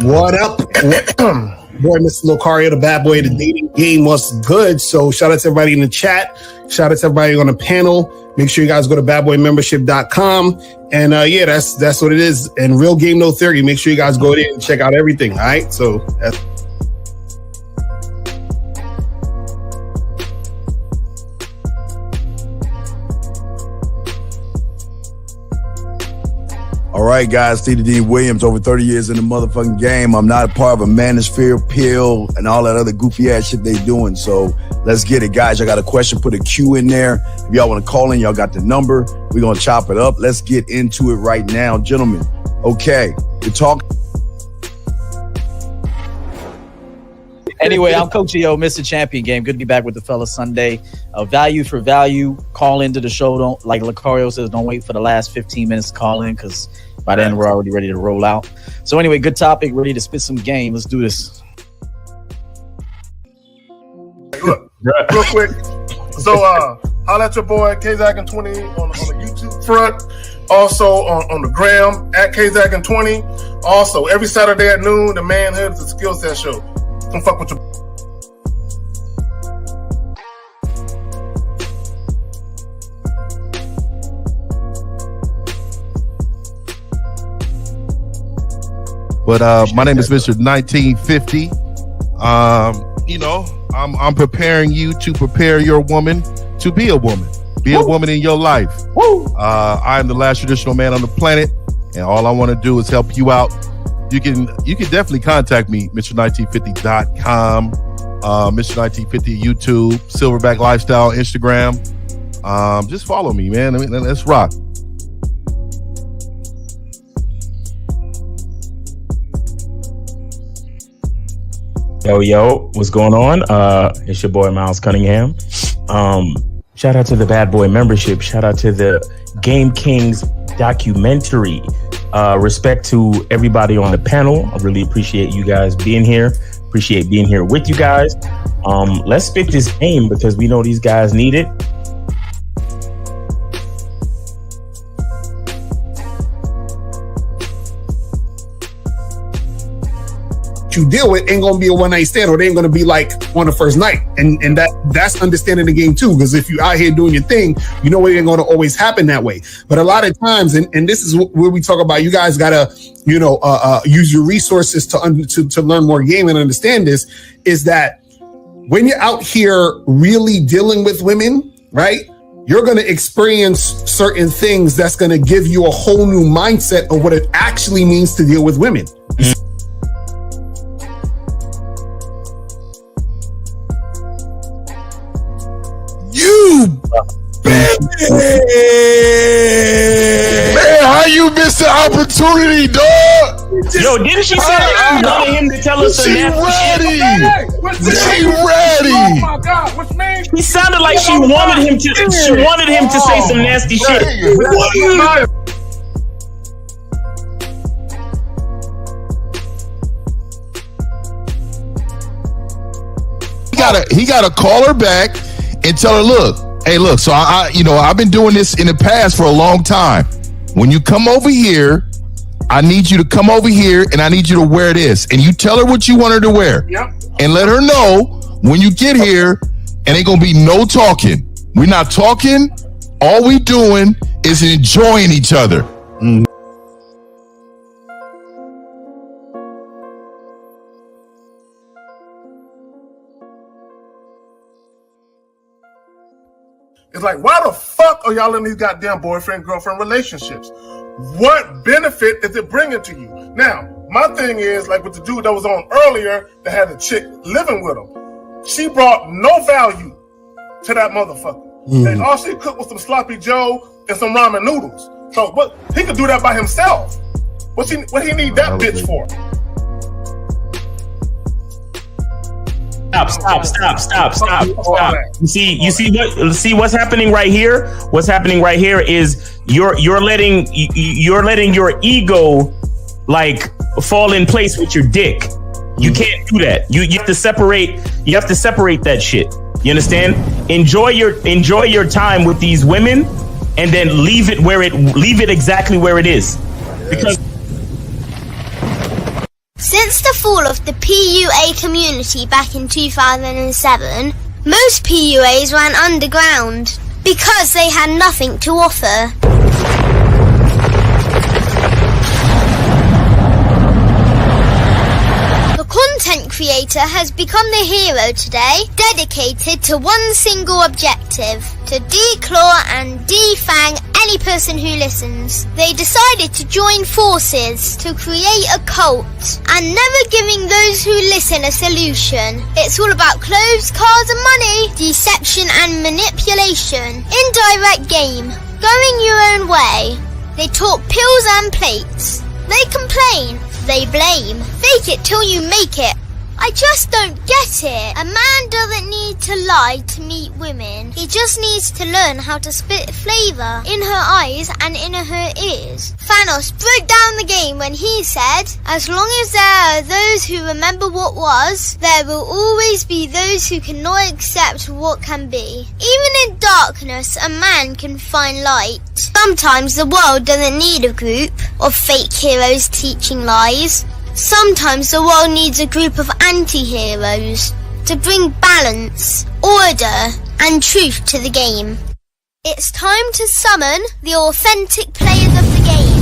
What up? Boy, Mr. Locario, the bad boy of the dating game. What's good? So shout out to everybody in the chat. Shout out to everybody on the panel. Make sure you guys go to badboymembership.com. And yeah, that's what it is. And Real Game No Theory. Make sure you guys go there and check out everything. All right. So that's all right, guys, Stevie D. Williams, over 30 years in the motherfucking game. I'm not a part of a manosphere pill and all that other goofy ass shit they doing. So let's get it, guys. I got a question. Put a Q in there. If y'all want to call in, y'all got the number. We're going to chop it up. Let's get into it right now, gentlemen. Okay, we're talking. Anyway, I'm Coach EO, Mr. Champion Game. Good to be back with the fellas Sunday. Value for value. Call into the show. Don't, like Locario says, don't wait for the last 15 minutes to call in, because by then we're already ready to roll out. So anyway, good topic. Ready to spit some game. Let's do this. Look, real quick. So holla at your boy KZaggin20 on the YouTube front. Also on the gram at KZaggin20. Also, every Saturday at noon, the Manhood is a skill set show. Don't fuck with your... But my name is Mr. 1950. You know, I'm preparing you to prepare your woman to be a woman. Be a woman in your life. I am the last traditional man on the planet, and all I want to do is help you out. You can definitely contact me, Mr1950.com, Mr1950 YouTube, Silverback Lifestyle, Instagram. Just follow me, man. I mean, let's rock. Yo, what's going on? It's your boy Miles Cunningham. Shout out to the Bad Boy membership. Shout out to the Game Kings documentary. Respect to everybody on the panel. I really appreciate you guys being here. Appreciate being here with you guys. Let's spit this game because we know these guys need it. you deal with ain't gonna be a one-night stand, or they ain't gonna be like on the first night. And that's understanding the game too, because if you out here doing your thing, you know it ain't gonna always happen that way. But a lot of times, and this is where we talk about, you guys gotta use your resources to learn more game and understand this, is that when you're out here really dealing with women, right, you're going to experience certain things that's going to give you a whole new mindset of what it actually means to deal with women. You bitch! Man, how you missed the opportunity, dog? Yo, didn't she say you wanted him to tell us some nasty shit? She ready. Oh my God, what's name? He sounded like she wanted him to say some nasty shit. He gotta call her back and tell her, look, so I've been doing this in the past for a long time. When you come over here, I need you to come over here and I need you to wear this. And you tell her what you want her to wear. Yep. And let her know when you get here, and ain't gonna be no talking. We're not talking. All we doing is enjoying each other. Mm. It's like, why the fuck are y'all in these goddamn boyfriend-girlfriend relationships? What benefit is it bringing to you? Now, my thing is, like with the dude that was on earlier that had a chick living with him, she brought no value to that motherfucker. And all she cooked was some sloppy joe and some ramen noodles. So what, he could do that by himself. What he need that bitch for? Stop. You see what's happening right here? What's happening right here is you're letting your ego like fall in place with your dick. You can't do that. You have to separate that shit. You understand? Enjoy your time with these women and then leave it exactly where it is. Because Since the fall of the PUA community back in 2007, most PUAs ran underground because they had nothing to offer. The content creator has become the hero today, dedicated to one single objective: to declaw and defang any person who listens. They decided to join forces to create a cult, and never giving those who listen a solution. It's all about clothes, cars and money, deception and manipulation, indirect game, going your own way. They talk pills and plates. They complain. They blame. Fake it till you make it. I just don't get it. A man doesn't need to lie to meet women. He just needs to learn how to spit flavor in her eyes and in her ears. Thanos broke down the game when he said, as long as there are those who remember what was, there will always be those who cannot accept what can be. Even in darkness, a man can find light. Sometimes the world doesn't need a group of fake heroes teaching lies. Sometimes the world needs a group of anti-heroes to bring balance, order, and truth to the game. It's time to summon the authentic players of the game.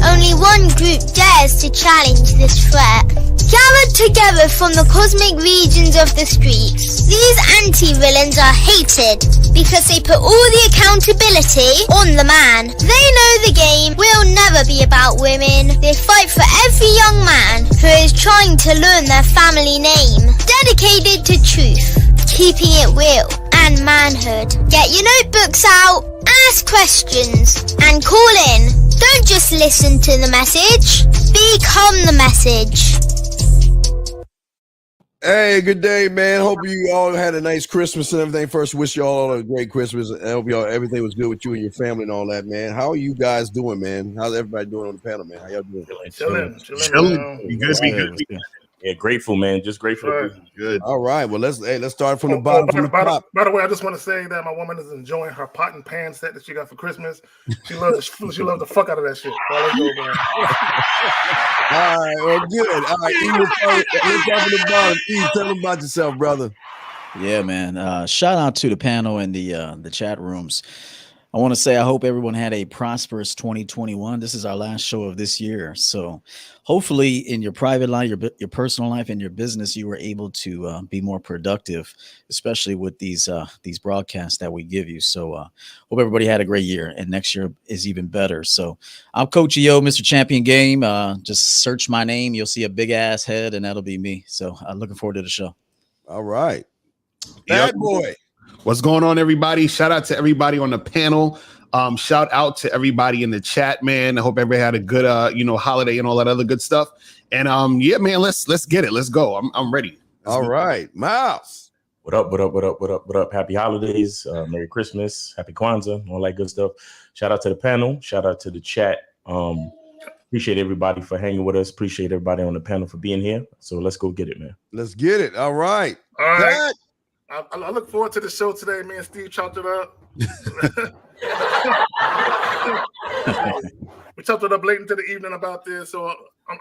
Only one group dares to challenge this threat. Gathered together from the cosmic regions of the streets, these anti-villains are hated because they put all the accountability on the man. They know the game will never be about women. They fight for every young man who is trying to learn their family name. Dedicated to truth, keeping it real and manhood. Get your notebooks out, ask questions, and call in. Don't just listen to the message, become the message. Hey, good day, man. Hope you all had a nice Christmas and everything. First, wish you all a great Christmas. I hope y'all everything was good with you and your family and all that, man. How are you guys doing, man? How's everybody doing on the panel, man? How y'all doing? Chilling. Be good. Be good. Yeah, grateful, man. Just grateful. Right. Good. All right. Well, let's start from the bottom, from the top. By the way, I just want to say that my woman is enjoying her pot and pan set that she got for Christmas. She loves the fuck out of that shit. Well, let's go, man. All right. Well, good. All right. Let's start from the bottom. E, tell them about yourself, brother. Yeah, man. Shout out to the panel and the chat rooms. I want to say I hope everyone had a prosperous 2021. This is our last show of this year. So hopefully in your private life, your personal life, and your business, you were able to be more productive, especially with these broadcasts that we give you. So hope everybody had a great year, and next year is even better. So I'm Coach EO, Mr. Champion Game. Just search my name. You'll see a big ass head, and that'll be me. So I'm looking forward to the show. All right. Bad boy. What's going on, everybody? Shout out to everybody on the panel. Shout out to everybody in the chat, man. I hope everybody had a good holiday and all that other good stuff. And yeah, man, let's get it. Let's go. I'm ready. All right. Mouse. What up? Happy holidays. Merry Christmas. Happy Kwanzaa. All that good stuff. Shout out to the panel. Shout out to the chat. Appreciate everybody for hanging with us. Appreciate everybody on the panel for being here. So let's go get it, man. Let's get it. All right. All right. I look forward to the show today. Me and Steve chopped it up. We chopped it up late into the evening about this, so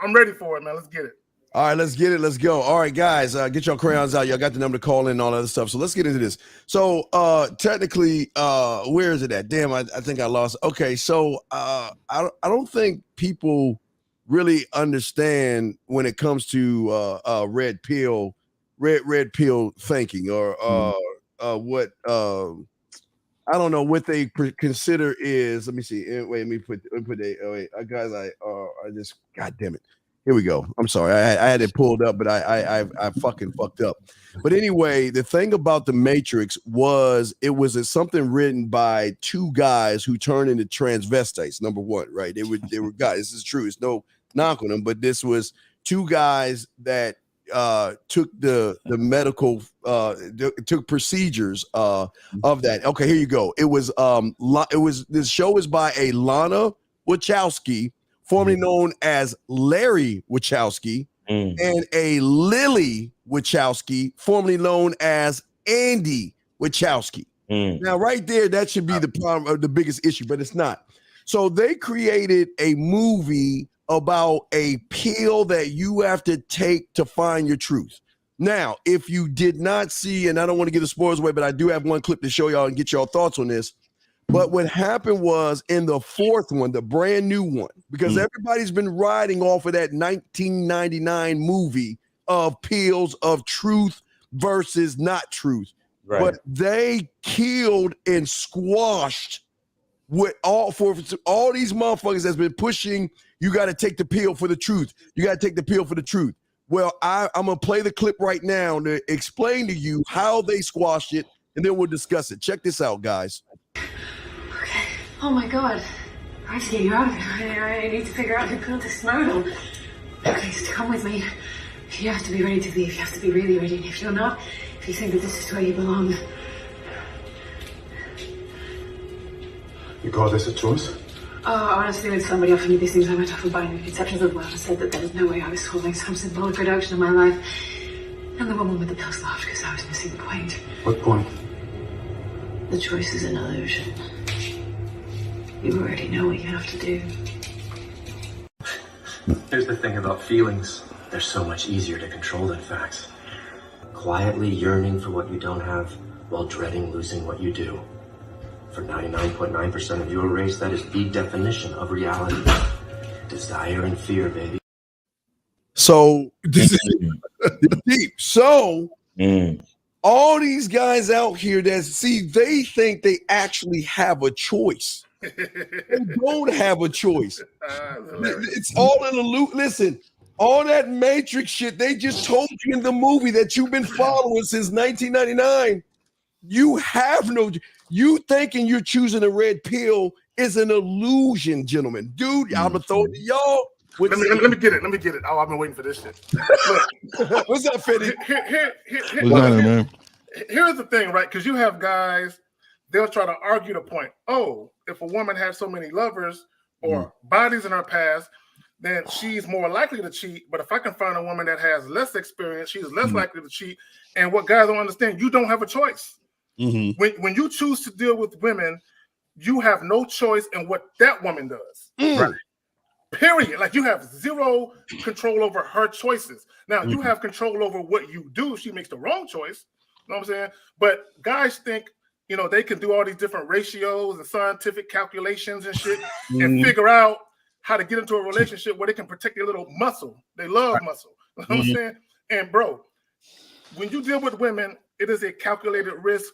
I'm ready for it, man. Let's get it. All right, let's get it. Let's go. All right, guys, get your crayons out. Y'all got the number to call in and all that other stuff. So let's get into this. So technically, where is it at? Damn, I think I lost. Okay, so I don't think people really understand when it comes to red pill thinking, or what I don't know what they consider is. Let me see. Wait, let me put guys. I just, God damn it. Here we go. I'm sorry. I had it pulled up, but I fucking fucked up. But anyway, the thing about the Matrix was it was something written by two guys who turned into transvestites. Number one, right? They were guys. This is true. It's no knock on them, but this was two guys that took the medical took procedures of that. Okay, here you go. It was this show was by a Lana Wachowski, formerly known as Larry Wachowski, and a Lily Wachowski, formerly known as Andy Wachowski. Now, right there, that should be the problem of the biggest issue, but it's not. So they created a movie about a pill that you have to take to find your truth. Now, if you did not see, and I don't want to give the spoilers away, but I do have one clip to show y'all and get y'all thoughts on this. But what happened was in the fourth one, the brand new one, because everybody's been riding off of that 1999 movie of pills of truth versus not truth. Right. But they killed and squashed with all these motherfuckers that's been pushing, you got to take the pill for the truth. You got to take the pill for the truth. Well, I'm going to play the clip right now to explain to you how they squashed it, and then we'll discuss it. Check this out, guys. Okay. Oh, my God. I have to get you out of here. I need to figure out who killed this Myrtle. Okay, so come with me. You have to be ready to leave. You have to be really ready. And if you're not, if you think that this is where you belong. You call this a choice? Honestly, when somebody offered me these things, I went off and buying the conceptions of the world and said that there was no way I was holding some symbolic reduction of my life. And the woman with the pills laughed because I was missing the point. What point? The choice is an illusion. You already know what you have to do. Here's the thing about feelings. They're so much easier to control than facts. Quietly yearning for what you don't have while dreading losing what you do. For 99.9% of your race, that is the definition of reality. Desire and fear, baby. So this is deep. So all these guys out here that see, they think they actually have a choice. They don't have a choice. It's all in a loop. Listen, all that Matrix shit they just told you in the movie that you've been following since 1999. You have no. You thinking you're choosing a red pill is an illusion, gentlemen. Dude, I'm gonna throw it to y'all. Let me get it. Let me get it. Oh, I've been waiting for this shit. Look, what's up, Fetty? Here's the thing, right? Because you have guys, they'll try to argue the point. Oh, if a woman has so many lovers or bodies in her past, then she's more likely to cheat. But if I can find a woman that has less experience, she's less likely to cheat. And what guys don't understand, you don't have a choice. When you choose to deal with women, you have no choice in what that woman does. Right. Period. Like you have zero control over her choices. Now you have control over what you do if she makes the wrong choice. You know what I'm saying? But guys think, you know, they can do all these different ratios and scientific calculations and shit and figure out how to get into a relationship where they can protect their little muscle. They love muscle. You know what I'm saying? And bro, when you deal with women, it is a calculated risk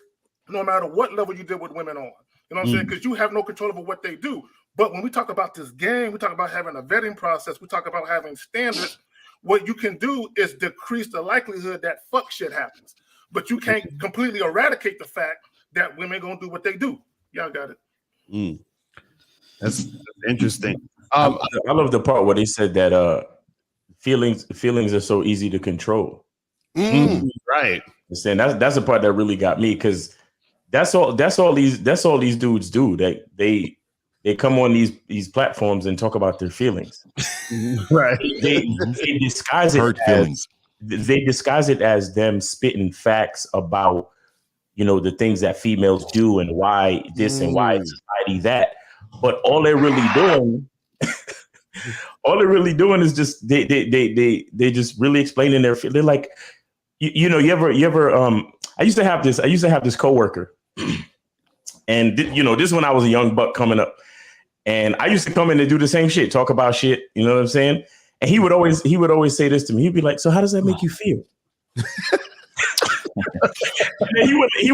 no matter what level you deal with women on. You know what I'm saying? Because you have no control over what they do. But when we talk about this game, we talk about having a vetting process, we talk about having standards. What you can do is decrease the likelihood that fuck shit happens. But you can't completely eradicate the fact that women gonna do what they do. Y'all got it. That's interesting. I love the part where they said that feelings are so easy to control. Right. And that's the part that really got me, because that's all these dudes do. They come on these platforms and talk about their feelings. Right. They disguise it as they disguise it as them spitting facts about, you know, the things that females do and why this and why society that. But all they're really doing is just they just really explaining their feelings. They're like, you ever I used to have this coworker, and you know, this when I was a young buck coming up, and I used to come in and do the same shit, talk about shit, you know what I'm saying? And he would always say this to me. He'd be like, "So how does that make you feel?" And then he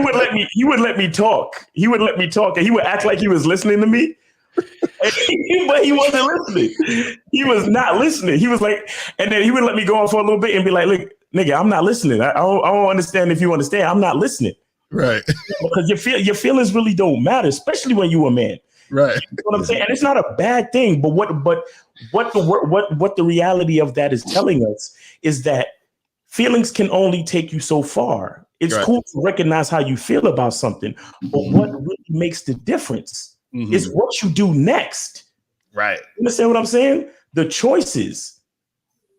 would let me talk. He would let me talk, and he would act like he was listening to me. But he wasn't listening. He was not listening. He was like, and then he would let me go on for a little bit and be like, "Look, nigga, I'm not listening. I don't understand if you understand. I'm not listening." Right. Because your feelings really don't matter, especially when you're a man. Right. You know what I'm saying? And it's not a bad thing, but what the reality of that is telling us is that feelings can only take you so far. It's cool to recognize how you feel about something, but what really makes the difference is what you do next. Right. You understand what I'm saying? The choices.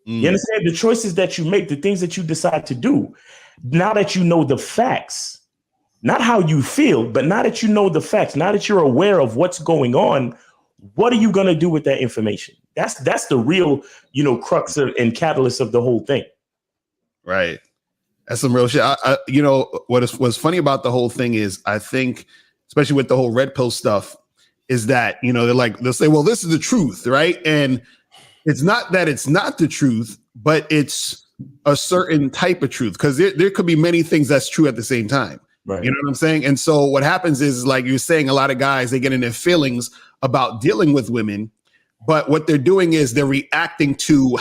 You understand the choices that you make, the things that you decide to do. Now that you know the facts, not how you feel, but now that you know the facts, now that you're aware of what's going on, what are you going to do with that information? That's the real, crux and catalyst of the whole thing. Right. That's some real shit. What's funny about the whole thing is, I think, especially with the whole red pill stuff, is that, they'll say, well, this is the truth, right? And it's not that it's not the truth, but it's a certain type of truth, because there could be many things that's true at the same time. Right. You know what I'm saying? And so what happens is, like you're saying, a lot of guys, they get in their feelings about dealing with women, but what they're doing is they're reacting to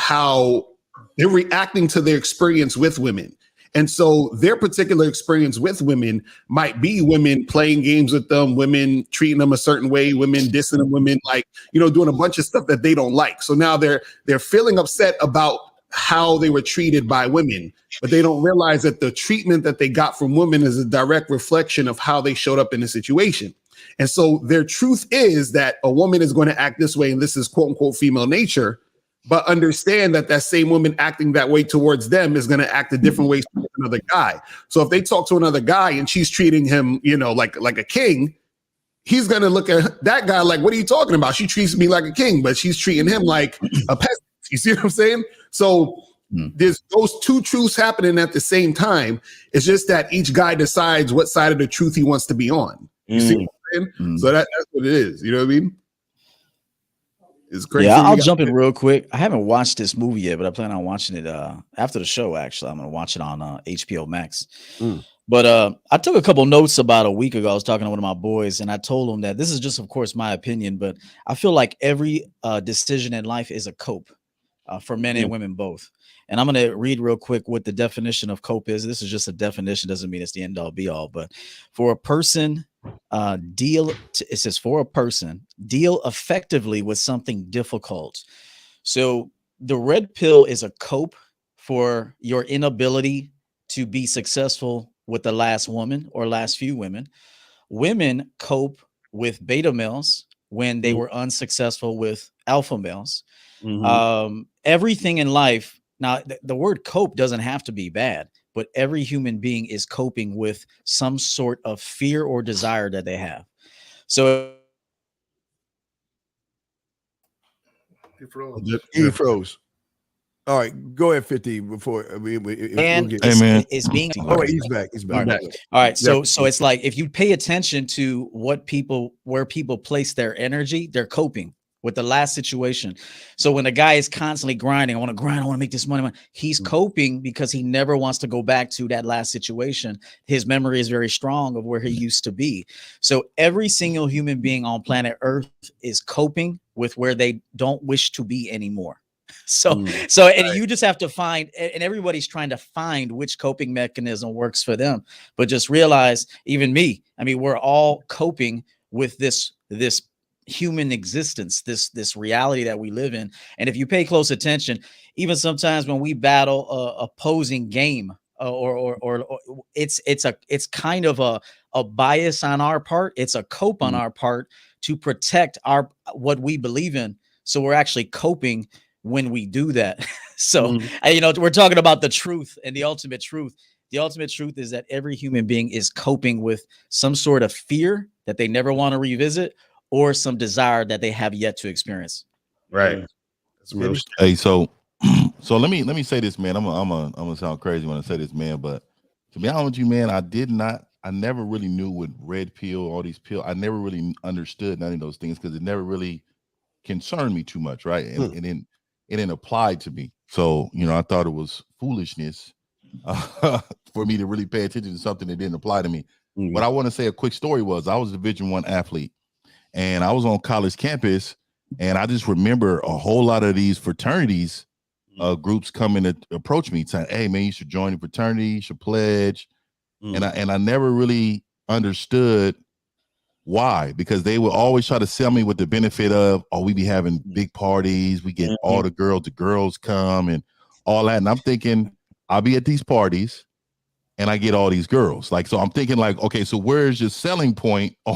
their experience with women. And so their particular experience with women might be women playing games with them, women treating them a certain way, women dissing them, women doing a bunch of stuff that they don't like. So now they're feeling upset about how they were treated by women, but they don't realize that the treatment that they got from women is a direct reflection of how they showed up in the situation. And so their truth is that a woman is going to act this way, and this is quote unquote female nature. But understand that same woman acting that way towards them is going to act a different way towards another guy. So if they talk to another guy and she's treating him, like a king, he's going to look at that guy like, what are you talking about? She treats me like a king, but she's treating him like a peasant. You see what I'm saying? So there's those two truths happening at the same time. It's just that each guy decides what side of the truth he wants to be on. You see what I'm saying? So that's what it is. You know what I mean? It's crazy. Yeah, I'll jump in real quick. I haven't watched this movie yet, but I plan on watching it after the show. Actually, I'm going to watch it on HBO Max. But I took a couple notes about a week ago. I was talking to one of my boys, and I told him that this is just, of course, my opinion, but I feel like every decision in life is a cope for men and women both. And I'm going to read real quick what the definition of cope is. This is just a definition. Doesn't mean it's the end all be all, but for a person, it says for a person, deal effectively with something difficult. So the red pill is a cope for your inability to be successful with the last woman or last few women. Women cope with beta males when they were unsuccessful with alpha males. Everything in life. Now, the word cope doesn't have to be bad, but every human being is coping with some sort of fear or desire that they have. So he froze. All right, go ahead, 50 before it's being. Oh, he's back. He's back. All right. So it's like if you pay attention to where people place their energy, they're coping with the last situation. So when a guy is constantly grinding, I want to grind, I want to make this money, he's coping because he never wants to go back to that last situation. His memory is very strong of where he used to be. So every single human being on planet Earth is coping with where they don't wish to be anymore. And you just have to find, and everybody's trying to find which coping mechanism works for them. But just realize, even me, I mean, we're all coping with this human existence, this reality that we live in. And if you pay close attention, even sometimes when we battle opposing game or it's kind of a bias on our part, it's a cope on our part to protect what we believe in. So we're actually coping when we do that. So we're talking about the truth and the ultimate truth. The ultimate truth is that every human being is coping with some sort of fear that they never want to revisit, or some desire that they have yet to experience. Right. Hey, so let me say this, man. I'm gonna sound crazy when I say this, man. But to be honest with you, man, I never really knew what red pill, all these pills. I never really understood none of those things because it never really concerned me too much, right? And it didn't apply to me. So I thought it was foolishness for me to really pay attention to something that didn't apply to me. But I want to say a quick story I was a Division I athlete. And I was on college campus, and I just remember a whole lot of these fraternities groups coming to approach me saying, "Hey, man, you should join the fraternity, you should pledge." And I never really understood why, because they would always try to sell me with the benefit of, "Oh, we be having big parties, we get all the girls come and all that." And I'm thinking, I'll be at these parties and I get all these girls. So I'm thinking okay, so where's your selling point on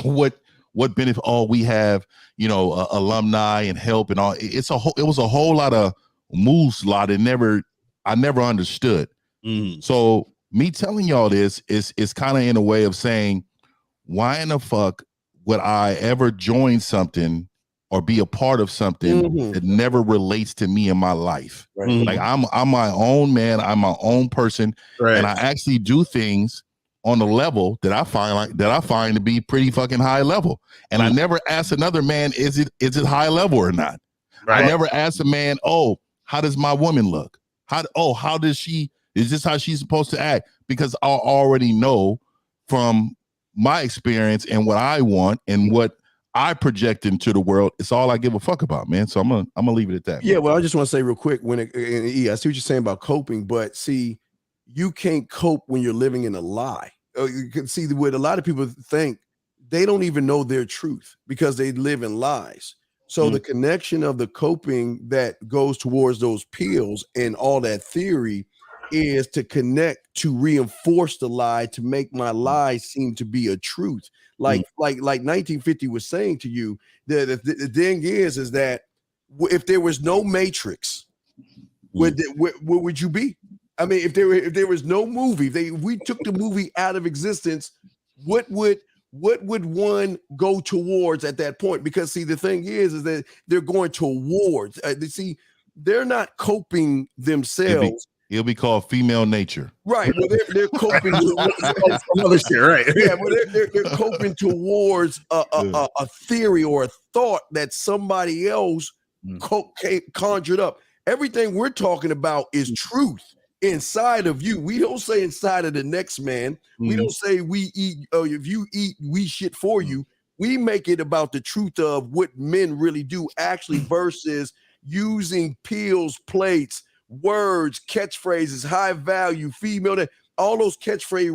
what benefit? Oh, we have, alumni and help and all. It was a whole lot of moves a lot and I never understood. So me telling y'all this is kind of in a way of saying, why in the fuck would I ever join something or be a part of something that never relates to me in my life? Like I'm my own man, I'm my own person, and I actually do things on a level that I find to be pretty fucking high level. And I never ask another man, is it high level or not? I never ask a man, oh, how does my woman look? How does she? Is this how she's supposed to act? Because I already know from my experience and what I want and what I project into the world. It's all I give a fuck about, man. So I'm gonna leave it at that. Yeah, man. well, I just want to say real quick, I see what you're saying about coping, but see, you can't cope when you're living in a lie. You can see what a lot of people think, they don't even know their truth because they live in lies. So the connection of the coping that goes towards those pills and all that theory is to connect to reinforce the lie, to make my lie seem to be a truth. Like 1950 was saying to you, the thing is that if there was no Matrix, where would you be? I mean, if there was no movie, if we took the movie out of existence, what would one go towards at that point? Because see, the thing is that they're going towards. They're not coping themselves. It'll be called female nature. Right. Well, they're coping with other shit, right? Yeah, well, they're coping towards a theory or a thought that somebody else conjured up. Everything we're talking about is truth inside of you. We don't say inside of the next man. We don't say we eat, if you eat, we shit for you. We make it about the truth of what men really do actually versus using pills, plates, words, catchphrases, high value, female, all those catchphrase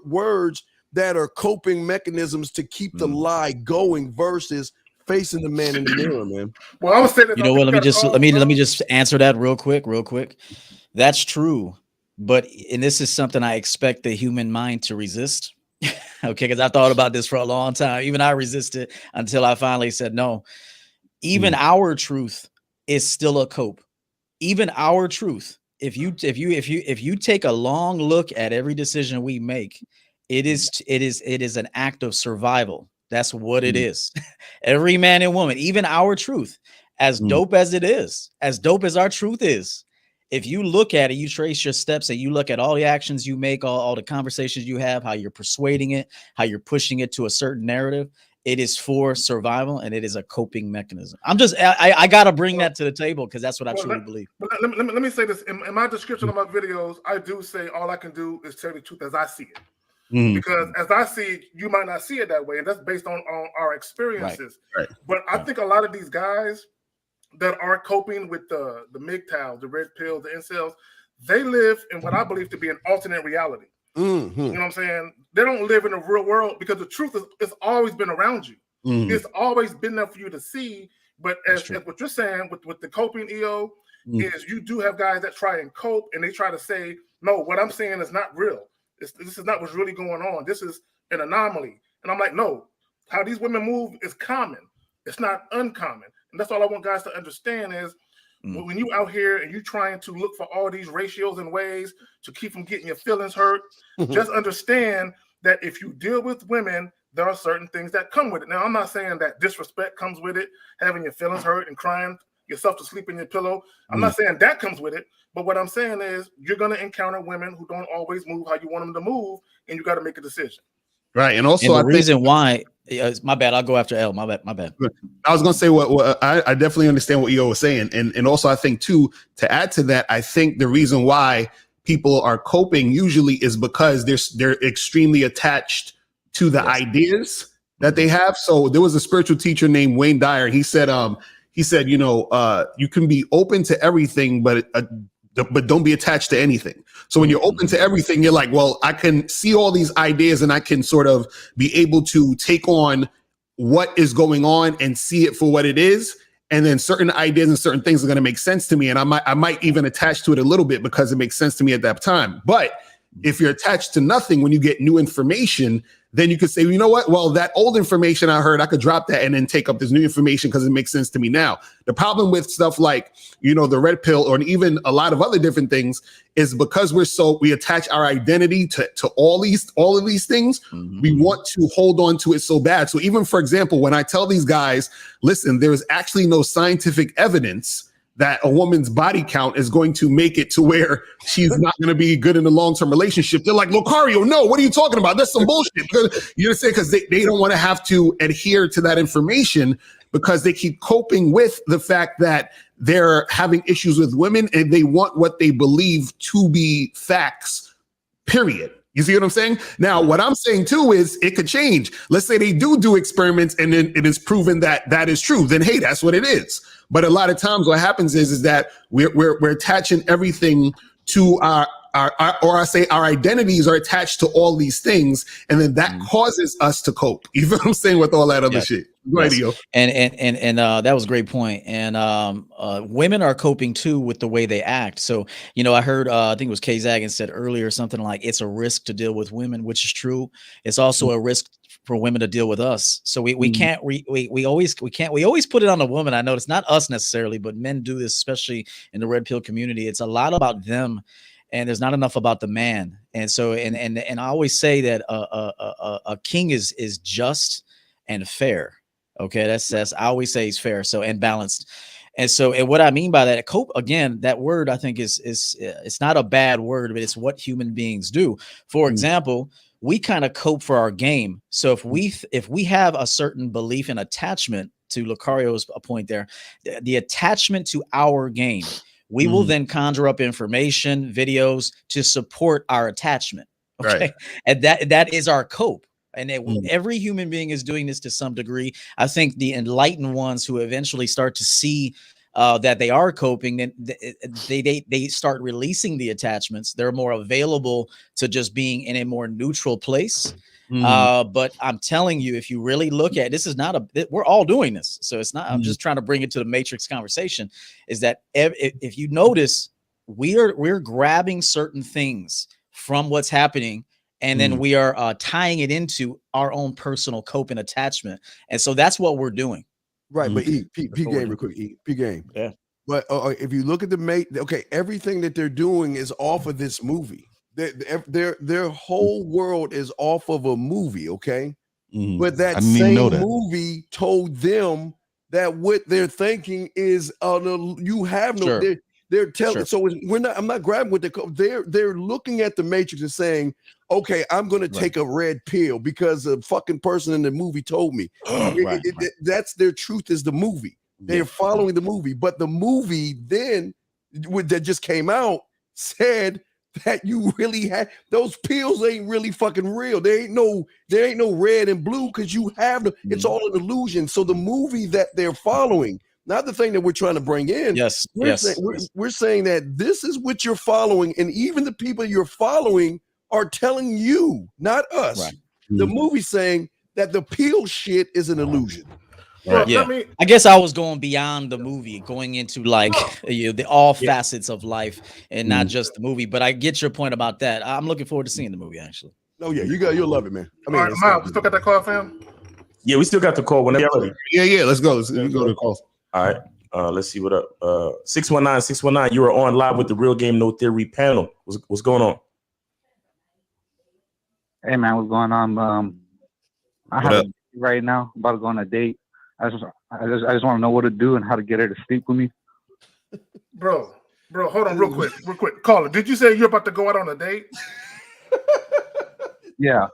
words that are coping mechanisms to keep the lie going versus facing the man in the mirror, man. Well, I was saying that. You know what? Let me just answer that real quick. That's true, and this is something I expect the human mind to resist. Okay, because I thought about this for a long time. Even I resisted until I finally said no. Even our truth is still a cope. Even our truth, if you take a long look at every decision we make, it is an act of survival. That's what it is. Every man and woman, even our truth, as dope as it is, as dope as our truth is, if you look at it, you trace your steps and you look at all the actions you make, all the conversations you have, how you're persuading it, how you're pushing it to a certain narrative. It is for survival and it is a coping mechanism. I gotta bring that to the table because that's what I truly believe. Let me say this. In my description of my videos, I do say all I can do is tell the truth as I see it. Because as I see it, you might not see it that way. And that's based on our experiences. Right. But I think a lot of these guys that are coping with the MGTOWs, the red pills, the incels, they live in what I believe to be an alternate reality. You know what I'm saying? They don't live in the real world because the truth is always been around you. It's always been there for you to see. But as what you're saying with the coping EO is you do have guys that try and cope and they try to say, no, what I'm saying is not real. This is not what's really going on. This is an anomaly. And I'm like, no, how these women move is common. It's not uncommon. And that's all I want guys to understand is when you out here and you trying to look for all these ratios and ways to keep from getting your feelings hurt, just understand that if you deal with women, there are certain things that come with it. Now, I'm not saying that disrespect comes with it, having your feelings hurt and crying yourself to sleep in your pillow. I'm not saying that comes with it. But what I'm saying is you're going to encounter women who don't always move how you want them to move, and you got to make a decision. Right. And also, the reason why, my bad, I'll go after L. My bad. I was going to say I definitely understand what Eo was saying. And also, I think, too, to add to that, I think the reason why people are coping usually is because they're extremely attached to the ideas that they have. So there was a spiritual teacher named Wayne Dyer. He said, you know, you can be open to everything, but don't be attached to anything. So when you're open to everything, you're like, well, I can see all these ideas and I can sort of be able to take on what is going on and see it for what it is. And then certain ideas and certain things are going to make sense to me. And I might even attach to it a little bit because it makes sense to me at that time. But If you're attached to nothing, when you get new information, then you could say, you know what? Well, that old information I heard, I could drop that and then take up this new information because it makes sense to me now. The problem with stuff like, the red pill or even a lot of other different things is because we attach our identity to all of these things. We want to hold on to it so bad. So even, for example, when I tell these guys, listen, there's actually no scientific evidence that a woman's body count is going to make it to where she's not going to be good in a long-term relationship. They're like, Lucario, no, what are you talking about? That's some bullshit. You understand? Because they don't want to have to adhere to that information because they keep coping with the fact that they're having issues with women and they want what they believe to be facts, period. You see what I'm saying? Now, what I'm saying too is it could change. Let's say they do experiments and then it is proven that that is true. Then, hey, that's what it is. But a lot of times what happens is that we're attaching everything to our identities are attached to all these things. And then that causes us to cope. You know what I'm saying? With all that other shit. Right, Dio. And that was a great point. And women are coping too with the way they act. So, I heard, I think it was Kay Zagan said earlier, something like it's a risk to deal with women, which is true. It's also a risk for women to deal with us. So we always put it on the woman. I know it's not us necessarily, but men do this, especially in the red pill community. It's a lot about them. And there's not enough about the man. And so, and I always say that a king is just and fair. Okay, that's I always say he's fair, so and balanced. And so, and what I mean by that, cope, again, that word I think is it's not a bad word, but it's what human beings do. For example, we kind of cope for our game. So if we have a certain belief and attachment, to Lucario's point there, the attachment to our game, we will then conjure up information, videos to support our attachment. Okay. Right. And that is our cope. And every human being is doing this to some degree. I think the enlightened ones who eventually start to see that they are coping, then they start releasing the attachments. They're more available to just being in a more neutral place. But I'm telling you, if you really look at this, is not we're all doing this. So it's not, I'm just trying to bring it to the matrix conversation, is that if you notice, we're grabbing certain things from what's happening, and then we are tying it into our own personal cope and attachment. And so that's what we're doing. Right. But P game real quick, P game. Yeah. But if you look at everything that they're doing is off of this movie. Their whole world is off of a movie, okay? But that same movie told them that what they're thinking is you have no. They're telling. So I'm not grabbing with they're looking at the Matrix and saying, okay, I'm going to take a red pill because a fucking person in the movie told me. That's their truth is the movie. They're following the movie, but the movie then that just came out said that you really had those pills ain't really fucking real. There ain't no red and blue because you have it's all an illusion. So the movie that they're following, not the thing that we're trying to bring in. We're saying that this is what you're following, and even the people you're following are telling you, not us. Right. The movie saying that the pill shit is an illusion. Right. Yeah, I guess I was going beyond the movie, going into like all facets of life and not just the movie. But I get your point about that. I'm looking forward to seeing the movie, actually. Oh yeah, you'll love it, man. I mean, all right, Miles, we still got that call, fam? Yeah, we still got the call whenever. Yeah. Let's go. Let's go to the calls. All right. Let's see what up. 619. You are on live with the Real Game No Theory panel. What's going on? Hey man, what's going on? I have a date right now. I'm about to go on a date. I just want to know what to do and how to get her to sleep with me. Bro, hold on real quick. Caller, did you say you're about to go out on a date? Yeah.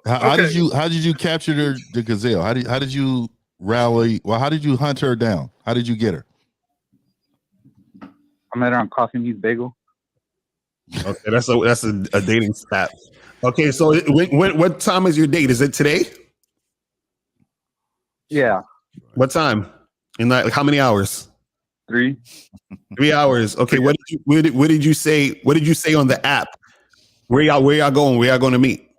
How did you capture the gazelle? How did you rally? Well, how did you hunt her down? How did you get her? I met her on Coffee Meets Bagel. Okay, that's a dating stat. Okay, so what time is your date? Is it today? Yeah. What time? In like how many hours? 3 hours. Okay. What did you say? What did you say on the app? Where y'all going? Where y'all going to meet?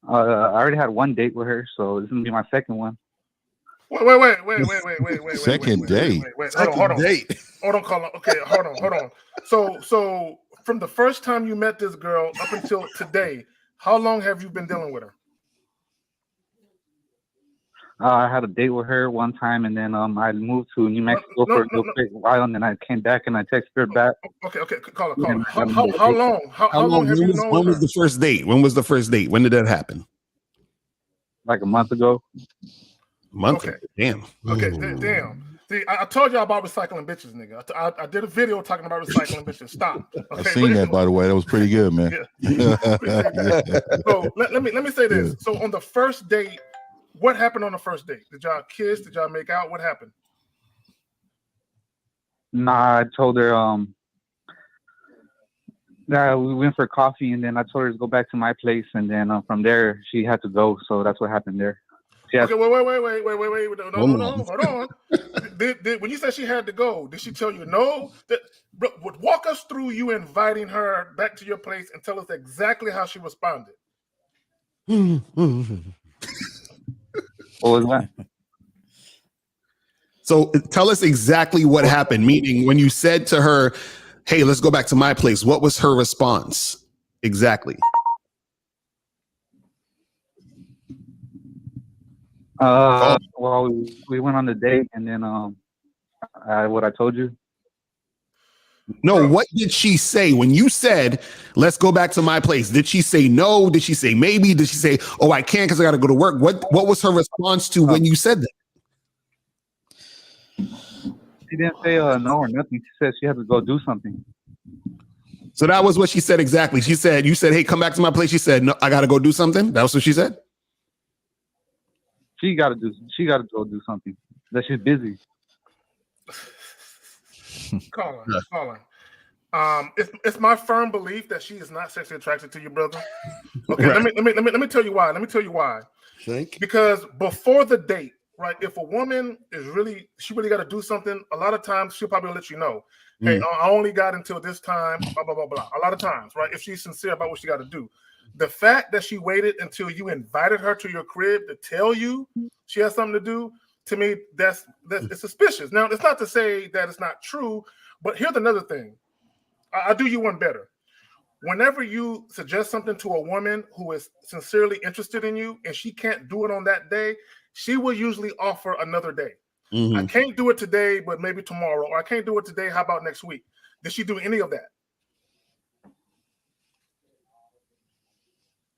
I already had one date with her, so this is gonna be my second one. Wait. Second date. Hold on, caller. Okay, hold on. So from the first time you met this girl up until today, how long have you been dealing with her? I had a date with her one time, and then I moved to New Mexico for a little quick while, and then I came back and I texted her back. Okay, call her. How long? How long have you known her? When was the first date? When was the first date? When did that happen? Like a month ago. Month? Okay. Damn. Okay, damn. See, I told y'all about recycling bitches, nigga. I did a video talking about recycling bitches. Stop. Okay, I've seen that, by the way. That was pretty good, man. Yeah. So let me say this. So on the first date, what happened on the first date? Did y'all kiss? Did y'all make out? What happened? Nah, I told her we went for coffee, and then I told her to go back to my place, and then from there she had to go. So that's what happened there. Okay, wait. No, hold on. Did when you said she had to go, did she tell you no? Walk us through you inviting her back to your place and tell us exactly how she responded. What was that? So tell us exactly what happened. Meaning, when you said to her, "Hey, let's go back to my place," what was her response exactly? Well, we went on the date, and then what I told you. No, what did she say when you said, "Let's go back to my place"? Did she say no? Did she say maybe? Did she say, "Oh, I can't because I got to go to work"? What was her response to when you said that? She didn't say no or nothing. She said she had to go do something. So that was what she said exactly. She said, "You said, hey, come back to my place." She said, "No, I got to go do something." That was what she said. She got to go do something. That she's busy. Colin. It's my firm belief that she is not sexually attracted to you, brother. Okay, right. let me tell you why. Because before the date, right? If a woman is really got to do something, a lot of times she'll probably let you know. Hey, I only got until this time. Blah blah blah blah. A lot of times, right? If she's sincere about what she got to do. The fact that she waited until you invited her to your crib to tell you she has something to do, to me, that's it's suspicious. Now, it's not to say that it's not true, but here's another thing. I'll do you one better. Whenever you suggest something to a woman who is sincerely interested in you and she can't do it on that day, she will usually offer another day. I can't do it today, but maybe tomorrow. Or I can't do it today. How about next week? Did she do any of that?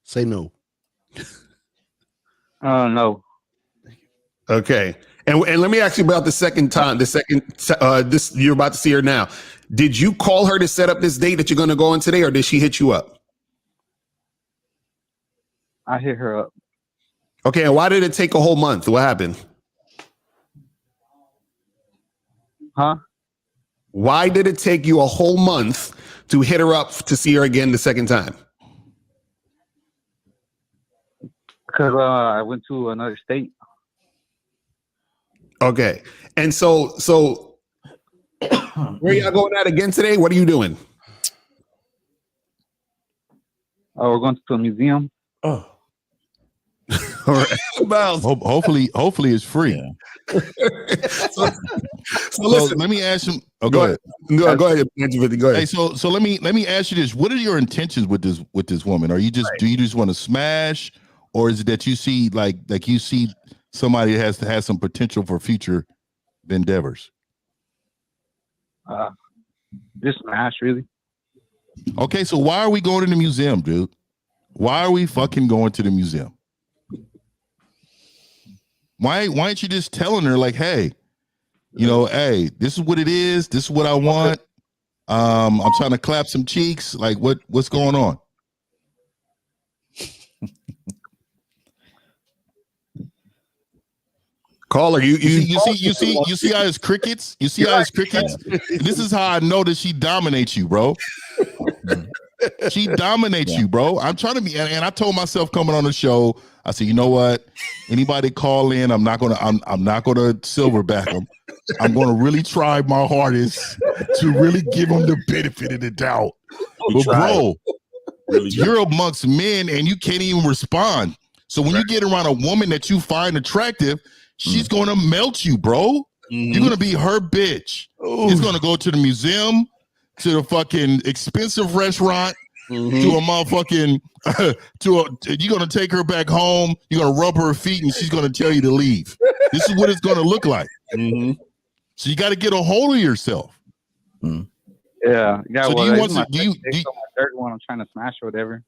Say no. No. Okay. And let me ask you about the second time. This you're about to see her now. Did you call her to set up this date that you're going to go on today, or did she hit you up? I hit her up. Okay. And why did it take a whole month? What happened? Huh? Why did it take you a whole month to hit her up to see her again the second time? Because I went to another state. Okay. And so where y'all going at again today? What are you doing? We're going to a museum. Oh. All right. Hopefully it's free. Yeah. so listen, let me ask him. Oh, go ahead. Go ahead. Go ahead. Hey, so let me ask you this. What are your intentions with this woman? Are you just do you just want to smash, or is it that you see like you see somebody that has to have some potential for future endeavors? Just smash, really. Okay, so why are we going to the museum, dude? Why are we fucking going to the museum? Why aren't you just telling her like, hey, hey, this is what it is. This is what I want. I'm trying to clap some cheeks. Like, what's going on? Caller, you see how it's crickets? You see how it's crickets? This is how I know that she dominates you, bro. She dominates you, bro. I'm trying to be, and I told myself coming on the show, I said, you know what? Anybody call in, I'm not gonna silverback them. I'm gonna really try my hardest to really give them the benefit of the doubt. But bro, you're amongst men and you can't even respond. So when you get around a woman that you find attractive, she's gonna melt you, bro. You're gonna be her bitch. It's gonna go to the museum to the fucking expensive restaurant, to a motherfucking you're gonna take her back home, you're gonna rub her feet, and she's gonna tell you to leave. This is what it's gonna look like. So you got to get a hold of yourself. Yeah. So do you want to do you third one? I'm trying to smash or whatever.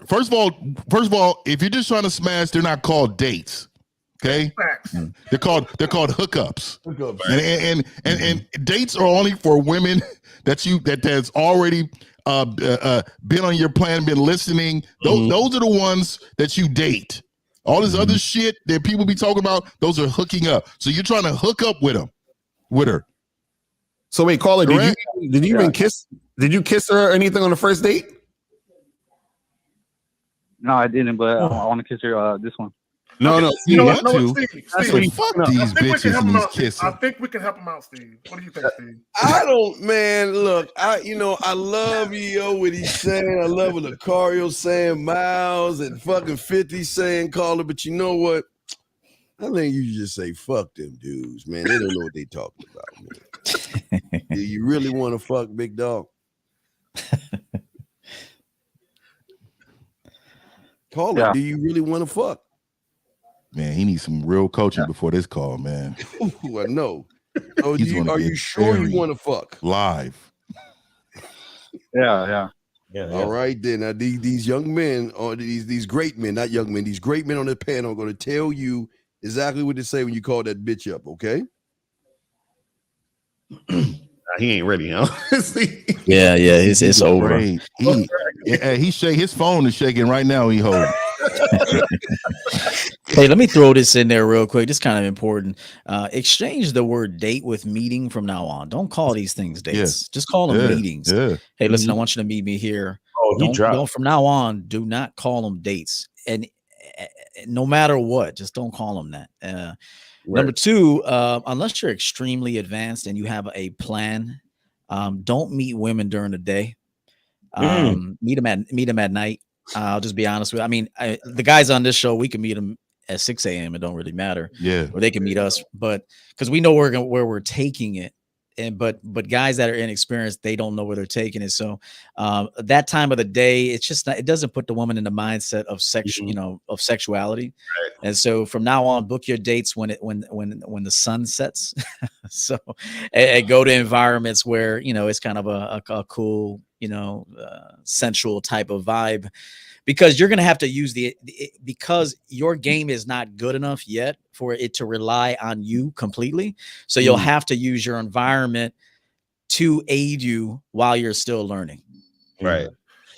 First of all, if you're just trying to smash, they're not called dates. Okay, they're called hookups. And dates are only for women that's already been on your plan, been listening. Those are the ones that you date. All this other shit that people be talking about, those are hooking up. So you're trying to hook up with her. So wait, caller, did you even kiss? Did you kiss her or anything on the first date? No, I didn't, but I want to kiss her this one. No. You know want what? to. Steve, That's what fuck these bitches and these Steve. kissing. I think we can help him out, Steve. What do you think, Steve? I don't, man. Look, I love what he's saying. I love what Lucario's saying, Miles and fucking 50 saying, caller. But you know what? I think you just say fuck them dudes, man. They don't know what they talking about, man. Do you really want to fuck, big dog? Caller, Yeah. do you really want to fuck? Man, he needs some real coaching before this call, man. Ooh, I know. So are you sure very you want to fuck? Live. Yeah. All right, then. Now, these young men, or these great men, not young men, these great men on the panel are going to tell you exactly what to say when you call that bitch up, okay? He ain't ready, huh? Yeah, it's over. Great. His phone is shaking right now. He hold. Hey, let me throw this in there real quick. This is kind of important. Exchange the word date with meeting from now on. Don't call these things dates. Just call them meetings. Yeah. Hey, listen, I want you to meet me here. Don't from now on, do not call them dates. And no matter what, just don't call them that. Number two, unless you're extremely advanced and you have a plan, don't meet women during the day. Meet them at night. I'll just be honest with you. I mean, the guys on this show, we can meet them at 6 a.m. It don't really matter. Yeah. Or they can meet us, but because we know where we're taking it. But guys that are inexperienced, they don't know where they're taking it. So that time of the day, it's just not, it doesn't put the woman in the mindset of of sexuality. Right. And so from now on, book your dates when the sun sets. So and go to environments where it's kind of a cool sensual type of vibe, because you're going to have to use because your game is not good enough yet for it to rely on you completely. So you'll have to use your environment to aid you while you're still learning. Right.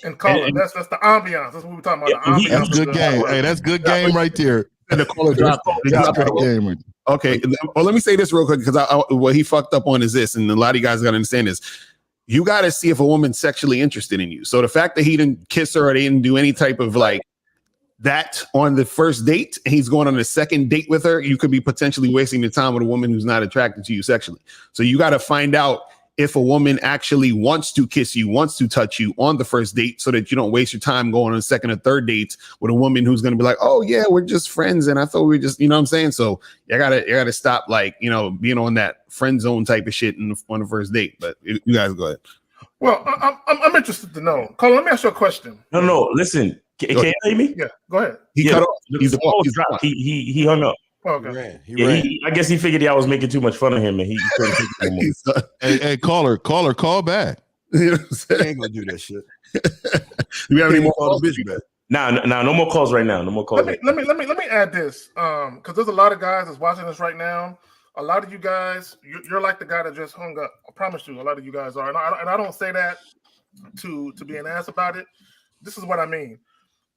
And Colin, that's the ambiance. That's what we're talking about. The ambiance. That's good game. Hey, that's good game right there. And the caller dropped. Okay. Well, let me say this real quick, because what he fucked up on is this, and a lot of you guys got to understand this. You got to see if a woman's sexually interested in you. So the fact that he didn't kiss her or they didn't do any type of like that on the first date, and he's going on a second date with her, you could be potentially wasting your time with a woman who's not attracted to you sexually. So you got to find out if a woman actually wants to kiss you, wants to touch you on the first date, so that you don't waste your time going on second or third dates with a woman who's going to be like, oh yeah, we're just friends. And I thought we were just, you know what I'm saying? So you gotta stop like, being on that friend zone type of shit on the first date. But you guys go ahead. Well, I'm interested to know. Colin, let me ask you a question. No, listen. Can you hear me? Yeah, go ahead. He cut off. He's dropped. He hung up. Okay. He ran. I guess he figured I was making too much fun of him, and he couldn't take it anymore. Hey, caller, call back. You know what I'm I saying? ain't gonna do that shit. Do we have any more calls? Bitch back. Nah, no more calls right now. No more calls. Let me add this, because there's a lot of guys that's watching this right now. A lot of you guys, you're like the guy that just hung up. I promise you, a lot of you guys are, and I don't say that to be an ass about it. This is what I mean.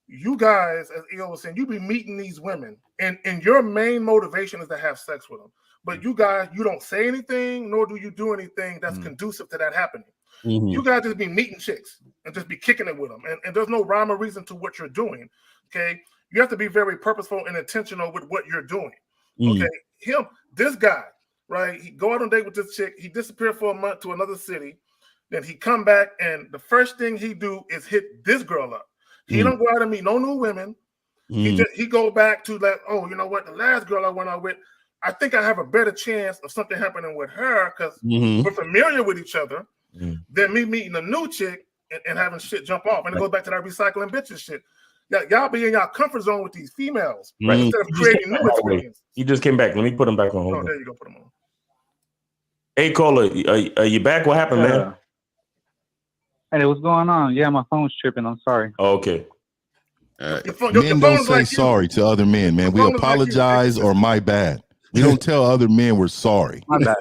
You guys, as EO was saying, you be meeting these women, and your main motivation is to have sex with them. But you guys, you don't say anything, nor do you do anything that's conducive to that happening. Mm-hmm. You guys just be meeting chicks and just be kicking it with them, and there's no rhyme or reason to what you're doing. Okay, you have to be very purposeful and intentional with what you're doing. Okay, this guy, right? He go out on a date with this chick. He disappeared for a month to another city. Then he come back, and the first thing he do is hit this girl up. He don't go out and meet no new women. He go back to that. Oh, you know what? The last girl I went out with, I think I have a better chance of something happening with her because we're familiar with each other. than me meeting a new chick and having shit jump off. And it goes back to that recycling bitches shit. Y'all be in y'all comfort zone with these females instead of creating new experiences. He just came back. Let me put him back on. Oh, there you go. Put him on. Hey, caller, are you back? What happened, man? Hey, what's going on? Yeah, my phone's tripping. I'm sorry. Oh, okay. Men don't say sorry to other men, man. We apologize or my bad. We don't tell other men we're sorry. My bad.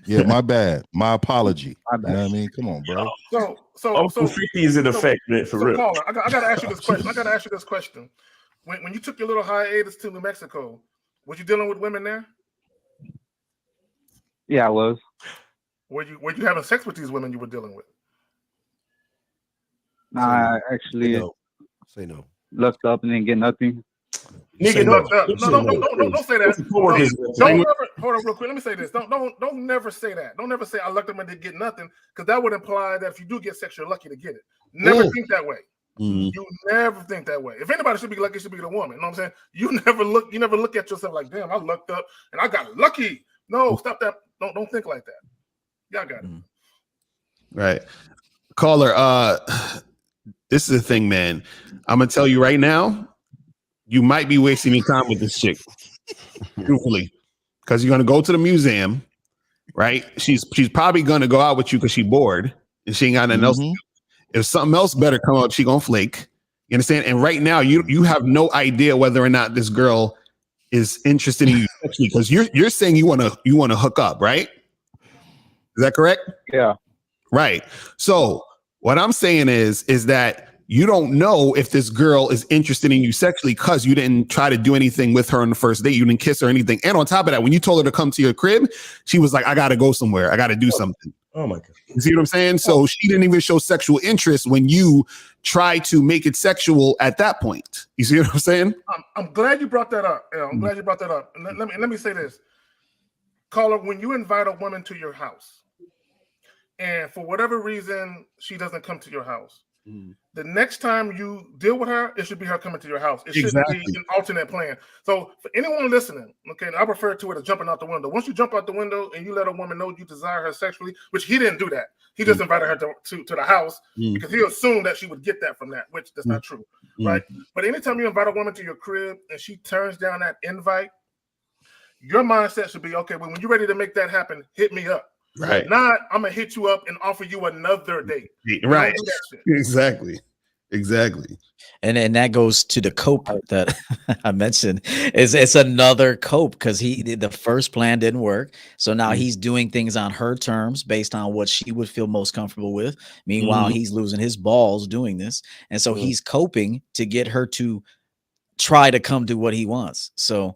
Yeah, my bad. My apology. My bad. You know what I mean? Come on, bro. So 50 is in effect, man, for real. Caller, I gotta ask you this question. When you took your little hiatus to New Mexico, was you dealing with women there? Yeah, I was. Were you having sex with these women you were dealing with? Nah, I actually say no. Looked up and didn't get nothing. Nigga, don't say that. Hold on real quick. Let me say this. Don't never say that. Don't never say I looked up and didn't get nothing, because that would imply that if you do get sex, you're lucky to get it. Never think that way. You never think that way. If anybody should be lucky, it should be the woman. You know what I'm saying? You never look at yourself like, damn, I looked up and I got lucky. No, stop that. Don't think like that. Y'all got it. Right. Caller, this is the thing, man. I'm gonna tell you right now, you might be wasting your time with this chick. Truthfully. Because you're gonna go to the museum, right? She's probably gonna go out with you because she's bored and she ain't got nothing else to do. If something else better come up, she gonna flake. You understand? And right now, you have no idea whether or not this girl is interested in you sexually, because you're saying you wanna hook up, right? Is that correct? Yeah. Right. So what I'm saying is that you don't know if this girl is interested in you sexually because you didn't try to do anything with her on the first date. You didn't kiss her or anything. And on top of that, when you told her to come to your crib, she was like, I got to go somewhere. I got to do something. Oh my God. You see what I'm saying? So she didn't even show sexual interest when you try to make it sexual at that point. You see what I'm saying? I'm glad you brought that up. Yeah, I'm glad you brought that up. And let me say this. Caller, when you invite a woman to your house and for whatever reason she doesn't come to your house, the next time you deal with her, it should be her coming to your house. It shouldn't be an alternate plan. So for anyone listening, okay, I refer to it as jumping out the window. Once you jump out the window and you let a woman know you desire her sexually, which he didn't do that. He just invited her to the house because he assumed that she would get that from that, which that's not true, right? But anytime you invite a woman to your crib and she turns down that invite, your mindset should be, okay, well, when you're ready to make that happen, hit me up. Right. Not, I'm going to hit you up and offer you another date. Right. Exactly. And that goes to the cope that I mentioned. It's another cope because the first plan didn't work. So now he's doing things on her terms based on what she would feel most comfortable with. Meanwhile, he's losing his balls doing this. And so he's coping to get her to try to come to what he wants. So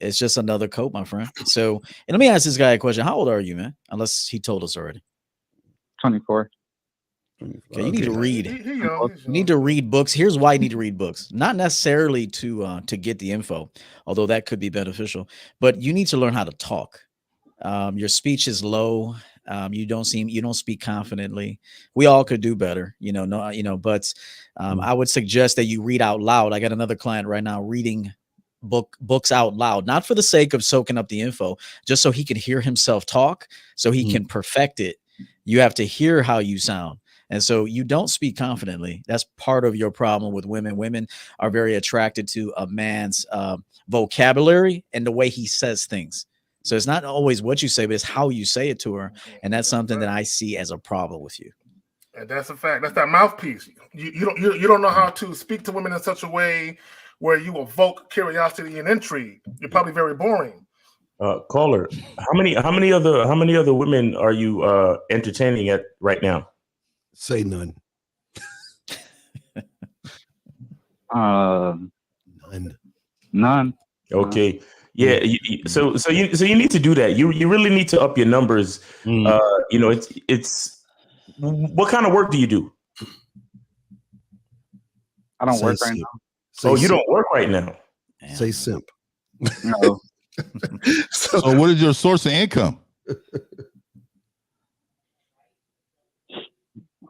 it's just another cope, my friend. So, and let me ask this guy a question. How old are you, man? Unless he told us already. 24. Okay, you need to read. You need to read books. Here's why you need to read books. Not necessarily to get the info, although that could be beneficial, but you need to learn how to talk. Your speech is low. You don't speak confidently. We all could do better, but I would suggest that you read out loud. I got another client right now reading books out loud, not for the sake of soaking up the info, just so he can hear himself talk, so he can perfect it. You have to hear how you sound. And so you don't speak confidently. That's part of your problem with women. Women are very attracted to a man's vocabulary and the way he says things. So it's not always what you say, but it's how you say it to her. And that's something that I see as a problem with you. And that's a fact. That's that mouthpiece. You don't know how to speak to women in such a way where you evoke curiosity and intrigue. You're probably very boring. Caller, how many other women are you entertaining at right now? Say none. None. Okay. Yeah. So you need to do that. You really need to up your numbers. It's what kind of work do you do? I don't work right now. Oh, you don't work right now. Say simp. No. So what is your source of income?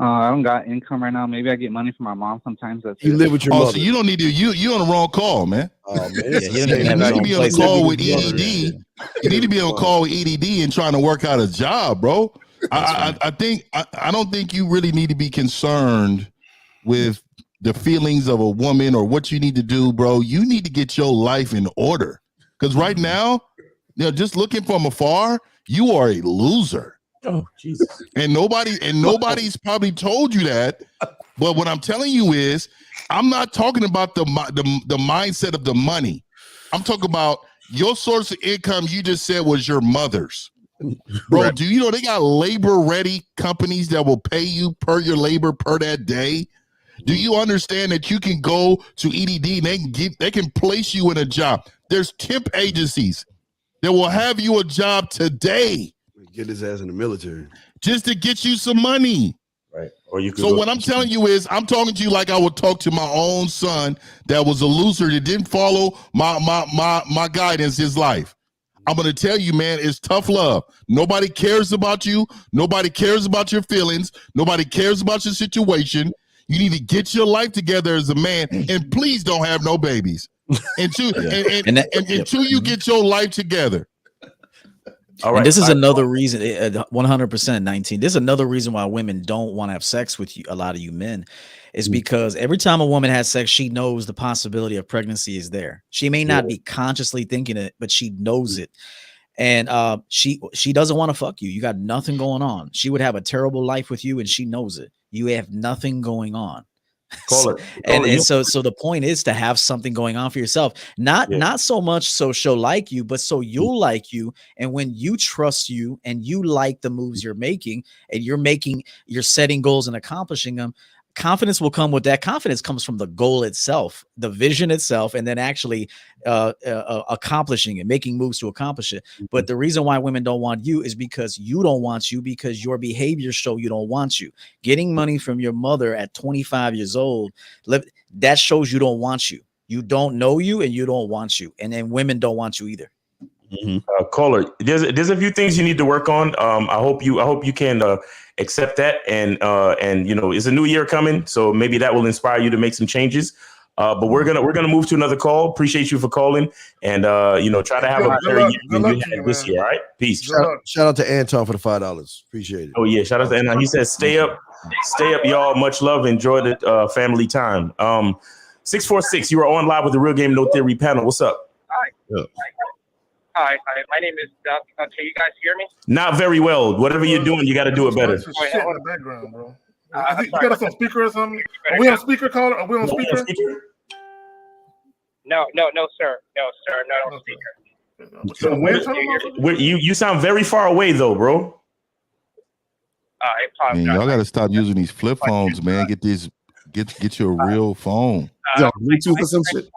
I don't got income right now. Maybe I get money from my mom sometimes. You live with your mother. So you don't need to. You on the wrong call, man. Oh man, you need to be on a call with EDD. You need to be on a call with EDD and trying to work out a job, bro. I don't think you really need to be concerned with the feelings of a woman or what you need to do, bro. You need to get your life in order. Because right now, just looking from afar, you are a loser. Oh, Jesus. And nobody's probably told you that. But what I'm telling you is, I'm not talking about the mindset of the money. I'm talking about your source of income. You just said was your mother's. Bro, right. Do you know they got labor ready companies that will pay you per your labor per that day? Do you understand that you can go to EDD and they can place you in a job? There's temp agencies that will have you a job today. Get his ass in the military. Just to get you some money. Right. Or you could so what I'm telling you is, I'm talking to you like I would talk to my own son that was a loser that didn't follow my guidance his life. I'm going to tell you, man, it's tough love. Nobody cares about you. Nobody cares about your feelings. Nobody cares about your situation. You need to get your life together as a man, and please don't have no babies until you get your life together. All right. And this is another reason, 100%, 19. This is another reason why women don't want to have sex with you. A lot of you men is because every time a woman has sex, she knows the possibility of pregnancy is there. She may not be consciously thinking it, but she knows it. And she doesn't want to fuck you. You got nothing going on. She would have a terrible life with you, and she knows it. You have nothing going on. So the point is to have something going on for yourself, not so much so she'll like you, but so you'll like you. And when you trust you and you like the moves you're making, and you're setting goals and accomplishing them, confidence will come with that. Confidence comes from the goal itself, the vision itself, and then actually accomplishing it, making moves to accomplish it. But the reason why women don't want you is because you don't want you, because your behaviors show you don't want you. Getting money from your mother at 25 years old, that shows you don't want you. You don't know you, and you don't want you. And then women don't want you either. Caller, there's a few things you need to work on. I hope you can accept that, and it's a new year coming, so maybe that will inspire you to make some changes. But we're gonna move to another call. Appreciate you for calling, and try to have a better year than you had this year. All right, peace. Shout out to Anton for the $5. Appreciate it. Oh yeah, shout out to Anton. He says, "Stay up, y'all. Much love. Enjoy the family time." 646, you are on live with the Real Game No Theory panel. What's up? Hi. Yeah. Hi, my name is Doug. Can you guys hear me? Not very well. Whatever you're doing, you got to do it better. Shit in the background, bro. You got us on speaker or something? Are we on speaker, caller? Are we on speaker? No, sir. Not on speaker. You sound very far away, though, bro. I apologize. Man, y'all got to stop using these flip phones, man. Get you a real phone. Bluetooth or some shit.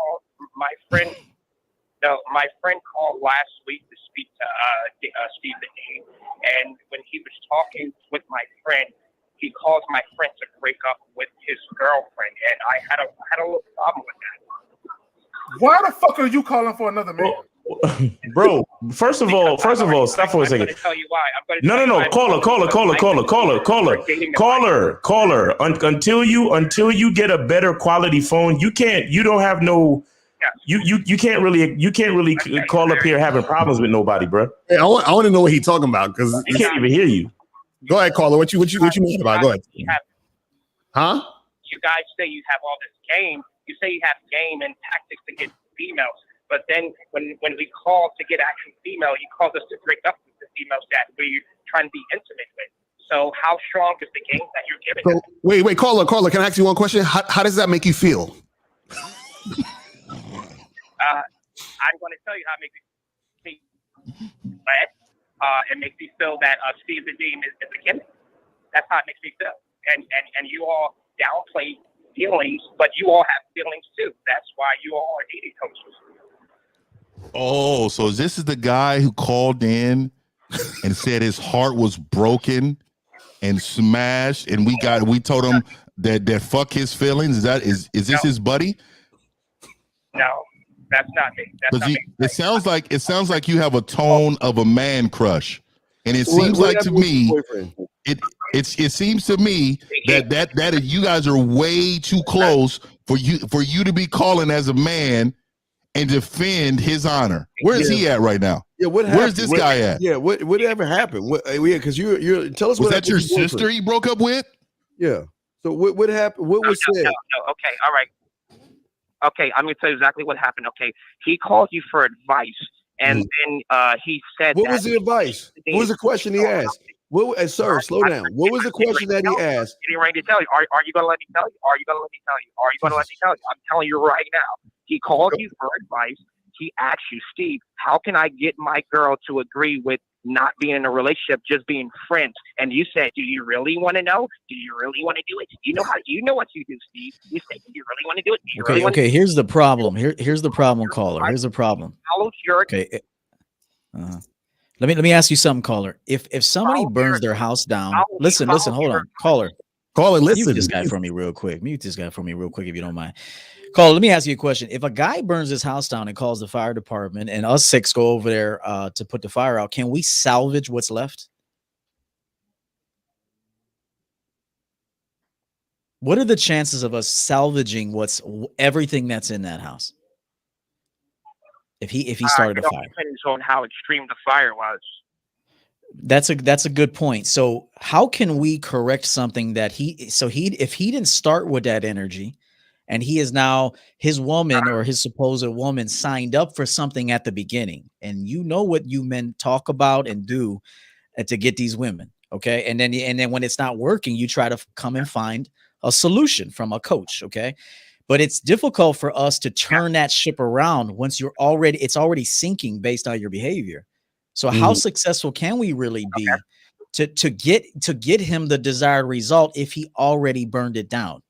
My friend called last week to speak to Steve the Dean, and when he was talking with my friend, he caused my friend to break up with his girlfriend, and I had a little problem with that. Why the fuck are you calling for another man? Bro, first of all, stop for a second. Tell you why. No. Caller. Until you get a better quality phone, you don't have no. You can't really call up here having problems with nobody, bro. Hey, I want to know what he's talking about, because he can't even hear you. Go ahead, caller. What you mean about? Go ahead. Huh? You guys say you have all this game. You say you have game and tactics to get females, but then when we call to get actual female, you cause us to break up with the females that we're trying to be intimate with. So how strong is the game that you're giving? So, wait, caller. Can I ask you one question? How does that make you feel? I'm going to tell you how it makes me feel. It makes me feel that Steve the Dean is a gimmick. That's how it makes me feel. And you all downplay feelings, but you all have feelings too. That's why you all are dating coaches. Oh, so this is the guy who called in and said his heart was broken and smashed, and we told him that fuck his feelings. Is this his buddy? No. That's not me. It sounds like you have a tone of a man crush, and it seems like to me, it seems to me that you guys are way too close for you to be calling as a man and defend his honor. Where's he at right now? Yeah, what happened? Where's this guy at? Yeah, whatever happened? Yeah, because you're tell us. Was what that your sister he broke up with? Yeah. So what happened? What was said? No. Okay, all right. Okay, I'm gonna tell you exactly what happened. Okay, he called you for advice, and then he said, "What was the advice? What was the question he asked?" Sir, slow down. What was the question that he asked? Getting ready to tell you. Are you gonna let me tell you? Are you gonna let me tell you? Are you gonna let me tell you? I'm telling you right now. He called you for advice. He asked you, Steve, how can I get my girl to agree with not being in a relationship, just being friends? And you said, do you really want to know? Do you really want to do it? You know what you do, Steve. You said, do you really want to do it? Okay, here's the problem. Here's the problem, caller. Here's the problem. Okay. Let me ask you something, caller. If somebody burns their house down, listen, hold on, caller, listen. Mute this guy for me real quick. If you don't mind. Caller, let me ask you a question. If a guy burns his house down and calls the fire department, and us 6 go over there to put the fire out, can we salvage what's left? What are the chances of us salvaging everything that's in that house? If he started a fire, depends on how extreme the fire was. That's a good point. So how can we correct something that if he didn't start with that energy, and he is now his woman or his supposed woman signed up for something at the beginning, and you know what you men talk about and do to get these women, okay? And then when it's not working, you try to come and find a solution from a coach, okay? But it's difficult for us to turn that ship around once it's already sinking based on your behavior. So how successful can we really be to get him the desired result if he already burned it down?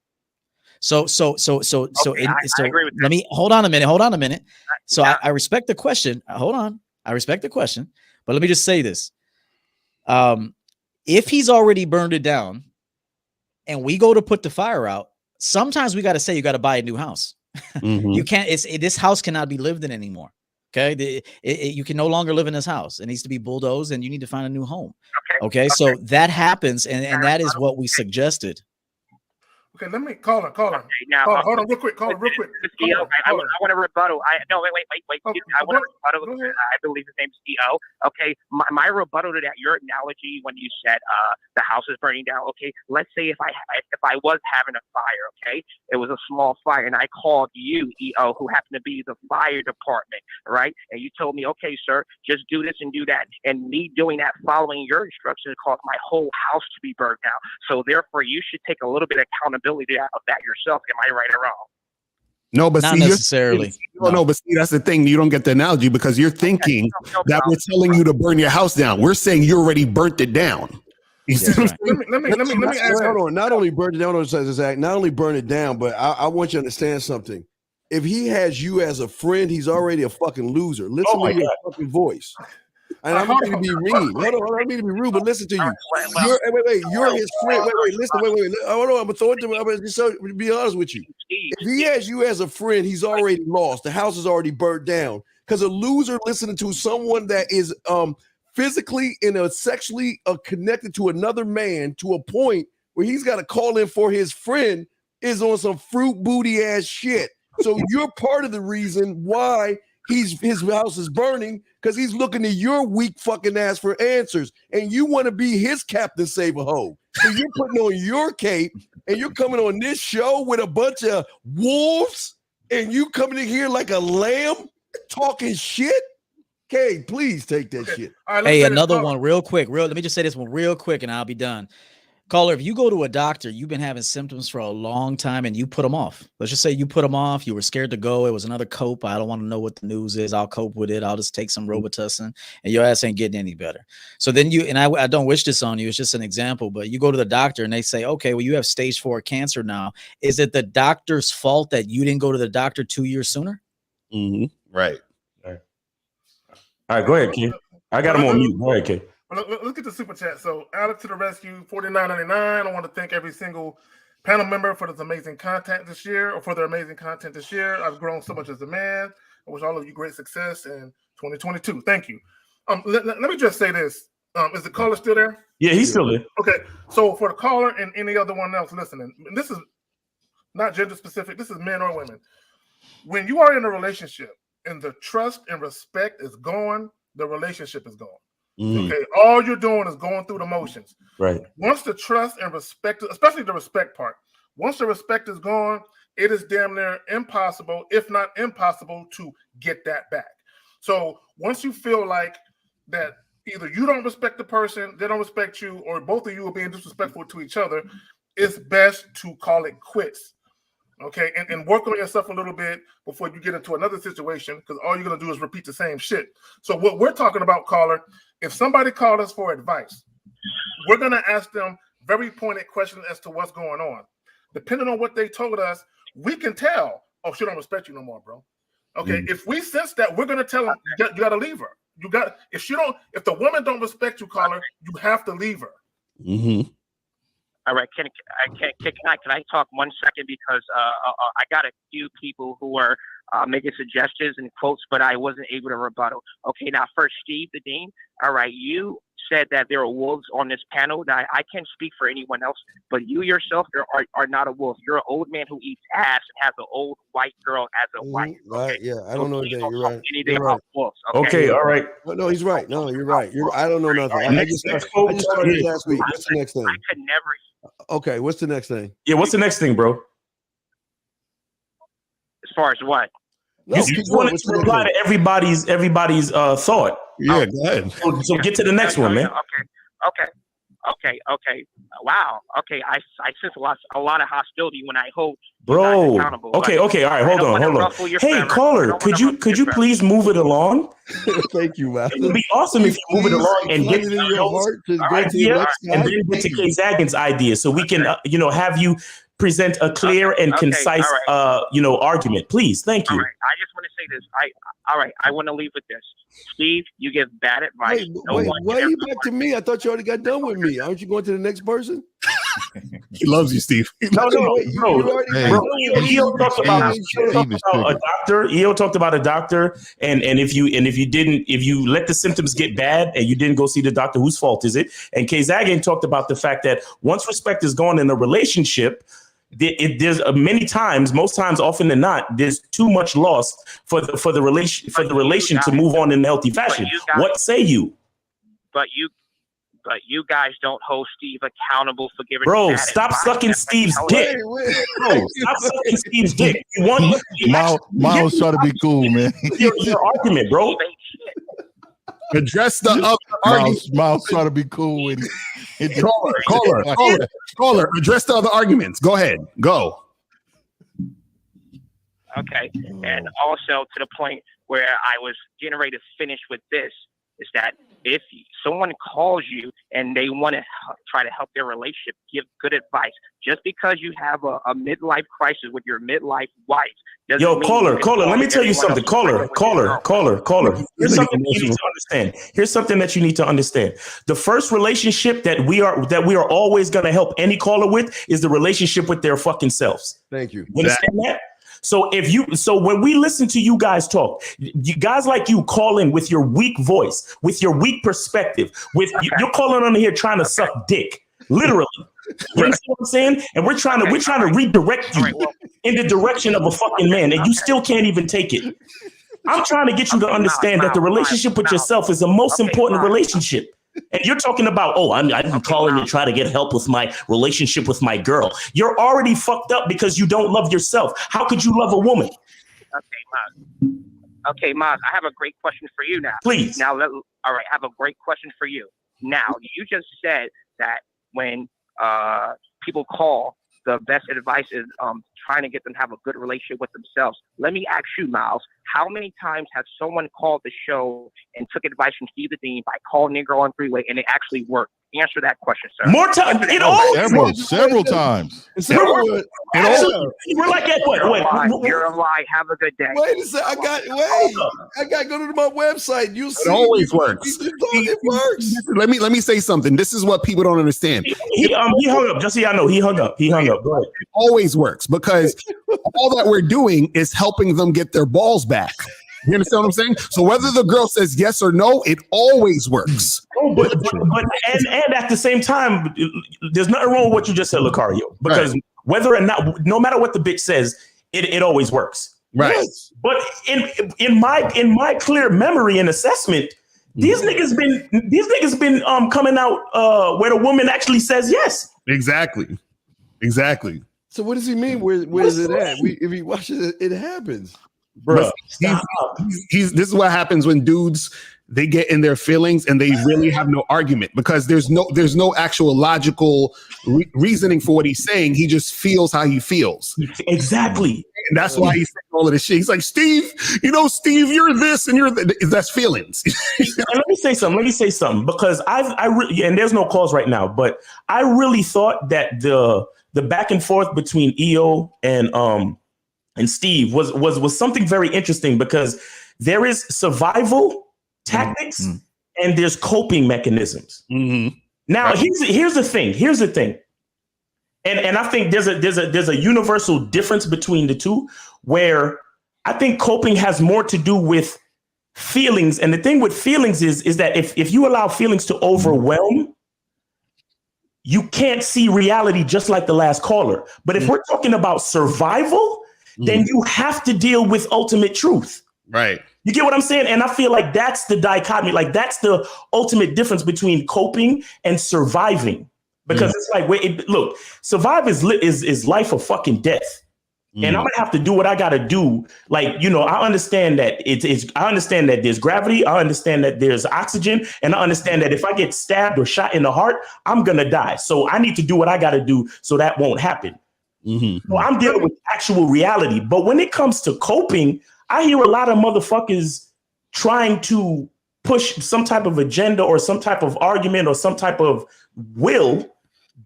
So let me hold on a minute. So I respect the question. Hold on. I respect the question, but let me just say this. If he's already burned it down and we go to put the fire out, sometimes we got to say you got to buy a new house. You can't. This house cannot be lived in anymore. Okay, you can no longer live in this house. It needs to be bulldozed, and you need to find a new home. Okay. So that happens, and that is what we suggested. Okay, let me call her. Okay, now, hold on, real quick. Call her real quick. I want to rebuttal. Wait. Okay, I want to rebuttal. I believe his name's EO. Okay, my rebuttal to that, your analogy when you said the house is burning down. Okay, let's say if I was having a fire, okay, it was a small fire, and I called you, EO, who happened to be the fire department, right? And you told me, okay, sir, just do this and do that, and me doing that, following your instructions, caused my whole house to be burned down. So therefore, you should take a little bit of accountability of that yourself. Am I right or wrong? No, but not necessarily. No, but see, that's the thing. You don't get the analogy because you're thinking that we're telling you to burn your house down. We're saying you already burnt it down. Let me ask. Hold on. Not only burn it down, not only burn it down, but I want you to understand something. If he has you as a friend, he's already a fucking loser. Listen to your fucking voice. And I'm not going to be rude. Hold on, I don't mean to be rude, but listen to you. You're his friend. Listen. Hold on, I'm going to throw it to him. I'm going to be honest with you. If he has you as a friend, he's already lost. The house is already burnt down. Because a loser listening to someone that is physically and sexually connected to another man to a point where he's got to call in for his friend is on some fruit booty ass shit. So you're part of the reason why his house is burning, because he's looking at your weak fucking ass for answers, and you want to be his Captain Save-A-Ho. So you're putting on your cape, and you're coming on this show with a bunch of wolves, and you coming in here like a lamb talking shit. Okay, please take that shit. Right, hey, another one real quick. Let me just say this one real quick, and I'll be done. Caller, if you go to a doctor, you've been having symptoms for a long time and you put them off. Let's just say you put them off. You were scared to go. It was another cope. I don't want to know what the news is. I'll cope with it. I'll just take some Robitussin, and your ass ain't getting any better. So then I don't wish this on you. It's just an example, but you go to the doctor and they say, okay, well, you have stage 4 cancer now. Is it the doctor's fault that you didn't go to the doctor 2 years sooner? Right. All right, go ahead, Keith. I got him on mute. Go ahead, Keith. Let's get the super chat. So, Alex to the rescue, $49.99. I want to thank every single panel member for this amazing content this year, or for their amazing content this year. I've grown so much as a man. I wish all of you great success in 2022. Thank you. Let me just say this. Is the caller still there? Yeah, he's still there. Okay. So for the caller and any other one else listening, and this is not gender specific. This is men or women. When you are in a relationship and the trust and respect is gone, the relationship is gone. Mm. Okay, all you're doing is going through the motions. Right. Once the trust and respect, especially the respect part, once the respect is gone, it is damn near impossible, if not impossible, to get that back. So once you feel like that either you don't respect the person, they don't respect you, or both of you are being disrespectful to each other, it's best to call it quits. Okay, and work on yourself a little bit before you get into another situation, because all you're going to do is repeat the same shit. So what we're talking about, caller, if somebody called us for advice, we're going to ask them very pointed questions as to what's going on. Depending on what they told us, we can tell, oh, she don't respect you no more, bro. Okay, if we sense that, we're going to tell them, you got to leave her. If the woman don't respect you, caller, you have to leave her. Mm-hmm. All right, can I talk 1 second, because I got a few people who are making suggestions and quotes, but I wasn't able to rebuttal. Okay, now first, Steve the Dean. All right, you said that there are wolves on this panel. Now I can't speak for anyone else, but you yourself are not a wolf. You're an old man who eats ass and has an old white girl as a wife. Okay? Right? Yeah, I don't know anything. You're right. Anything You're about right. wolves? Okay, all right. No, he's right. No, you're right. I don't know nothing. Right. I just started this last week. What's the next thing? I could never. Okay, what's the next thing? Yeah, what's the next thing, bro? As far as what? No, you just wanted to reply to everybody's thought. Yeah, go ahead. So get to the next one, man. Okay. Wow. Okay. I sense a lot of hostility when I hold Bro. you guys accountable. Okay. All right. Hold on. Hey, caller, could you please move it along? Thank you, man. It would be awesome if you move it along and get in your heart to go to the next guy. and then get to Kay Zagin's idea, so we can have you present a clear and concise argument, please. Thank you. All right. I just want to say this. I want to leave with this. Steve, you give bad advice. Wait, why are you back to me? I thought you already got done with me. Aren't you going to the next person? He loves you, Steve. No, bro. EO talked about a doctor. EO talked about a doctor, and if you let the symptoms get bad and you didn't go see the doctor, whose fault is it? And Kay Zagin talked about the fact that once respect is gone in a relationship, there's many times, most times, often than not, there's too much loss for the relation to move on in a healthy fashion. What say you? But you guys don't hold Steve accountable for giving. Bro, stop sucking Steve's dick. Bro, stop sucking Steve's dick. You want Miles trying to be cool, man. Your argument, bro. Address the other argument. Miles trying to be cool with it. Caller, address the other arguments. Go ahead. Go. Okay. And also to the point where I was getting ready to finish with this is that if someone calls you and they want to try to help their relationship, give good advice, just because you have a midlife crisis with your midlife wife. Yo, caller, let me tell you something. Caller. Here's something you need to understand. Here's something that you need to understand. The first relationship that we are always going to help any caller with is the relationship with their fucking selves. Thank you. You understand that? So when we listen to you guys talk, you guys like you call in with your weak voice, with your weak perspective, you're calling on here trying to suck dick, literally. You understand what I'm saying? And we're trying to redirect you in the direction of a fucking man, and you still can't even take it. I'm trying to get you to understand that the relationship with yourself is the most important relationship. And you're talking about, I'm calling to try to get help with my relationship with my girl. You're already fucked up because you don't love yourself. How could you love a woman? Okay, Maz, I have a great question for you now. Please. All right, I have a great question for you. Now, you just said that when people call, the best advice is trying to get them to have a good relationship with themselves. Let me ask you, Miles, how many times has someone called the show and took advice from Steve the Dean by calling Negro on three-way and it actually worked? Answer that question, sir. More time. It always several times. We're like at what? You're a lie. Have a good day. Wait a second. I got to go to my website. You see, it always works. It works. Let me say something. This is what people don't understand. He hung up. Just so y'all know, he hung up. Go ahead. It always works because all that we're doing is helping them get their balls back. You understand what I'm saying? So whether the girl says yes or no, it always works. But at the same time, there's nothing wrong with what you just said, Lucario. Because whether or not, no matter what the bitch says, it always works. Right. Yes. But in my clear memory and assessment, these niggas been coming out where the woman actually says yes. Exactly. So what does he mean? Where's it at? If he watches it, it happens. Bro, this is what happens when dudes, they get in their feelings and they really have no argument, because there's no actual logical reasoning for what he's saying. He just feels how he feels. Exactly. And that's why he's saying all of this shit. He's like, Steve, Steve, you're this and you're that's feelings. And let me say something, because I really, and there's no calls right now, but I really thought that the back and forth between EO and Steve was something very interesting, because there is survival tactics and there's coping mechanisms. Now, here's the thing. And I think there's a universal difference between the two, where I think coping has more to do with feelings. And the thing with feelings is that if you allow feelings to overwhelm, you can't see reality, just like the last caller. But if we're talking about survival, then you have to deal with ultimate truth. Right. You get what I'm saying? And I feel like that's the dichotomy. Like, that's the ultimate difference between coping and surviving. Because it's like, look, survive is life or fucking death. And I'm gonna have to do what I gotta do. Like, I understand that I understand that there's gravity. I understand that there's oxygen. And I understand that if I get stabbed or shot in the heart, I'm gonna die. So I need to do what I gotta do so that won't happen. So I'm dealing with actual reality. But when it comes to coping, I hear a lot of motherfuckers trying to push some type of agenda or some type of argument or some type of will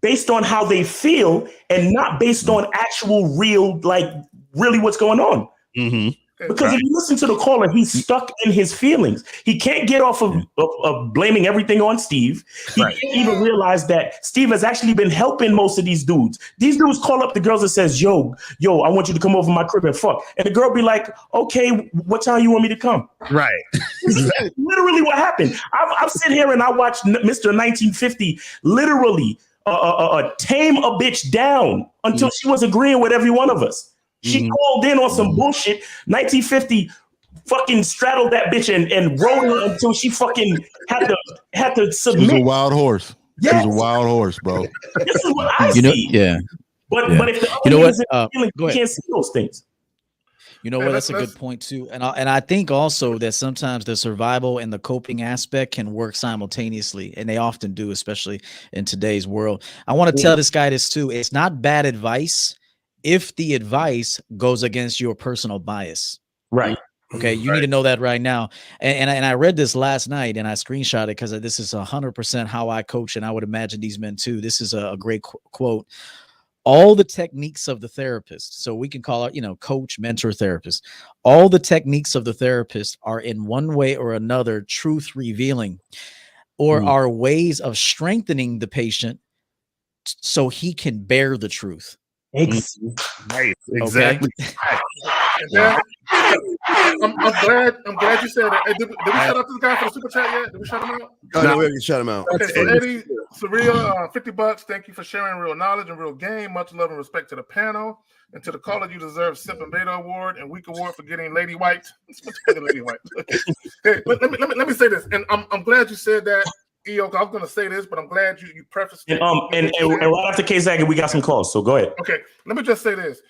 based on how they feel and not based on actual real, really what's going on. Because if you listen to the caller, he's stuck in his feelings. He can't get off of blaming everything on Steve. He can't even realize that Steve has actually been helping most of these dudes. These dudes call up the girls and says, yo, I want you to come over my crib and fuck. And the girl be like, okay, what time you want me to come? Right. That's literally what happened. I've sit here and I watched Mr. 1950 literally tame a bitch down until she was agreeing with every one of us. She called in on some bullshit. 1950 fucking straddled that bitch and rode her until she fucking had to submit. She was a wild horse. Yes. She was a wild horse, bro. This is what I see. But if the other niggas feeling, you can't see those things. You know what? That's a good point too, and I think also that sometimes the survival and the coping aspect can work simultaneously, and they often do, especially in today's world. I want to tell this guy this too: it's not bad advice if the advice goes against your personal bias. Right. Okay, you need to know that right now. And I read this last night, and I screenshot it because this is 100% how I coach, and I would imagine these men too. This is a great quote. All the techniques of the therapist, so we can call it, coach, mentor, therapist. All the techniques of the therapist are in one way or another truth revealing, or are ways of strengthening the patient so he can bear the truth. Right. Exactly. Yeah. I'm glad you said that. Hey, did we shout out to the guy for the super chat yet? Did we shout him out? No, we can shout him out. Okay, so Eddie Surreal, $50. Thank you for sharing real knowledge and real game. Much love and respect to the panel. And to the caller, you deserve Sip and Beta Award and Week Award for getting Lady White. Lady White. Okay, but let me say this, and I'm glad you said that. EO, I was going to say this, but I'm glad you prefaced it. And right after K-Zag, we got some calls, so go ahead. Okay, let me just say this.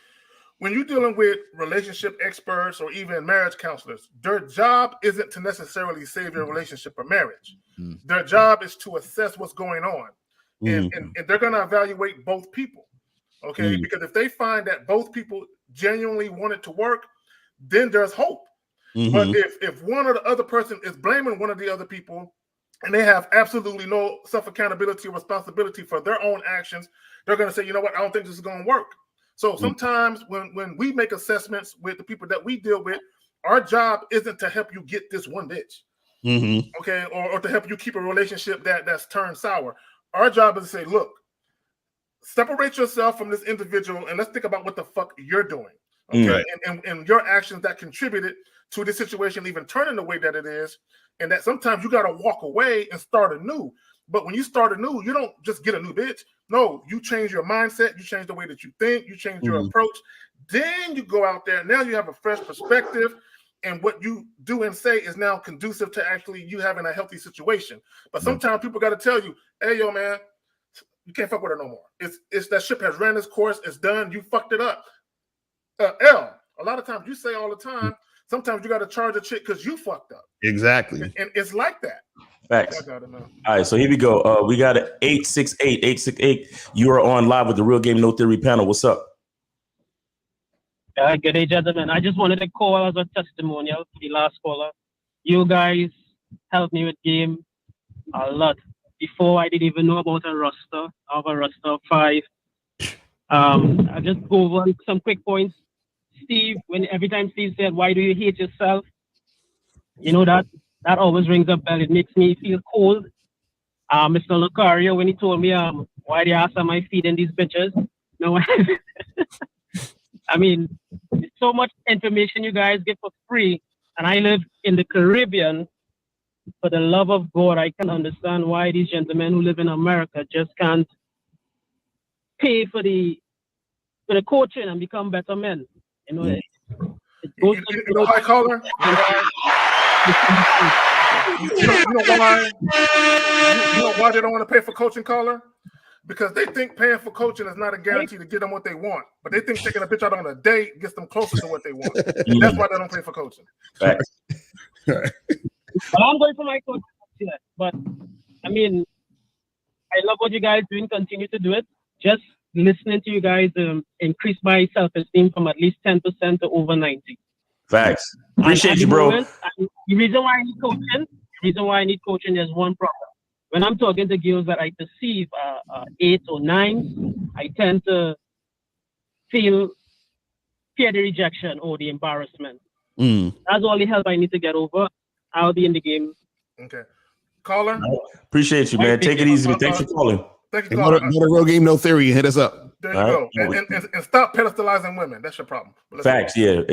When you're dealing with relationship experts or even marriage counselors, their job isn't to necessarily save your relationship or marriage. Their job is to assess what's going on. And they're going to evaluate both people. Okay, because if they find that both people genuinely want it to work, then there's hope. But if one or the other person is blaming one of the other people, and they have absolutely no self-accountability or responsibility for their own actions, they're going to say, you know what, I don't think this is going to work. So sometimes when we make assessments with the people that we deal with, our job isn't to help you get this one bitch, okay, or to help you keep a relationship that's turned sour. Our job is to say, look, separate yourself from this individual and let's think about what the fuck you're doing, okay, and your actions that contributed to this situation even turning the way that it is. And that sometimes you got to walk away and start anew. But when you start anew, you don't just get a new bitch. No, you change your mindset, you change the way that you think, you change your approach. Then you go out there. Now you have a fresh perspective, and what you do and say is now conducive to actually you having a healthy situation. But sometimes people got to tell you, hey, yo, man, you can't fuck with her no more. It's that ship has ran its course. It's done. You fucked it up. L, a lot of times you say all the time, sometimes you got to charge a chick because you fucked up. Exactly. And it's like that. Facts. All right, so here we go. We got an 868. You are on live with the Real Game No Theory panel. What's up? Good day, gentlemen. I just wanted to call as a testimonial to the last caller. You guys helped me with game a lot. Before I didn't even know about a roster. I have a roster of 5. I just go over some quick points. Steve, every time Steve said, "Why do you hate yourself?" You know that always rings a bell. It makes me feel cold. Mr. Lucario, when he told me, "Why the ass am I feeding these bitches?" No, I mean, so much information you guys give for free, and I live in the Caribbean. For the love of God, I can understand why these gentlemen who live in America just can't pay for the coaching and become better men. You know, it goes high caller. You know why they don't want to pay for coaching, caller? Because they think paying for coaching is not a guarantee to get them what they want. But they think taking a bitch out on a date gets them closer to what they want. That's why they don't pay for coaching. Well, I'm going for my coach, but I mean, I love what you guys doing. Continue to do it. Just listening to you guys increase my self-esteem from at least 10% to over 90. Facts. Appreciate you, bro. The reason why I need coaching, there's one problem. When I'm talking to girls that I perceive 8 or 9, I tend to fear the rejection or the embarrassment. That's all the help I need to get over. I'll be in the game. Okay. Caller? Appreciate you, man. Take it easy. Thanks for calling. Thank you, Go caller. to Real Game No Theory. Hit us up. There you go. And stop pedestalizing women. That's your problem. Facts, yeah.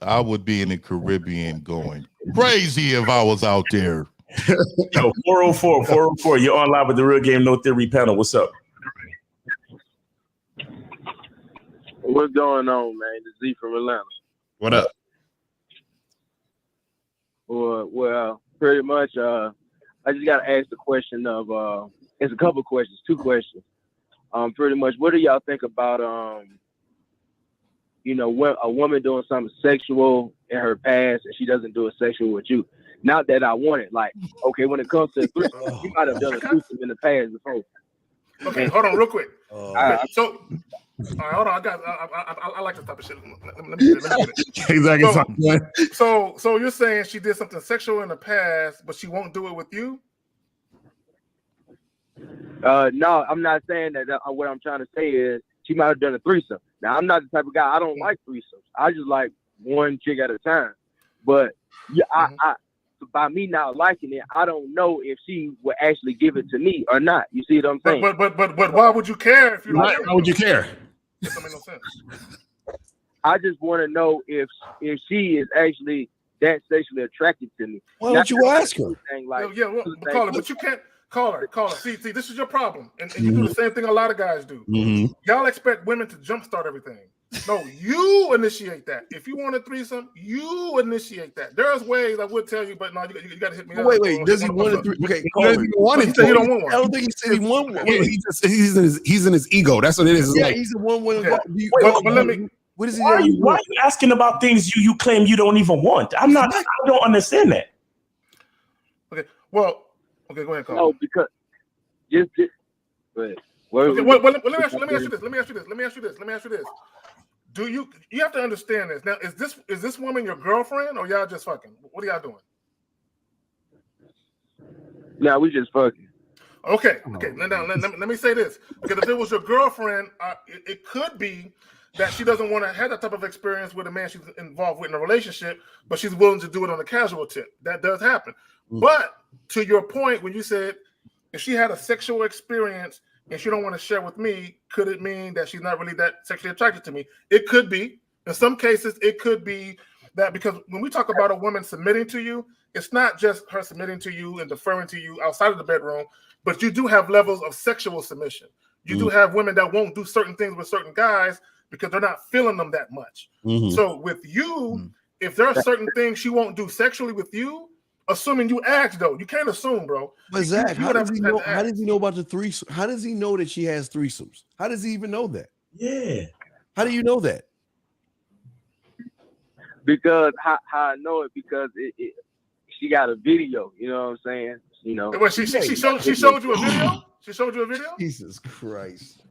I would be in the Caribbean going crazy if I was out there. Yo, 404. You're on live with the Real Game No Theory panel. What's up? What's going on, man? It's Z from Atlanta. What up? Well, pretty much. I just got to ask the question of. It's a couple questions, 2 questions. Pretty much, what do y'all think about when a woman doing something sexual in her past and she doesn't do a sexual with you? Not that I want it. Like, okay, when it comes to threesome, you might have done a threesome in the past before. Okay, hold on real quick. Hold on. I like this type of shit. Let me get it. Exactly. So you're saying she did something sexual in the past, but she won't do it with you? No, I'm not saying that. What I'm trying to say is she might have done a threesome. Now, I'm not the type of guy. I don't like threesomes. I just like one chick at a time. But yeah, I by me not liking it, I don't know if she would actually give it to me or not. You see what I'm saying? But why would you care if you don't? Why would you care? That doesn't make no sense. I just want to know if she is actually that sexually attracted to me. Why don't you ask her? But you can't. Caller. See, this is your problem, and you do the same thing a lot of guys do. Y'all expect women to jumpstart everything. No, you initiate that. If you want a threesome, you initiate that. There's ways I would tell you, but no, you got to hit me up. Wait. Does he want a threesome? Okay, he doesn't want it. He said he don't want one. I don't think he said he want one. He's in his ego. That's what it is. Yeah, he's the one. But let me. What is he? Why are you asking about things you claim you don't even want? I don't understand that. Okay. Well. Okay, go ahead, Carl. No, because just go ahead. Let me ask you this. Do you have to understand this? Now, is this woman your girlfriend or y'all just fucking? What are y'all doing? Nah, we just fucking. Okay. Now, let me say this. Because if it was your girlfriend, it could be that she doesn't want to have that type of experience with a man she's involved with in a relationship, but she's willing to do it on a casual tip. That does happen. But to your point, when you said if she had a sexual experience and she don't want to share with me, could it mean that she's not really that sexually attracted to me? It could be. In some cases, it could be that because when we talk about a woman submitting to you, it's not just her submitting to you and deferring to you outside of the bedroom. but you do have levels of sexual submission. You do have women that won't do certain things with certain guys because they're not feeling them that much. So with you, if there are certain things she won't do sexually with you, assuming you ask though, you can't assume, bro. But Zach, how does he know? How does he know about the threesome? How does he know that she has threesomes? How does he even know that? Yeah. How do you know that? Because how I know it, because she got a video. You know what I'm saying? You know. Well, she showed you a video. She showed you a video. Jesus Christ.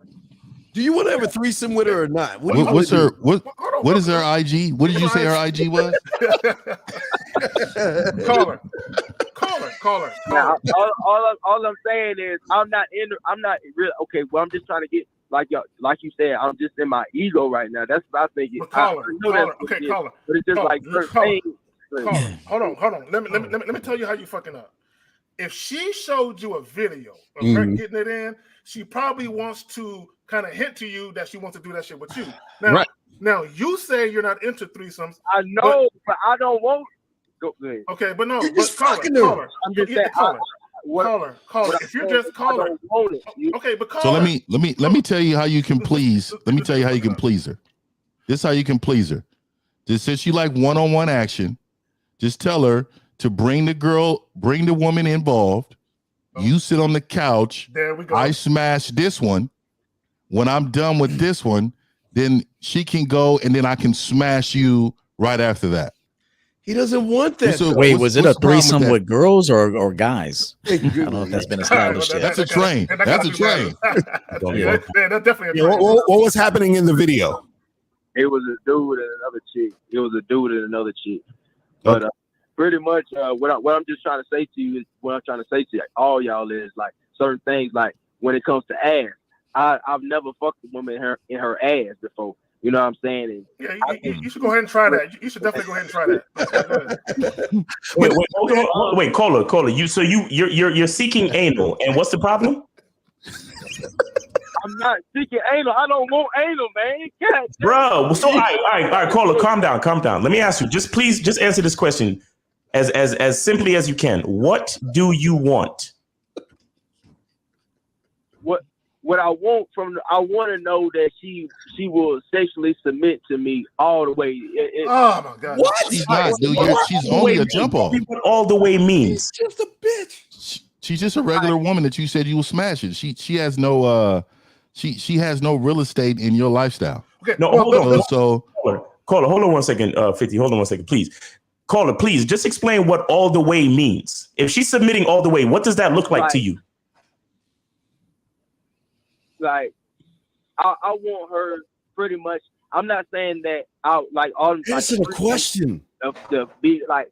Do you want to have a threesome with her or not? What is her IG? What did you say her IG was? Call her. Now, all I'm saying is I'm not real. Okay, well, I'm just trying to get like you said. I'm just in my ego right now. That's what I think. Call her. But it's just like certain things. Hold on. Let me tell you how you fucking up. If she showed you a video of her getting it in, she probably wants to kind of hint to you that she wants to do that shit with you. Now you say you're not into threesomes. I know, but I don't want. Okay, but no, you're just call her. I'm just saying, call her. If you just call her, okay, but call so her. let me tell you how you can please. Let me tell you how you can please her. This is how you can please her. Just since you like one-on-one action, just tell her to bring the woman involved. You sit on the couch. There we go. I smash this one. When I'm done with this one, then she can go, and then I can smash you right after that. He doesn't want that. Wait, was it a threesome with girls or guys? I don't know if that's been established yet. That's a train. That's a train. That's definitely a train. What was happening in the video? It was a dude and another chick. But pretty much what I'm just trying to say to you is what I'm trying to say to all y'all is like certain things, like when it comes to ass, I've never fucked a woman in her ass before. You know what I'm saying? And you should go ahead and try that. You should definitely go ahead and try that. Wait, caller. You're seeking anal, and what's the problem? I'm not seeking anal. I don't want anal, man. God, bro. So all right, caller, calm down. Let me ask you. Just answer this question as simply as you can. What do you want? What I want I want to know that she will sexually submit to me all the way. Oh my God! What? She's not, dude. She's only a jump off. What all the way means? She's just a bitch. She's just a regular woman that you said you will smash it. She has no she has no real estate in your lifestyle. Okay. No, hold on. Caller, hold on 1 second. 50. Hold on 1 second, please. Caller, please just explain what all the way means. If she's submitting all the way, what does that look like to you? Like, I want her pretty much. I'm not saying that I like all. Answer the question. To be like.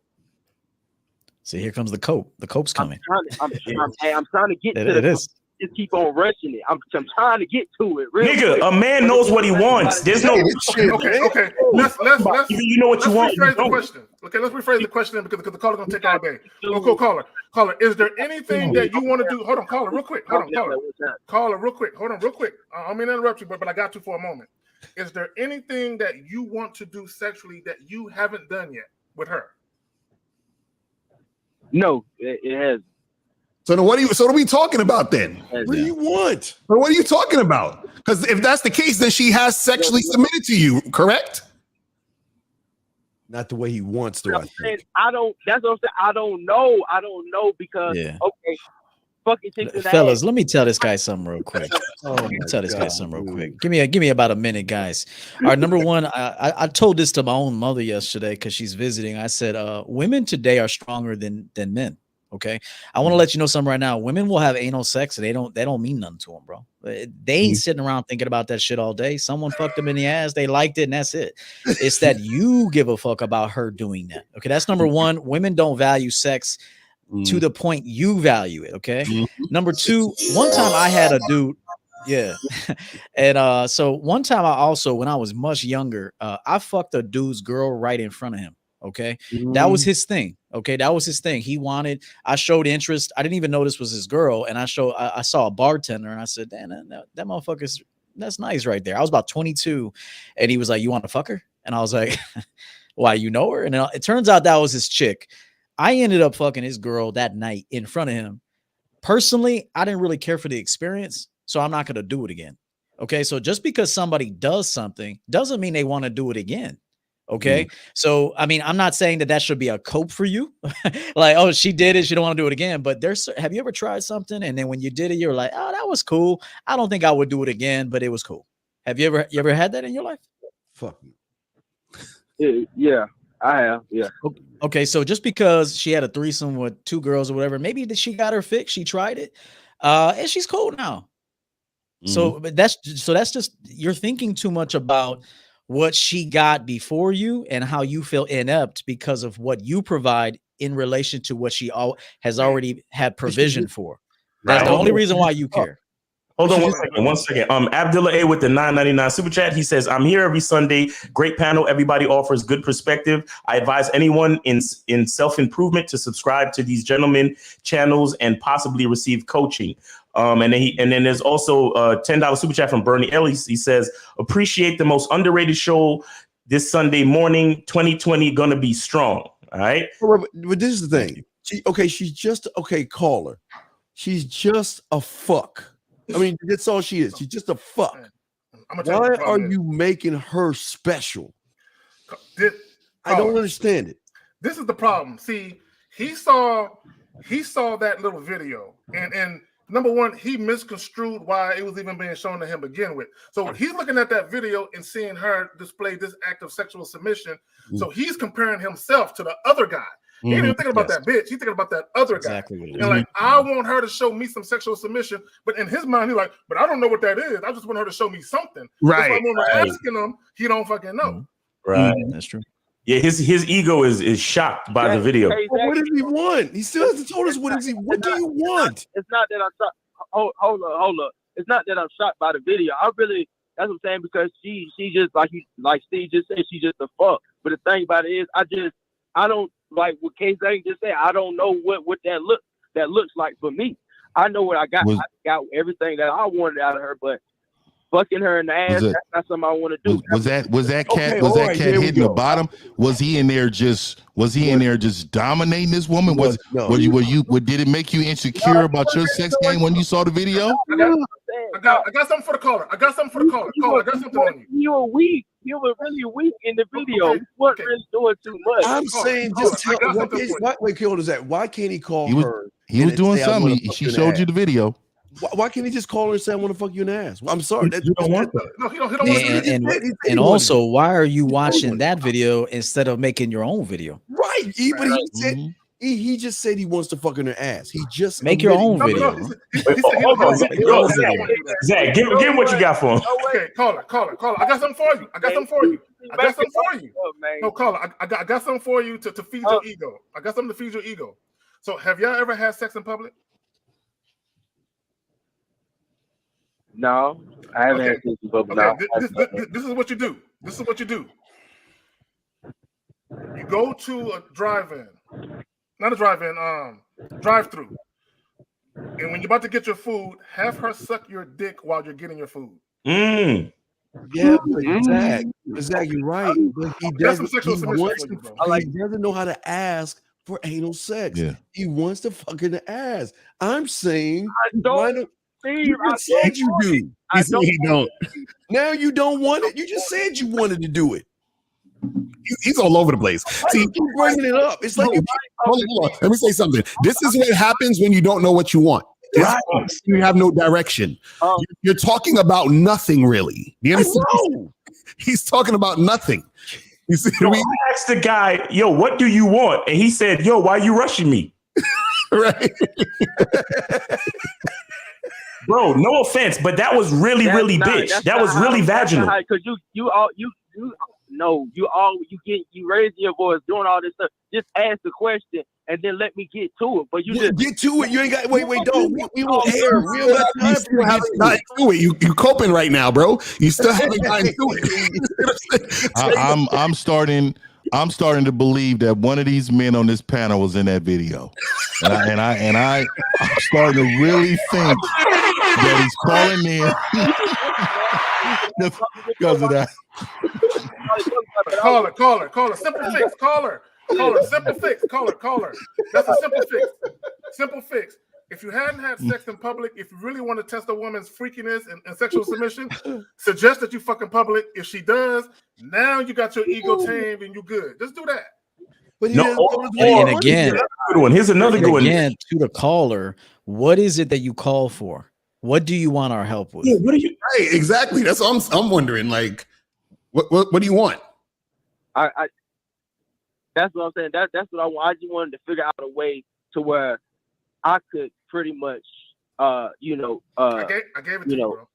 See, here comes the cope. The cope's coming. I'm trying to get to it. Is. Just keep on rushing it. I'm trying to get to it. Really Nigga, a man knows what he wants. There's no. Okay. Let's you know what you want. Rephrase the question. Okay, let's rephrase the question because the caller's gonna take all day. Go, caller. Is there anything that you want to do? Hold on, caller, real quick. Caller, real quick. Hold on, real quick. I don't mean to interrupt you, but I got to for a moment. Is there anything that you want to do sexually that you haven't done yet with her? No, it hasn't. So what are we talking about then? What do you want? So what are you talking about? Because if that's the case, then she has sexually submitted to you, correct? Not the way he wants to. That's what I'm saying. I don't know because okay, fucking fellas, let me tell this guy something real quick. Give me about a minute, guys. All right, number one, I told this to my own mother yesterday because she's visiting. I said, women today are stronger than men. Okay, I want to let you know something right now. Women will have anal sex, and they don't mean nothing to them, bro. They ain't sitting around thinking about that shit all day. Someone fucked them in the ass, they liked it, and that's it. It's that you give a fuck about her doing that. Okay, that's number one. Women don't value sex to the point you value it. Okay. Number two, one time I had a dude. Yeah. And so one time when I was much younger, I fucked a dude's girl right in front of him. Okay. That was his thing. Okay. That was his thing. I showed interest. I didn't even know this was his girl. And I saw a bartender and I said, damn, that motherfucker's, that's nice right there. I was about 22 and he was like, you want to fuck her? And I was like, why, you know her? And it turns out that was his chick. I ended up fucking his girl that night in front of him personally, I didn't really care for the experience, so I'm not going to do it again. Okay, so just because somebody does something doesn't mean they want to do it again. Okay, so I mean, I'm not saying that should be a cope for you. Like, oh, she did it, she don't want to do it again. But have you ever tried something and then when you did it, you're like, oh, that was cool. I don't think I would do it again, but it was cool. Have you ever had that in your life? Fuck me. Yeah, I have. Yeah. Okay, so just because she had a threesome with 2 girls or whatever, maybe that she got her fix, she tried it, and she's cool now. So, but that's just you're thinking too much about what she got before you and how you feel inept because of what you provide in relation to what she has already had provision for. That's the only reason why you care. Hold on 1 second. Abdullah A with the $9.99 super chat. He says, I'm here every Sunday. Great panel. Everybody offers good perspective. I advise anyone in self-improvement to subscribe to these gentlemen channels and possibly receive coaching. And then there's also a $10 super chat from Bernie Ellis. He says, appreciate the most underrated show this Sunday morning. 2020 gonna be strong. All right. But this is the thing. She's just call her. She's just a fuck. I mean, that's all she is. She's just a fuck. Why are you making her special? I don't understand it. This is the problem. See, he saw that little video, and number one, he misconstrued why it was even being shown to him to begin with. So he's looking at that video and seeing her display this act of sexual submission. So he's comparing himself to the other guy. He ain't even thinking about that bitch. He's thinking about that other guy. And like, I want her to show me some sexual submission. But in his mind, he's like, but I don't know what that is. I just want her to show me something. Right. That's why when we're asking him, he don't fucking know. Right. That's true. Yeah, his ego is shocked by the video. Well, what does he want? He still hasn't told us what do you want? It's not that I'm shocked. Hold up. It's not that I'm shocked by the video. That's what I'm saying, because she just like Steve just said, she's just a fuck. But the thing about it is, I don't like what K-Zane just said. I don't know what that looks like for me. I know what I got. I got everything that I wanted out of her, but fucking her in the ass, that's not something I want to do. Was that cat hitting the bottom? Was he in there just dominating this woman? Did it make you insecure about your sex game when you saw the video? I got something for the caller. I got something on you. You were weak. You were really weak in the video. You weren't really doing too much. I'm saying just tell. Wait, hold on, Zach. Why can't he call her? He was doing something. She showed you the video. Why can't he just call her and say, I want to fuck you in the ass? Well, I'm sorry. You don't want that. No, he don't want that. And also, why are you watching that video instead of making your own video? Right. But he said he just said he wants to fuck in her ass. He just make your own video. Zach, give him what you got for him. Okay, caller. I got something for you. No, caller. I got something for you to feed your ego. I got something to feed your ego. So, have y'all ever had sex in public? No, I haven't had sex in public. No. This is what you do. You go to a drive-through. And when you're about to get your food, have her suck your dick while you're getting your food. Yeah, Zach, you're right. But he doesn't know how to ask for anal sex. Yeah. He wants to fuck in the ass. I'm saying you said you do. He don't. Now you don't want it. You just said you wanted to do it. He's all over the place. See, you keep bringing it up. It's like hold on. Let me say something. This is what happens when you don't know what you want. Right. You have no direction. You're talking about nothing, really. You understand? He's talking about nothing. You see, I asked the guy, "Yo, what do you want?" And he said, "Yo, why are you rushing me?" Right. Bro, no offense, but that was really bitch. That was really vaginal. Because you raising your voice, doing all this stuff. Just ask the question and then let me get to it. But you just get to it. You ain't got wait, dog. We won't air. We don't got time to gotten to it. You coping right now, bro. You still haven't gotten to it. I'm starting to believe that one of these men on this panel was in that video, and I'm starting to really think that he's calling in because of that. Caller. Simple fix. Caller. Simple fix. Caller. That's a simple fix. if you hadn't had sex in public, if you really want to test a woman's freakiness and sexual submission, suggest that you fuck in public. If she does, now you got your ego tamed and you good. Just do that. But and again, here's another good one. Again, to the caller, what is it that you call for? What do you want our help with? Yeah, what do you? Right, exactly. That's what I'm wondering. Like, what do you want? I that's what I'm saying. That's what I want. I just wanted to figure out a way to where I could pretty much, I gave it to you, bro.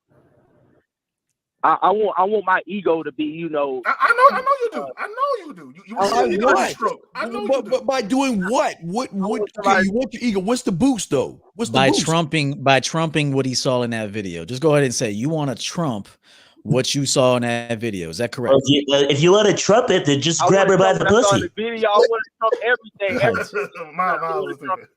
I want my ego to be, you know. I know you do. I know you do. You want stroke. I know you do. But by doing what? What? Okay, you want your ego? What's the boost though? What's the boost? By trumping what he saw in that video. Just go ahead and say you want to trump what you saw in that video. Is that correct? If you want to trump it, then just grab her by the pussy. The video, I want to trump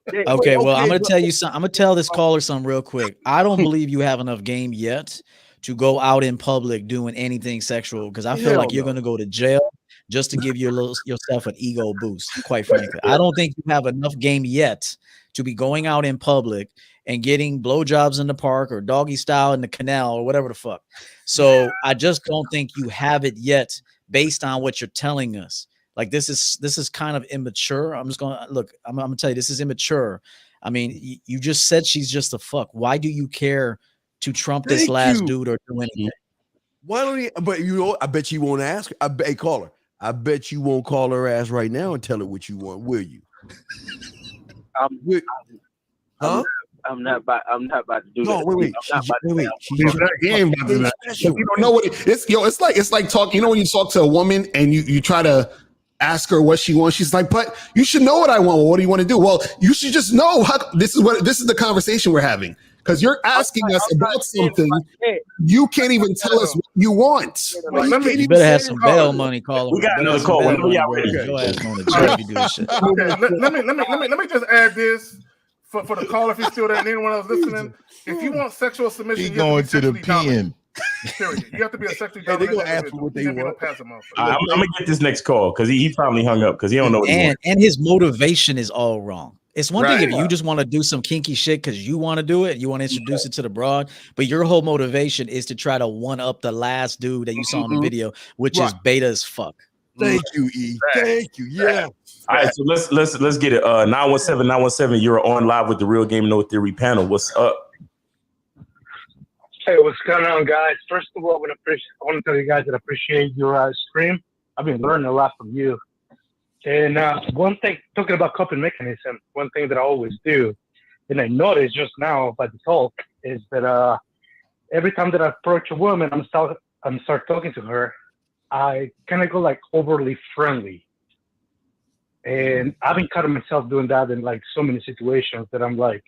everything. Okay, well, I'm gonna tell you something. I'm gonna tell this caller something real quick. I don't believe you have enough game yet to go out in public doing anything sexual, because I feel like you're gonna go to jail just to give yourself an ego boost. Quite frankly, I don't think you have enough game yet to be going out in public and getting blowjobs in the park or doggy style in the canal or whatever the fuck. So I just don't think you have it yet based on what you're telling us. Like this is kind of immature. I'm gonna tell you, this is immature. I mean, you just said she's just a fuck. Why do you care to trump this last dude or do anything? Why don't you? But I bet you won't ask. Hey, call her. I bet you won't call her ass right now and tell her what you want, will you? I'm not about to do that. Wait. He ain't about to do that. You don't know what it's like talking. You know when you talk to a woman and you try to ask her what she wants, she's like, "But you should know what I want. Well, what do you want to do?" Well, you should just know. This is the conversation we're having, because you're asking us about something you can't even tell us what you want. You better have some bail money, caller. We got another call. Let me just add this. For the caller, if he's still there, and anyone else listening, if you want sexual submission, he's going to the pen. Period. You have to be a sexually They're dominant. gonna ask for what they want. I'm gonna get this next call because he probably hung up because he don't know what he wants. And his motivation is all wrong. It's one thing if you just want to do some kinky shit because you want to do it, you want to introduce it to the broad, but your whole motivation is to try to one up the last dude that you saw in the video, which is beta as fuck. Thank you, E. Thank you. Yeah. All right, so let's get it. 917, you're on live with the Real Game No Theory panel. What's up? Hey, what's going on, guys? First of all, I want to tell you guys that I appreciate your stream. I've been learning a lot from you. And one thing, talking about coping mechanism, one thing that I always do, and I noticed just now by the talk, is that every time that I approach a woman, I'm start talking to her, I kind of go like overly friendly. And I've been cutting myself doing that in like so many situations that I'm like,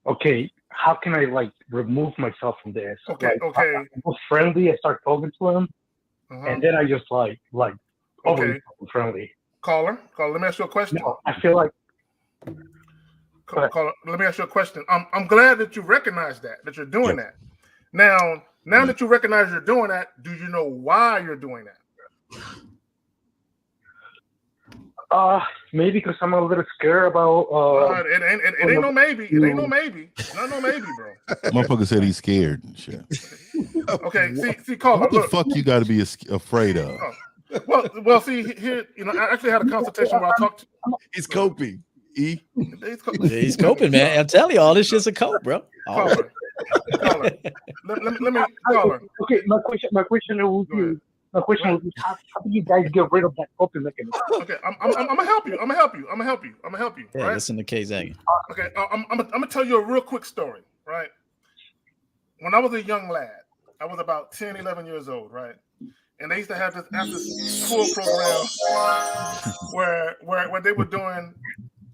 okay, how can I like remove myself from this? Okay. I go friendly, I start talking to him, and then I just like overly friendly. Caller, let me ask you a question. No, I feel like caller, let me ask you a question. I'm glad that you recognize that you're doing that. Now that you recognize you're doing that, do you know why you're doing that? Maybe because I'm a little scared about. It ain't no maybe. It ain't no maybe. No maybe, bro. Motherfucker said he's scared and shit. Okay, see, caller. What the fuck you got to be afraid of? Well, see here. I actually had a consultation where I talked to. He's coping. E. He's coping, man. I'm telling you, all this shit's a cope, bro. Caller. Let me caller. Okay, my question will be. My question would be, how do you guys get rid of that coping mechanism? Okay, I'm gonna help you. I'm gonna help you. Yeah, right? listen to K-Zag. Okay, I'm gonna tell you a real quick story, right? When I was a young lad, I was about 10, 11 years old, right? And they used to have this after school program where they were doing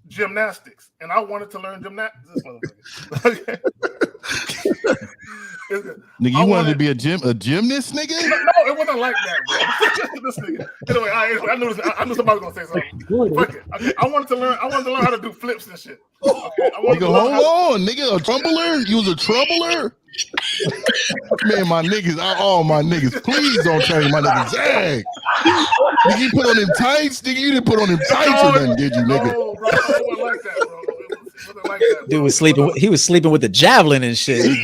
gymnastics, and I wanted to learn gymnastics. Okay. Nigga, you wanted to be a gymnast, nigga? No, it wasn't like that, bro. This nigga. Anyway, I knew somebody was gonna say something. Okay, I wanted to learn how to do flips and shit. Okay, nigga, hold on, nigga, a troubler? You was a troubler? Man, my niggas, all my niggas, please don't change my niggas. Zag. Nigga, you put on them tights, nigga. You didn't put on them tights or nothing, did you, nigga? No, bro, it wasn't like that, bro. like that. Dude was sleeping. He was sleeping with the javelin and shit. Anyway,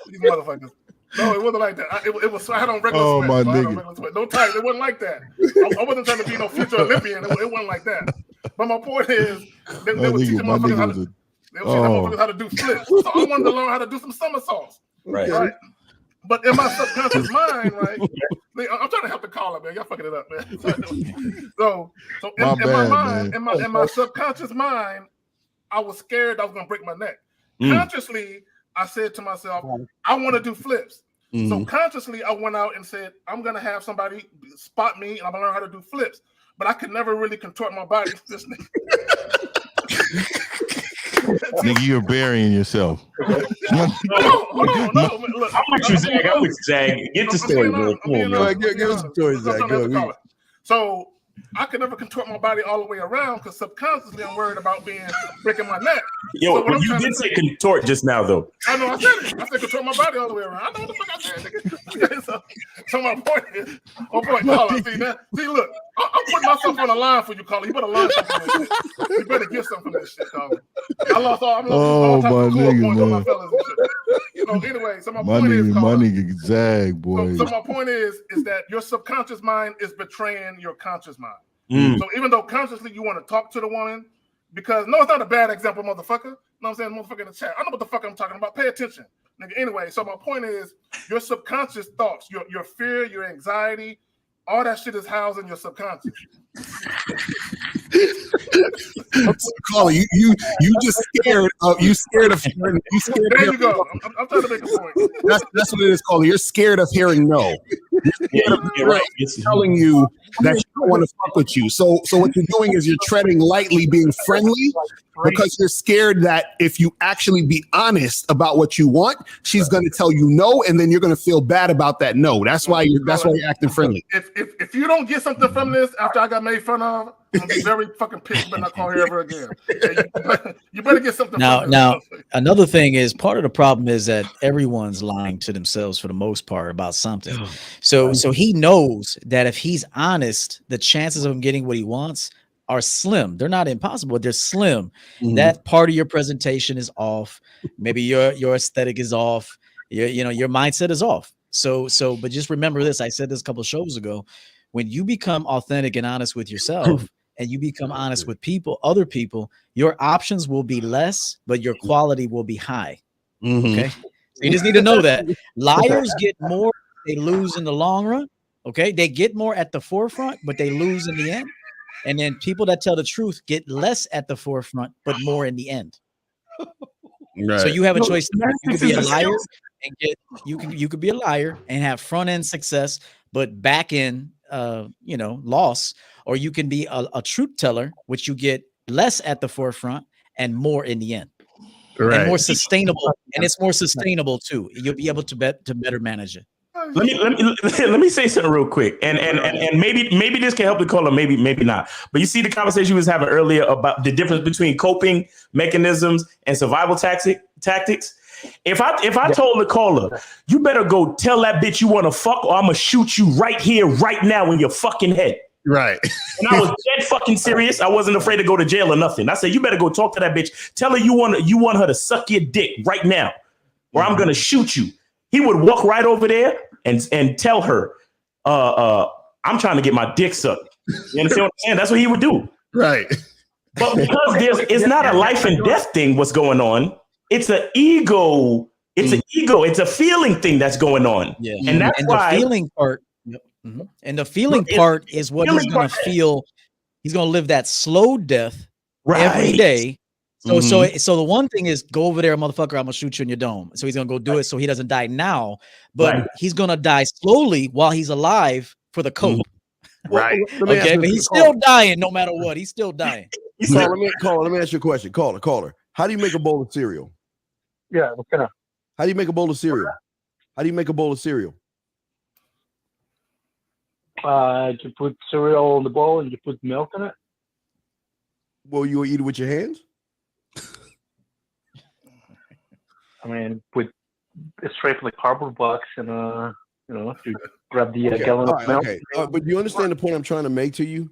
these motherfuckers. No, it wasn't like that. It was. I had on regular Oh, sweat. my So I had on nigga. regular sweat. No tight. It wasn't like that. I wasn't trying to be no future Olympian. It wasn't like that. But my point is, they were teaching motherfuckers how to. They were teaching motherfuckers how to do flips. So I wanted to learn how to do some somersaults. Right. But in my subconscious mind, right? I'm trying to help the caller, man. Y'all fucking it up, man. So in my mind, in my subconscious mind, I was scared I was gonna break my neck. Consciously, I said to myself, I want to do flips. So consciously, I went out and said, I'm gonna have somebody spot me, and I'm gonna learn how to do flips. But I could never really contort my body. Nigga, you're burying yourself. No. Look, I'm with you, Zach. I'm with you, Zach. Get the story, bro. Come on, man. Give us the story, Zach. Go ahead. So I could never contort my body all the way around because subconsciously I'm worried about breaking my neck. Yo, so you did say contort just now, though. I know I said it. I said contort my body all the way around. I know what the fuck I said, nigga. so my point is, caller. See, look, I'm putting myself on the line for you, caller. You better learn something from this shit. You better get something from this shit, caller. I'm lost all types of cool points on my fellas and shit. Anyway, so my point is, my nigga Zag, boy. So my point is that your subconscious mind is betraying your conscious mind. So even though consciously you want to talk to the woman, because no, it's not a bad example, motherfucker. You know what I'm saying? Motherfucker in the chat. I know what the fuck I'm talking about. Pay attention. Nigga. Anyway, so my point is your subconscious thoughts, your fear, your anxiety, all that shit is housed in your subconscious. Caller, you just scared of hearing. You scared. There you go. I'm trying to make a point. That's what it is, caller. You're scared of hearing no. You're right. It's telling you that you don't want to fuck with you. So what you're doing is you're treading lightly, being friendly, because you're scared that if you actually be honest about what you want, she's going to tell you no, and then you're going to feel bad about that no. That's why you're acting friendly. If you don't get something from this after I got made fun of, I'm gonna be very fucking pissed, but not call here ever again. You better get something. Now, another thing is part of the problem is that everyone's lying to themselves for the most part about something. So he knows that if he's honest, the chances of him getting what he wants are slim. They're not impossible, they're slim. That part of your presentation is off. Maybe your aesthetic is off. Your mindset is off. So, but just remember this. I said this a couple of shows ago. When you become authentic and honest with yourself, and you become honest with other people, your options will be less, but your quality will be high. Okay. So you just need to know that liars get more, they lose in the long run. Okay. They get more at the forefront, but they lose in the end. And then people that tell the truth get less at the forefront, but more in the end. Right. So you have a choice. You could be a liar and you could be a liar and have front end success, but back end loss, or you can be a truth teller, which you get less at the forefront and more in the end. Right. And more sustainable, and it's more sustainable too. You'll be able to better manage it. Let me say something real quick, and maybe this can help the caller, maybe not. But you see the conversation we was having earlier about the difference between coping mechanisms and survival tactics. If I told the caller, you better go tell that bitch you want to fuck, or I'm gonna shoot you right here, right now in your fucking head. Right. And I was dead fucking serious. I wasn't afraid to go to jail or nothing. I said, you better go talk to that bitch. Tell her you want her to suck your dick right now, or I'm gonna shoot you. He would walk right over there and tell her, I'm trying to get my dick sucked. You understand what I'm saying? That's what he would do. Right. But because it's not a life and death thing what's going on. It's an ego. It's an ego. It's a feeling thing that's going on. Yeah. And that's why the feeling part. And the feeling part is what he's going to feel. He's going to live that slow death every day. So the one thing is go over there, motherfucker. I'm gonna shoot you in your dome. So he's gonna go do it so he doesn't die now, but he's gonna die slowly while he's alive for the cope. Right. Okay, but he's still dying no matter what. He's still dying. Let me ask you a question. Caller. How do you make a bowl of cereal? Yeah, what kind of? How do you make a bowl of cereal? You put cereal in the bowl and you put milk in it. Well, you eat it with your hands? I mean, with straight from the cardboard box, and you grab the gallon of milk. Okay. But you understand the point I'm trying to make to you?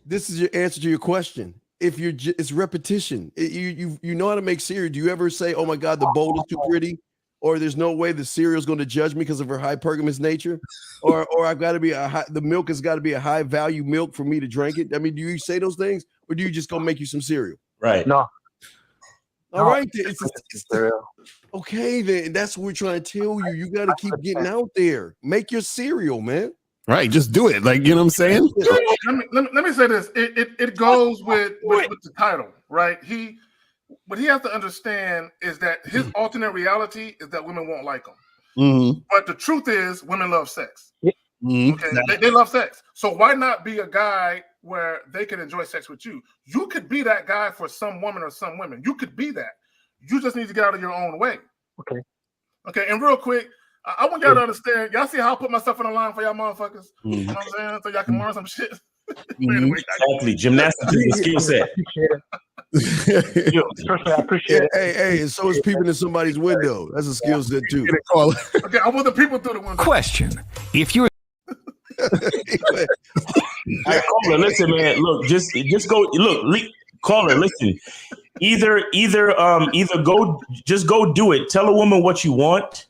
This is your answer to your question. if it's repetition. You know how to make cereal. Do you ever say, "Oh my God, the bowl is too pretty," or "There's no way the cereal is going to judge me because of her hypergamous nature," or "I've got to be the milk has got to be a high value milk for me to drink it"? I mean, do you say those things, or do you just go make you some cereal? Right. No. All right. Okay, then that's what we're trying to tell you. You got to keep getting out there. Make your cereal, man. Right, just do it. Like, you know what I'm saying? Let me say this. It goes with the title, right? What he has to understand is that his alternate reality is that women won't like him. Mm-hmm. But the truth is, women love sex. Mm-hmm. Okay, they love sex. So why not be a guy where they can enjoy sex with you? You could be that guy for some woman or some women. You could be that. You just need to get out of your own way. Okay. And real quick, I want y'all to understand. Y'all see how I put myself on the line for y'all motherfuckers? Mm-hmm. You know what I'm saying? So y'all can learn some shit. Mm-hmm. Exactly. Gymnastics is a skill set. Personally, I appreciate it. Hey, and so is peeping in somebody's window. That's a skill set too. Okay, I want the people through the window. Question: if you're Hey, caller, listen, man. Look, just go. Look, caller, listen. Either go do it. Tell a woman what you want.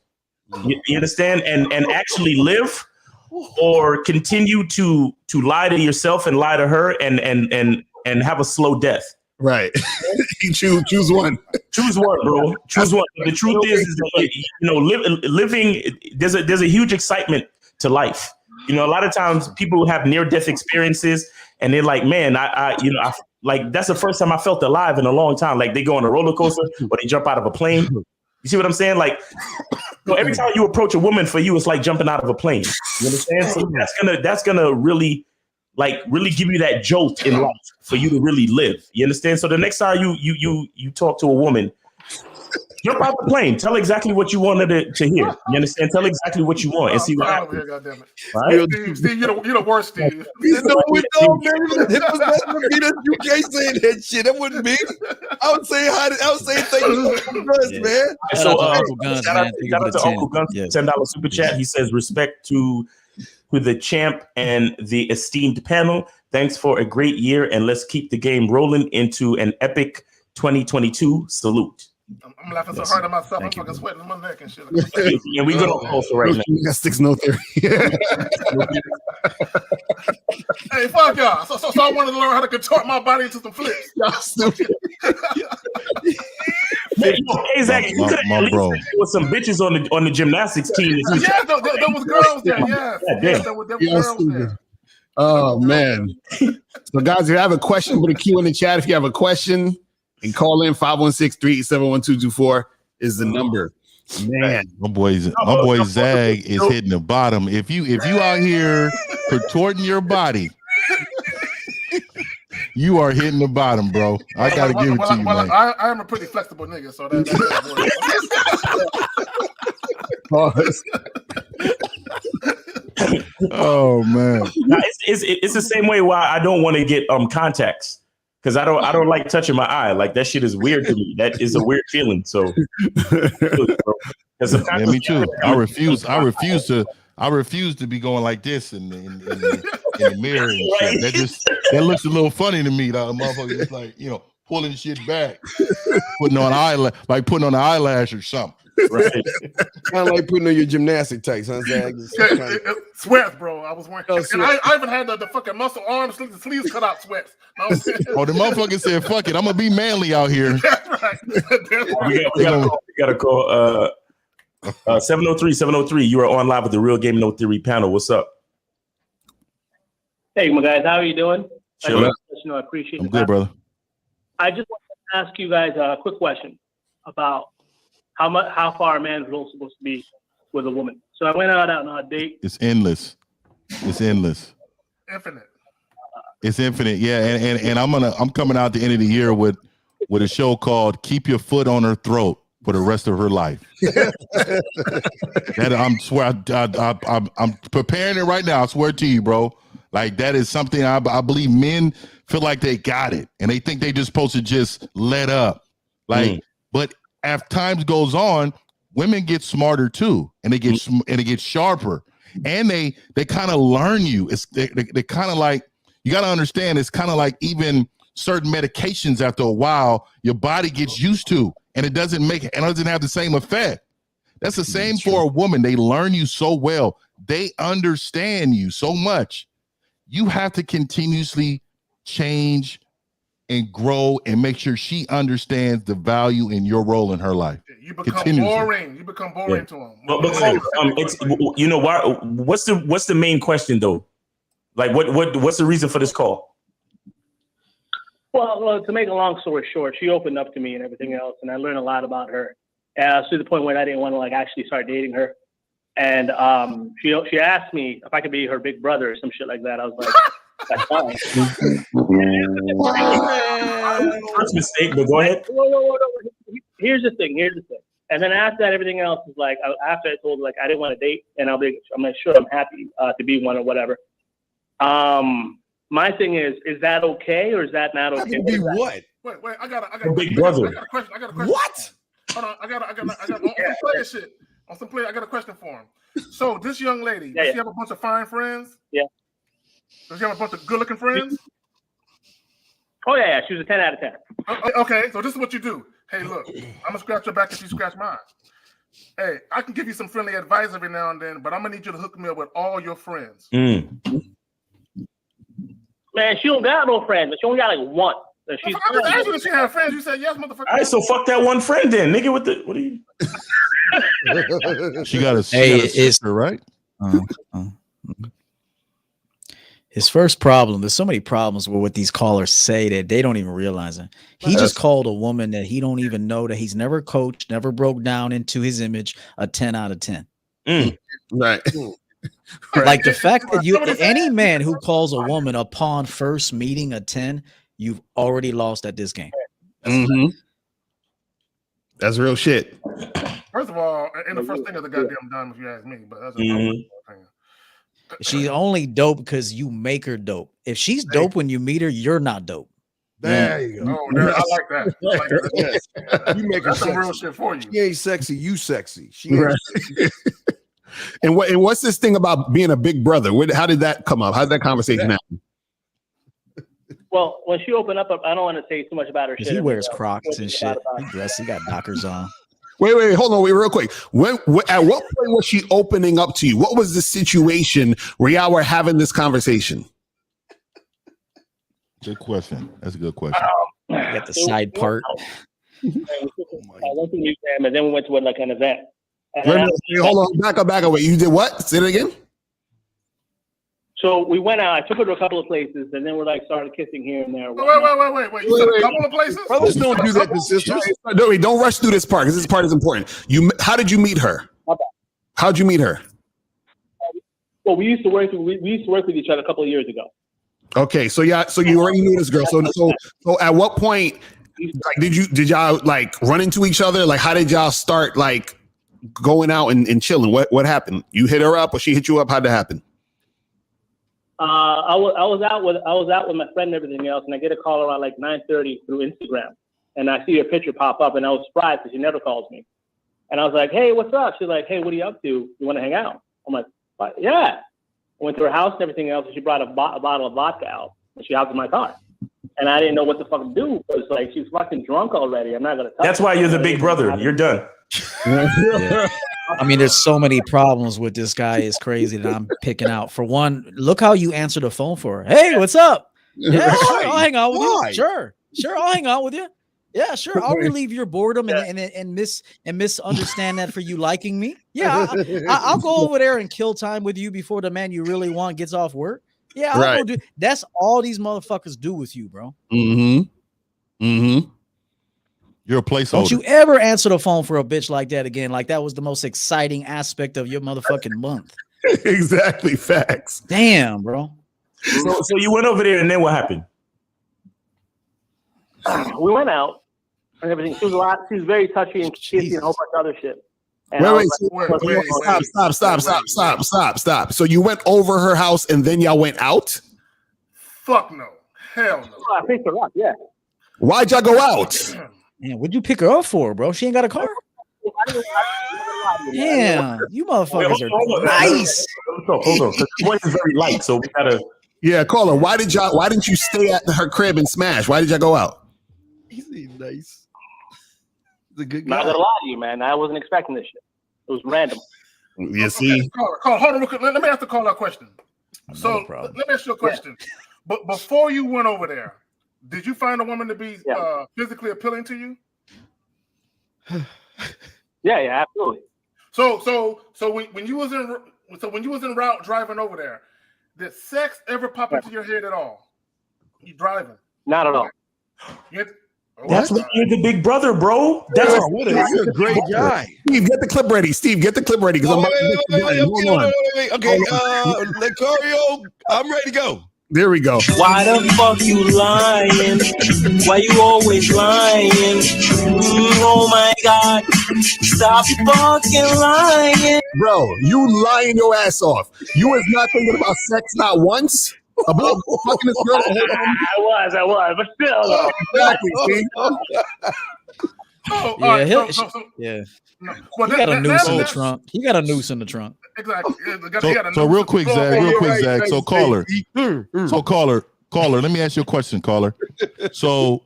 You understand, and actually live, or continue to lie to yourself and lie to her, and have a slow death. Right. choose one. Choose one, bro. Choose one. The truth is that, living. There's a huge excitement to life. A lot of times people have near-death experiences, and they're like, "Man, I like that's the first time I felt alive in a long time." Like they go on a roller coaster or they jump out of a plane. You see what I'm saying? Like, every time you approach a woman, for you, it's like jumping out of a plane. You understand? So that's gonna really give you that jolt in life for you to really live. You understand? So the next time you talk to a woman, jump out the plane. Tell exactly what you wanted to hear. You understand? Tell exactly what you want and see what happens. Right? Steve, you're the worst, Steve. You can't say that shit. That wouldn't be. I would say thank you first, man. So shout out to Uncle Guns, $10 super chat. He says, respect to the champ and the esteemed panel. Thanks for a great year, and let's keep the game rolling into an epic 2022. Salute. I'm laughing so hard at myself. I'm fucking sweating in my neck and shit. And we go also right now. Gymnastics, no theory. Hey, fuck y'all. So I wanted to learn how to contort my body into some flips. Y'all stupid. Hey, Zach, you could have at least with some bitches on the gymnastics team. Yeah, there was girls there. Yes, there were girls there. Oh man. So guys, if you have a question, put a Q in the chat. If you have a question, and call in 516-387-1224 is the number. Man, my boy Zag is hitting the bottom. If you out here contorting your body, you are hitting the bottom, bro. I gotta give it to you, man. I am a pretty flexible nigga, so Oh man, it's the same way why I don't want to get contacts. Because I don't like touching my eye. Like that shit is weird to me. That is a weird feeling. So yeah, me too. I refuse to be going like this in the mirror and shit. That looks a little funny to me. That motherfucker just like, pulling shit back, putting on an eyelash or something. Right. Kind of like putting on your gymnastic tights, huh, Zag? Sweats, bro. I was wearing. And I even had the fucking muscle arms, the sleeves cut out sweats. Oh, the motherfucker said, "Fuck it, I'm gonna be manly out here." That's right. We got to call 703. You are on live with the Real Game No Theory panel. What's up? Hey, my guys, how are you doing? Sure. I appreciate it. I'm good, brother. I just want to ask you guys a quick question about how far a man is really supposed to be with a woman. So I went out on a date. It's endless. Infinite. It's infinite. Yeah, and I'm coming out the end of the year with a show called "Keep Your Foot on Her Throat" for the rest of her life. That I'm preparing it right now. I swear to you, bro. Like that is something I believe men feel like they got it, and they think they just supposed to just let up. But as time goes on, women get smarter too, and they get sharper, and they kind of learn you. They kind of like, you got to understand. It's kind of like even certain medications after a while, your body gets used to, and it doesn't have the same effect. That's the same for a woman. They learn you so well. They understand you so much. You have to continuously change and grow and make sure she understands the value in your role in her life. You become boring. You become boring to them. But it's what's the main question though? Like what's the reason for this call? Well, to make a long story short, she opened up to me and everything else, and I learned a lot about her. To the point where I didn't want to like actually start dating her. And she asked me if I could be her big brother or some shit like that. I was like, that's fine. First mistake, but go ahead. Whoa. Here's the thing. And then after that, everything else is like, after I told her like I didn't want to date, and I'm like, sure, I'm happy to be one or whatever. My thing is that okay or is that not okay? Be what? Wait, I got big brother. I got a question. What? Hold on, I got on some player shit. On some player, I got a question for him. So this young lady, does she have a bunch of fine friends? Yeah. Does she have a bunch of good-looking friends? Oh yeah, she was a 10 out of 10. Okay, so this is what you do. Hey, look, I'm gonna scratch your back if you scratch mine. Hey, I can give you some friendly advice every now and then, but I'm gonna need you to hook me up with all your friends. Man, she don't got no friends, but she only got like one. So she's I just asked you if she had friends. You said yes, motherfucker. All right, so fuck that one friend then, nigga. What are you? She got a sister, right? His first problem, there's so many problems with what these callers say that they don't even realize it. He just called a woman that he don't even know, that he's never coached, never broke down into his image, a 10 out of 10. Right. Like the fact that any man who calls a woman upon first meeting a 10, you've already lost at this game. That's real shit. First of all, and the first thing is the goddamn dime, if you ask me. But that's opinion. She's only dope because you make her dope. If she's dope when you meet her, you're not dope. There you go. Oh, I like that. You make her that's some sexy. real shit for you. She ain't sexy. You sexy. She ain't sexy. And what's this thing about being a big brother? How did that come up? How did that conversation happen? Well, when she opened up, I don't want to say too much about her shit. He wears Crocs and shit. He got Dockers on. Wait, hold on, real quick. At what point was she opening up to you? What was the situation where y'all were having this conversation? Good question. That's a good question. You got the side part. I went to the exam, and then we went to like an event. Hold on, back up. Wait, you did what? Say it again. So we went out. I took her to a couple of places, and then we're like started kissing here and there. Wait. You said a couple of places? Brothers don't do that to sisters. No, wait, don't rush through this part because this part is important. How did you meet her? How'd you meet her? Well, we used to work with each other a couple of years ago. Okay, so you already knew this girl. So at what point, like, did y'all like run into each other? Like, how did y'all start like going out and chilling? What happened? You hit her up or she hit you up? How'd that happen? I was out with my friend and everything else, and I get a call around like 9:30 through Instagram, and I see her picture pop up, and I was surprised because she never calls me. And I was like, "Hey, what's up?" She's like, "Hey, what are you up to? You want to hang out?" I'm like, "What? Yeah." I went to her house and everything else, and she brought a bottle of vodka out, and she hopped in my car, and I didn't know what the fuck to do because like she's fucking drunk already. I'm not gonna. That's why you're the big brother. You're done. Yeah. I mean, there's so many problems with this guy. It's crazy that I'm picking out. For one, look how you answer the phone for her. Hey, what's up? Yeah, sure, I'll hang out with you. Sure, I'll hang out with you. Yeah, sure. I'll relieve your boredom and misunderstand that for you liking me. Yeah, I'll go over there and kill time with you before the man you really want gets off work. Yeah, I'll go do. That's all these motherfuckers do with you, bro. You're a placeholder. Don't you ever answer the phone for a bitch like that again. Like that was the most exciting aspect of your motherfucking month. Exactly. Facts. Damn, bro. So you went over there and then what happened? We went out and everything. She was very touchy and kissy and a whole bunch of other shit. And Stop. So you went over her house and then y'all went out? Fuck no. Hell no. I picked her up, yeah. Why'd y'all go out? Man, what'd you pick her up for, bro? She ain't got a car? Damn, you motherfuckers are nice. Hold on. The voice is very light, so we gotta Yeah, caller. Why didn't you stay at her crib and smash? Why did y'all go out? He's nice. He's a good guy. Not gonna lie to you, man. I wasn't expecting this shit. It was random. You see, Caller, hold on real quick. Let me ask the caller a question. So let me ask you a question. But before you went over there, did you find a woman to be physically appealing to you? Yeah, absolutely. So when you was en route driving over there, did sex ever pop into your head at all? You driving? Not at all. That's why you're the big brother, bro. That's you're a great guy. Steve, get the clip ready. Steve, get the clip ready because wait. Okay, Lecario, I'm ready to go. There we go. Why the fuck you lying? Why you always lying? Oh my God. Stop fucking lying. Bro, you lying your ass off. You was not thinking about sex not once? About fucking this girl? I was, but still. Exactly, Steve. He got a noose in the trunk. He got a noose in the trunk. Exactly. So real quick, Zach. So caller, let me ask you a question, caller. So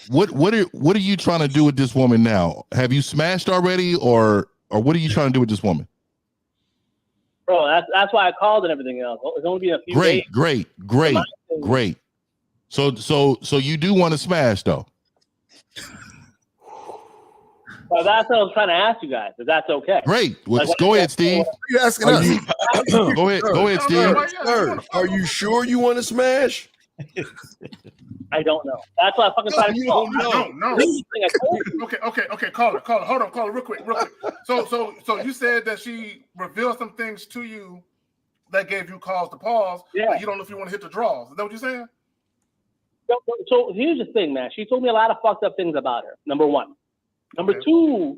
what are you trying to do with this woman now? Have you smashed already, or what are you trying to do with this woman? Bro, that's why I called and everything else. It's only been a few days. Great. So you do want to smash though? Well, that's what I was trying to ask you guys. If that's okay. Great. Go ahead, Steve. You asking us? Go ahead, Steve. Sir, are you sure you want to smash? I don't know. That's why I fucking tried to call. No. Okay. Caller. Hold on, caller, real quick. So you said that she revealed some things to you that gave you cause to pause. Yeah. But you don't know if you want to hit the draws. Is that what you're saying? So here's the thing, man. She told me a lot of fucked up things about her. Number one. Number two,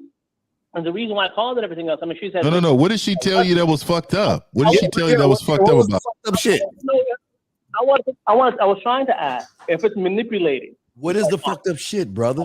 and the reason why I called and everything else. I mean, she said, No. What did she tell you that was fucked up? What did she tell you that was fucked up about? Fucked up shit. I was trying to ask if it's manipulating. What is the fucked up shit, brother?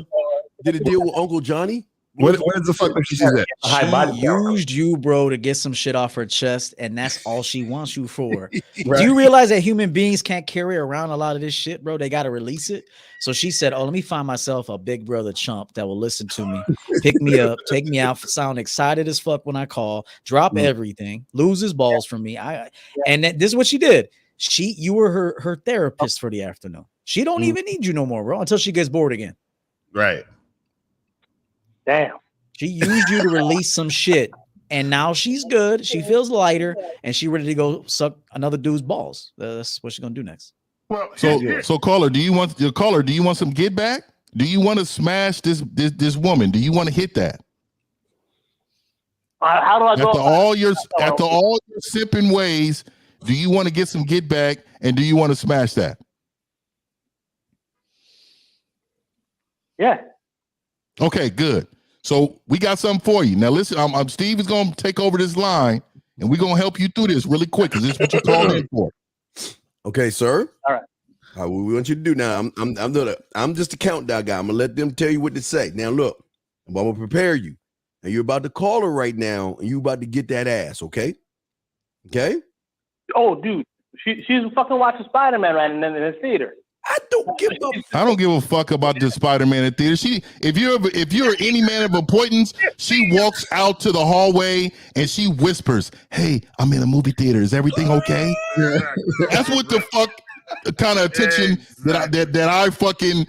Did it deal with Uncle Johnny? What is the fuck that she said? She used you, bro, to get some shit off her chest, and that's all she wants you for. Right. Do you realize that human beings can't carry around a lot of this shit, bro? They got to release it. So she said, "Oh, let me find myself a big brother chump that will listen to me, pick me up, take me out, sound excited as fuck when I call, drop everything, lose his balls from me." And this is what she did. You were her therapist for the afternoon. She don't even need you no more, bro, until she gets bored again. Right. Damn. She used you to release some shit, and now she's good. She feels lighter, and she ready to go suck another dude's balls. That's what she's gonna do next. Well, so caller, do you want some get back? Do you want to smash this woman? Do you want to hit that? How do I go? After all your sipping ways, do you want to get some get back, and do you want to smash that? Yeah. Okay, good. So we got something for you. Now listen, Steve is going to take over this line, and we're going to help you through this really quick because this is what you called in for. Okay, sir. All right. What we want you to do now, I'm just a countdown guy. I'm gonna let them tell you what to say. Now look, I'm gonna prepare you. And you're about to call her right now, and you about to get that ass, okay? Okay? Oh, dude, she's fucking watching Spider-Man right in the theater. I don't give a fuck about this Spider-Man in theater. If you're any man of importance, she walks out to the hallway and she whispers, "Hey, I'm in a movie theater. Is everything okay?" That's what the fuck kind of attention that I fucking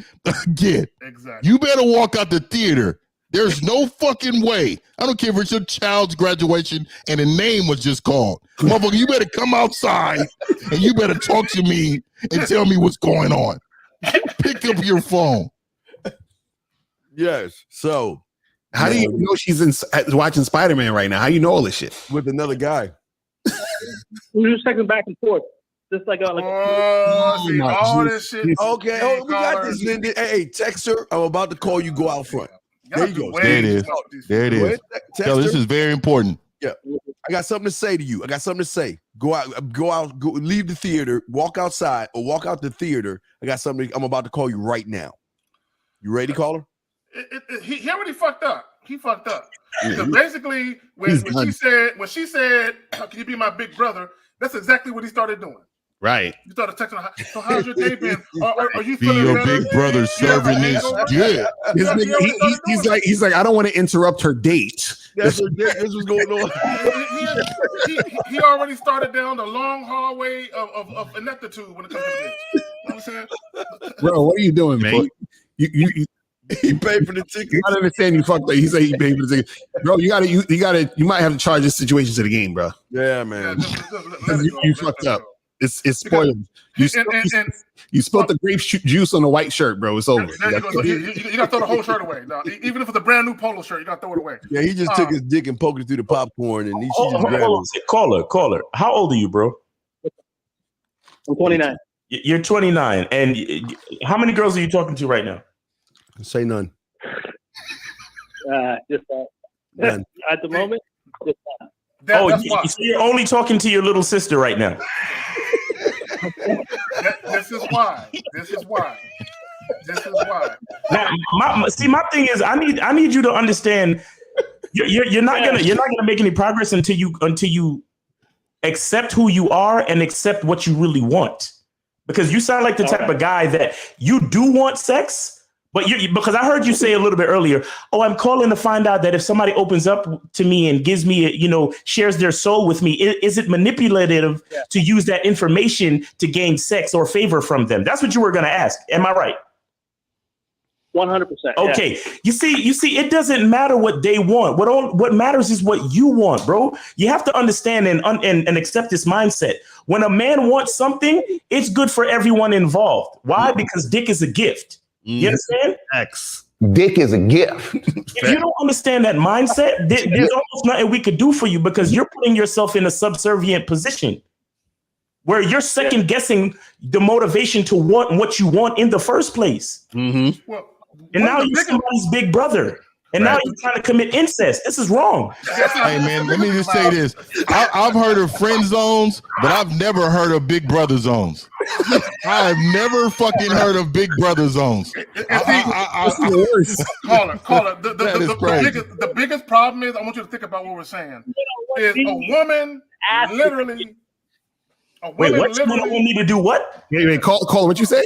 get. Exactly. You better walk out the theater. There's no fucking way. I don't care if it's your child's graduation and a name was just called. Motherfucker, you better come outside and you better talk to me and tell me what's going on. Pick up your phone. Yes. So, how do you know she's watching Spider-Man right now? How you know all this shit? With another guy. We're just taking back and forth. Just like all this shit. Okay, we got this, Linda. Hey, text her. I'm about to call you. Go out front. There you go. There it is. There it is. Tell this is very important. Yeah, I got something to say to you. I got something to say. Go out, leave the theater, walk outside, or walk out the theater. I got something. I'm about to call you right now. You ready, caller? He already fucked up. He fucked up. So basically, when she said, "Can you be my big brother?" That's exactly what he started doing. Right. You started texting her. So how's your day been? Are you Be feeling your better? big brother serving this good. This nigga, he's like, I don't want to interrupt her date. That's what's going on. He already started down the long hallway of ineptitude when it comes to this. You know what I'm saying? Bro, what are you doing, man? You he paid for the ticket. I don't understand you fucked up. He said he paid for the ticket. Bro, you might have to charge this situation to the game, bro. Yeah, man. You fucked up. It's spoiled. You spilled the grape juice on the white shirt, bro. It's over. You got to throw the whole shirt away. No, even if it's a brand new polo shirt, you got to throw it away. Yeah, he just took his dick and poked it through the popcorn, and she just grabbed it. Caller. How old are you, bro? I'm 29. You're 29, and how many girls are you talking to right now? Say none. Just None. at the moment. Just So you're only talking to your little sister right now. This is why. Now, my thing is, I need you to understand. You're not gonna make any progress until you accept who you are and accept what you really want. Because you sound like the type of guy that you do want sex, but because I heard you say a little bit earlier, I'm calling to find out that if somebody opens up to me and gives me, shares their soul with me, is it manipulative to use that information to gain sex or favor from them? That's what you were going to ask. Am I right? 100%. Okay. Yeah. You see, it doesn't matter what they want. What matters is what you want, bro. You have to understand and accept this mindset. When a man wants something, it's good for everyone involved. Why? Because dick is a gift. You understand? Dick is a gift. If you don't understand that mindset, there's almost nothing we could do for you because you're putting yourself in a subservient position where you're second guessing the motivation to want what you want in the first place. Mm-hmm. And now you're somebody's big brother. And now you're trying to commit incest. This is wrong. Hey, man, let me just say this. I've heard of friend zones, but I've never heard of big brother zones. I've never fucking heard of big brother zones. That's the worst. Caller. The biggest problem is, I want you to think about what we're saying, is a woman literally... Wait, what? You want me to do what? Wait, call what you say?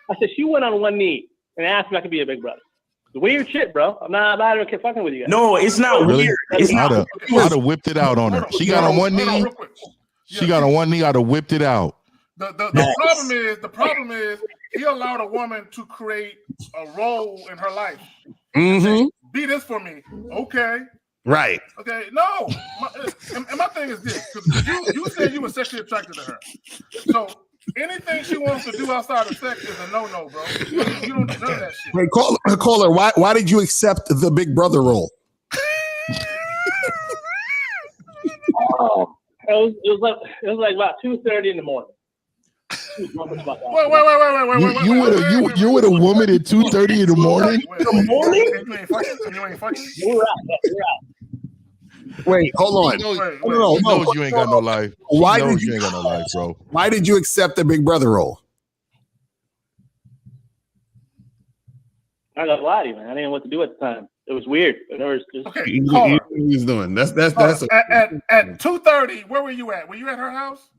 I said she went on one knee and asked me if I could be a big brother. It's weird shit, bro. I'm not fucking with you guys. No, it's not really weird. It's I'd have whipped it out on her. She got on one knee. She got on one knee. I'd have whipped it out. The problem is he allowed a woman to create a role in her life. Mm-hmm. Be this for me. Okay. Right. Okay. No. My thing is this. You said you were sexually attracted to her. So anything she wants to do outside of sex is a no-no, bro. You don't deserve that shit. Wait, caller, why did you accept the big brother role? It was like about 2:30 in the morning. Wait. You with a woman at 2:30 in the morning? You ain't fucking. You're out. Wait, hold on. He knows you ain't got no life. Why did you ain't got no life, bro? Why did you accept the big brother role? I got to lie to you, man. I didn't know what to do at the time. It was weird. But there was just He was doing. That's at 2:30. Where were you at? Were you at her house?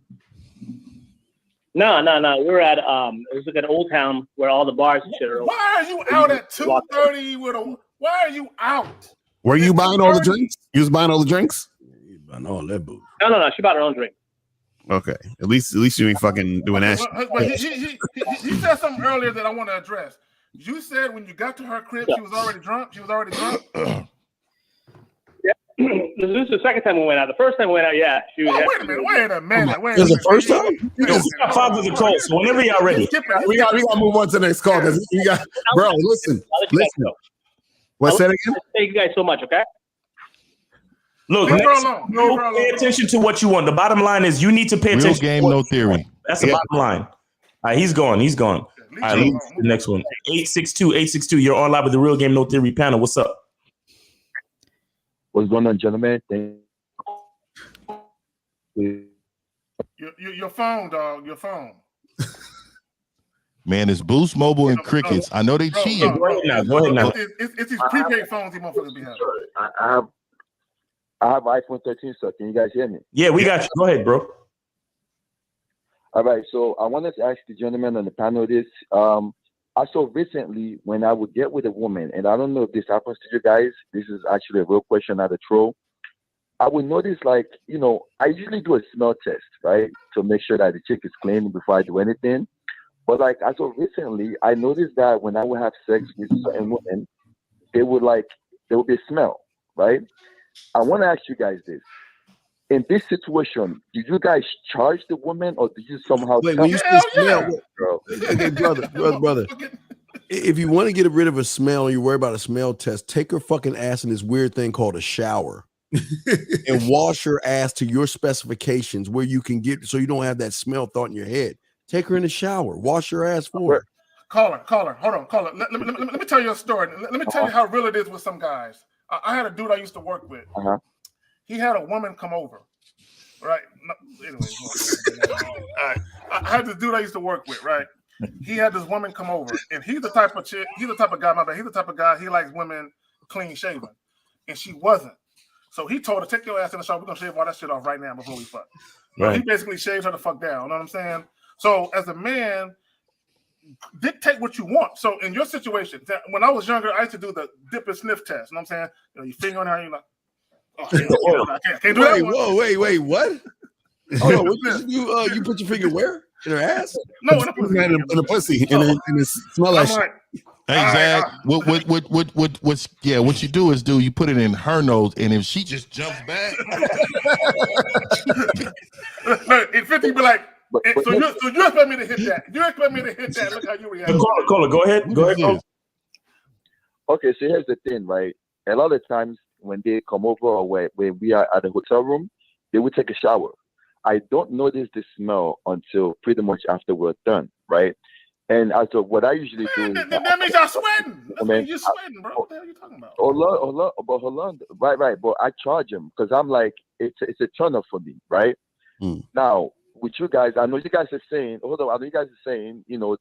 No. We were at it was like an old town where all the bars and shit are open. Why are you out at 2:30 why are you out? Were you buying all the drinks? You was buying all the drinks? Buying all that booze. No. She bought her own drink. Okay. At least you ain't fucking doing that. He said something earlier that I want to address. You said when you got to her crib, she was already drunk. Yeah. This is the second time we went out. The first time we went out, yeah. She was. Wait a minute. This is the first time? We got Father the Colt, so whenever y'all ready. We got to move on to the next call because we got, bro. Listen. What's that again? Thank you guys so much. Okay. Look, pay attention to what you want. The bottom line is you need to pay attention. Real game, no theory. That's the bottom line. All right, he's gone. All right, let's the next one. 862. You're on live with the Real Game No Theory panel. What's up? What's going on, gentlemen? Your phone, dog. Your phone. Man, it's Boost Mobile and Crickets. I know they cheated. Go ahead now. It's these prepaid phones you motherfuckers be having. I have iPhone 13, so can you guys hear me? Yeah, we got you. Go ahead, bro. All right, so I wanted to ask the gentleman on the panel this. I saw recently when I would get with a woman, and I don't know if this happens to you guys. This is actually a real question, not a troll. I would notice, like, I usually do a smell test, right, to make sure that the chick is clean before I do anything. But like, as of recently, I noticed that when I would have sex with certain women, there would be a smell, right? I want to ask you guys this. In this situation, do you guys charge the woman, or do you somehow Wait, when you say smell, girl? Okay, brother. If you want to get rid of a smell and you worry about a smell test, take her fucking ass in this weird thing called a shower and wash her ass to your specifications where you can get, so you don't have that smell thought in your head. Take her in the shower, wash her ass for her. Caller, hold on, caller. Let me tell you a story. Let me tell you how real it is with some guys. I had a dude I used to work with. He had a woman come over, right? Anyway, I had this dude I used to work with, right? He had this woman come over, and he's the type of guy, he likes women clean shaven, and she wasn't. So he told her, take your ass in the shower, we're gonna shave all that shit off right now before we fuck. Right. So he basically shaved her the fuck down, you know what I'm saying? So as a man, dictate what you want. So in your situation, when I was younger, I used to do the dip and sniff test, you know what I'm saying? You finger on her, you're like, I can't do that. Wait, what? Hold on, you put your finger where? In her ass? No, in the pussy. And it smell like shit. Hey Zach, what you do is you put it in her nose, and if she just jumps back, in 50 be like, so you expect me to hit that? You expect me to hit that? Look how you react. Caller, go ahead. Okay, so here's the thing, right? A lot of times when they come over or when we are at the hotel room, they will take a shower. I don't notice the smell until pretty much after we're done, right? And so what I usually do is that means y'all sweating. That means you're sweating, bro. What the hell are you talking about? Hold on. Right. But I charge him because I'm like, it's a turn off for me, right? Now, with you guys, I know you guys are saying,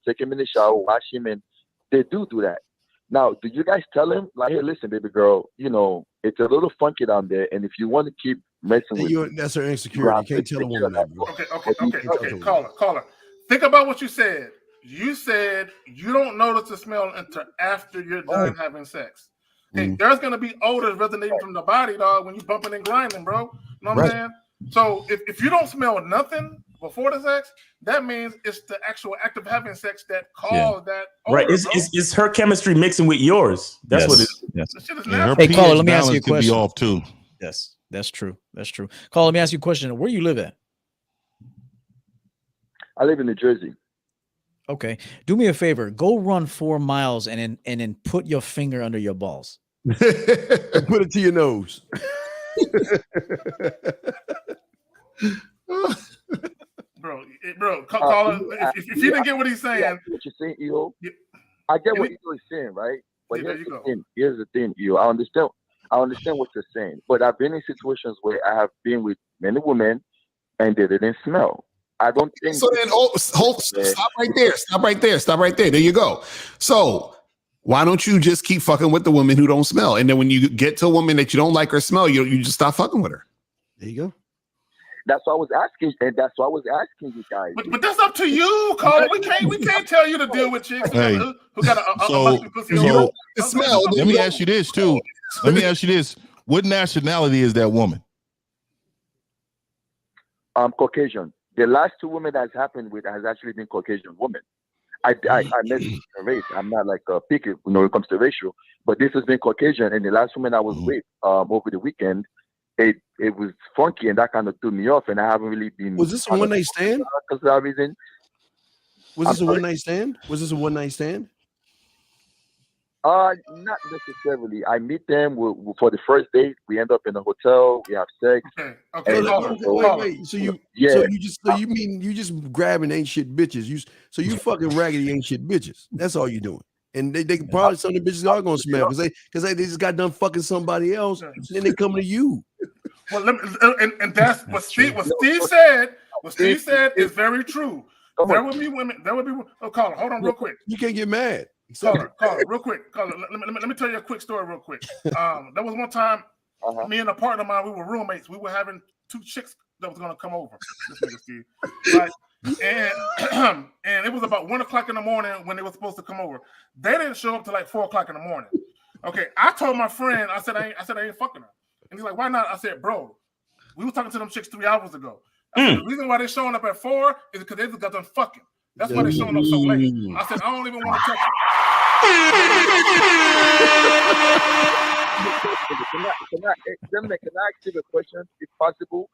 take him in the shower, wash him, and they do that. Now, do you guys tell him, like, hey, listen, baby girl, it's a little funky down there, and if you want to keep messing with that's her insecurity. You can't tell a woman that, bro. Okay. Caller. Think about what you said. You said you don't notice the smell until after you're done having sex. Hey, there's gonna be odors resonating from the body, dog, when you bumping and grinding, bro. You know what I'm saying? So if you don't smell nothing before the sex, that means it's the actual act of having sex that caused that odor, right. It's her chemistry mixing with yours. That's what it is. Yes. Hey, caller, let me ask you a question. Be off too. Yes, that's true. Caller, let me ask you a question. Where you live at? I live in New Jersey. Okay. Do me a favor. Go run 4 miles and then put your finger under your balls. Put it to your nose. Bro, caller, if you didn't get what he's saying. What you're saying, EO? I get what EO is saying, right? But here's the thing, EO. I understand what you're saying. But I've been in situations where I have been with many women and they didn't smell. I don't think so. Then stop right there. There you go. So why don't you just keep fucking with the women who don't smell? And then when you get to a woman that you don't like her smell, you just stop fucking with her. There you go. That's what I was asking, and that's what I was asking you guys. But that's up to you, Colin. We can't tell you to deal with chicks who got a pussy. Smell. Let me ask you this too. What nationality is that woman? Caucasian. The last 2 women that's happened with has actually been Caucasian women. I met a race. I'm not like picky when it comes to racial, but this has been Caucasian. And the last woman I was with over the weekend, it was funky, and that kind of threw me off. And I haven't really been. Was this a one night stand? Because of that reason. Was this a one night stand? Not necessarily. I meet them for the first date. We end up in a hotel. We have sex. Okay. Wait. So you just grabbing ain't shit bitches. You fucking raggedy ain't shit bitches. That's all you doing. And they probably some of the bitches are gonna smell because they just got done fucking somebody else. And then they come to you. Well, and that's what Steve said. What Steve said is very true. There will be women. Oh, caller, hold on, real quick. You can't get mad. Caller, real quick. Caller, let me tell you a quick story, real quick. There was one time, me and a partner of mine, we were roommates. We were having 2 chicks that was gonna come over. This nigga Steve, right? and and it was about 1 o'clock in the morning when they were supposed to come over. They didn't show up till like 4 o'clock in the morning. Okay, I told my friend, I said I ain't fucking her, and he's like, why not? I said, bro, we were talking to them chicks 3 hours ago. I said, the reason why they're showing up at 4 is because they just got done fucking. That's why they're showing up so late. I said, I don't even want to touch her. Can I ask you a question, if possible?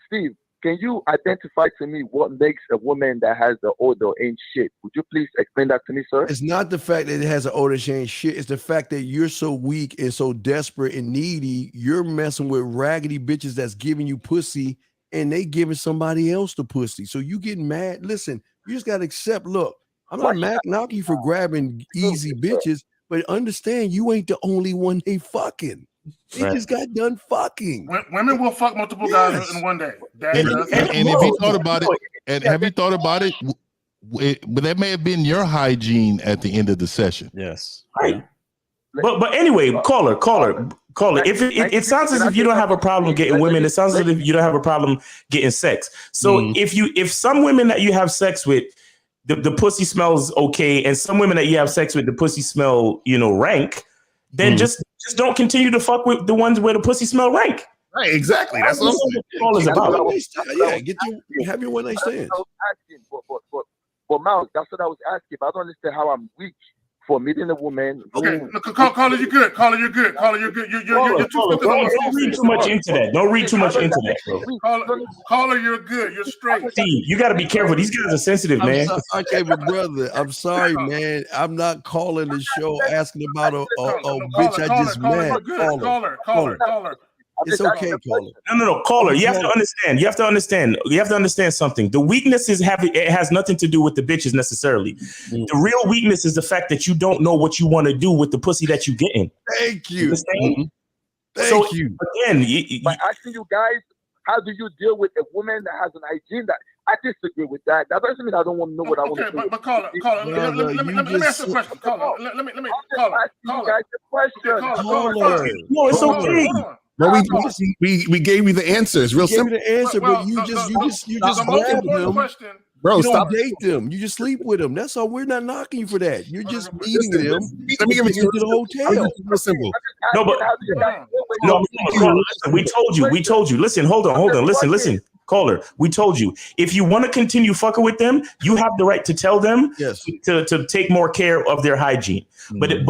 Steve, can you identify to me what makes a woman that has the odor ain't shit? Would you please explain that to me, sir? It's not the fact that it has an odor, she ain't shit. It's the fact that you're so weak and so desperate and needy. You're messing with raggedy bitches that's giving you pussy, and they giving somebody else the pussy. So you getting mad. Listen, you just gotta accept. Look, I'm not knocking you for grabbing easy bitches, but understand you ain't the only one they fucking. They just got done fucking. Women will fuck multiple guys in one day. And if you thought about it, and have you thought about it? But that may have been your hygiene at the end of the session. Yes. Right. But anyway, caller. If it sounds as if you don't have a problem getting women, it sounds as if you don't have a problem getting sex. So if some women that you have sex with, the pussy smells okay, and some women that you have sex with, the pussy smell, rank, then just don't continue to fuck with the ones where the pussy smell rank. Right, exactly. That's what all is about. Yeah, have your one night stand. But Miles, that's what I was asking. But I don't understand how I'm weak for meeting a woman. Okay, caller, you're good. Caller, you're good. Caller, you're good. You're too focused on Don't read too much into that. Don't read too much into that, bro. Caller, you're good. You're straight. Steve, you got to be careful. These guys are sensitive, man. Okay, but brother, I'm sorry, man. I'm not calling the show asking about a bitch I just met. Caller. It's okay, caller. No, caller. You have to understand. You have to understand something. The weaknesses it has nothing to do with the bitches necessarily. The real weakness is the fact that you don't know what you want to do with the pussy that you getting. Thank you. Thank you. Again, by asking you guys, how do you deal with a woman that has an hygiene that I disagree with that? That doesn't mean I don't want to know what I want to do. Okay, but caller, let me ask you a question. Caller, let me caller. No, it's okay. No, we gave you the answer. It's real simple. The answer, but you just grab them. Bro, you don't date them. You just sleep with them. That's all. We're not knocking you for that. You're just meeting them. Let me give it to you to the hotel. Real simple. No, we told you. Listen, hold on. Listen. Caller, we told you. If you want to continue fucking with them, you have the right to tell them to take more care of their hygiene. But if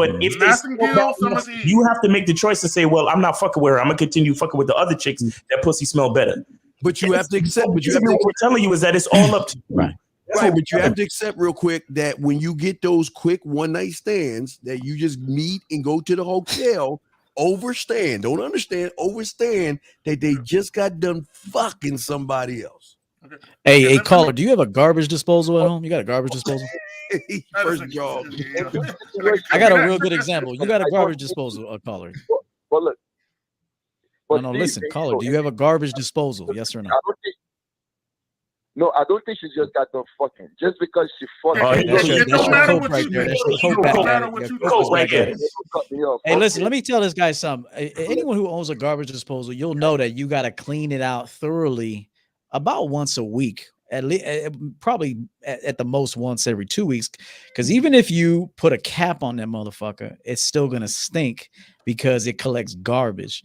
you have to make the choice to say, well, I'm not fucking with her. I'm gonna continue fucking with the other chicks that pussy smell better. But you have to accept. What we're telling you is that it's all up to you. Right, but you have to accept real quick that when you get those quick one night stands, that you just meet and go to the hotel. Overstand that they just got done fucking somebody else. Hey, caller, do you have a garbage disposal at home? You got a garbage disposal? First job. I got a real good example. You got a garbage disposal, caller. Well, look. No, listen, caller, do you have a garbage disposal? Yes or no? No, I don't think she just got done fucking. Just because she fucked. That's your coke right there. That's your coke back at it. Hey, listen, let me tell this guy something. Anyone who owns a garbage disposal, you'll know that you got to clean it out thoroughly about once a week. At least, probably at the most once every 2 weeks. Because even if you put a cap on that motherfucker, it's still going to stink because it collects garbage.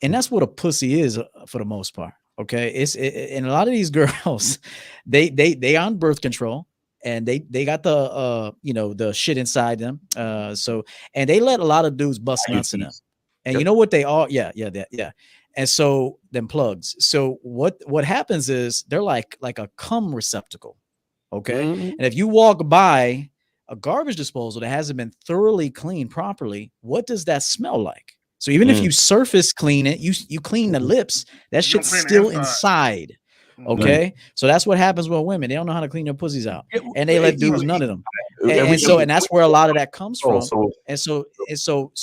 And that's what a pussy is for the most part. Okay, and a lot of these girls, they on birth control, and they got the the shit inside them. And they let a lot of dudes bust nuts in them. And you know what they are? Yeah. And so them plugs. So what happens is they're like a cum receptacle. Okay, and if you walk by a garbage disposal that hasn't been thoroughly cleaned properly, what does that smell like? So even if you surface clean it, you clean the lips, that shit's still inside. Okay. So that's what happens with women. They don't know how to clean their pussies out. And they let dudes none of them. And that's where a lot of that comes from. And so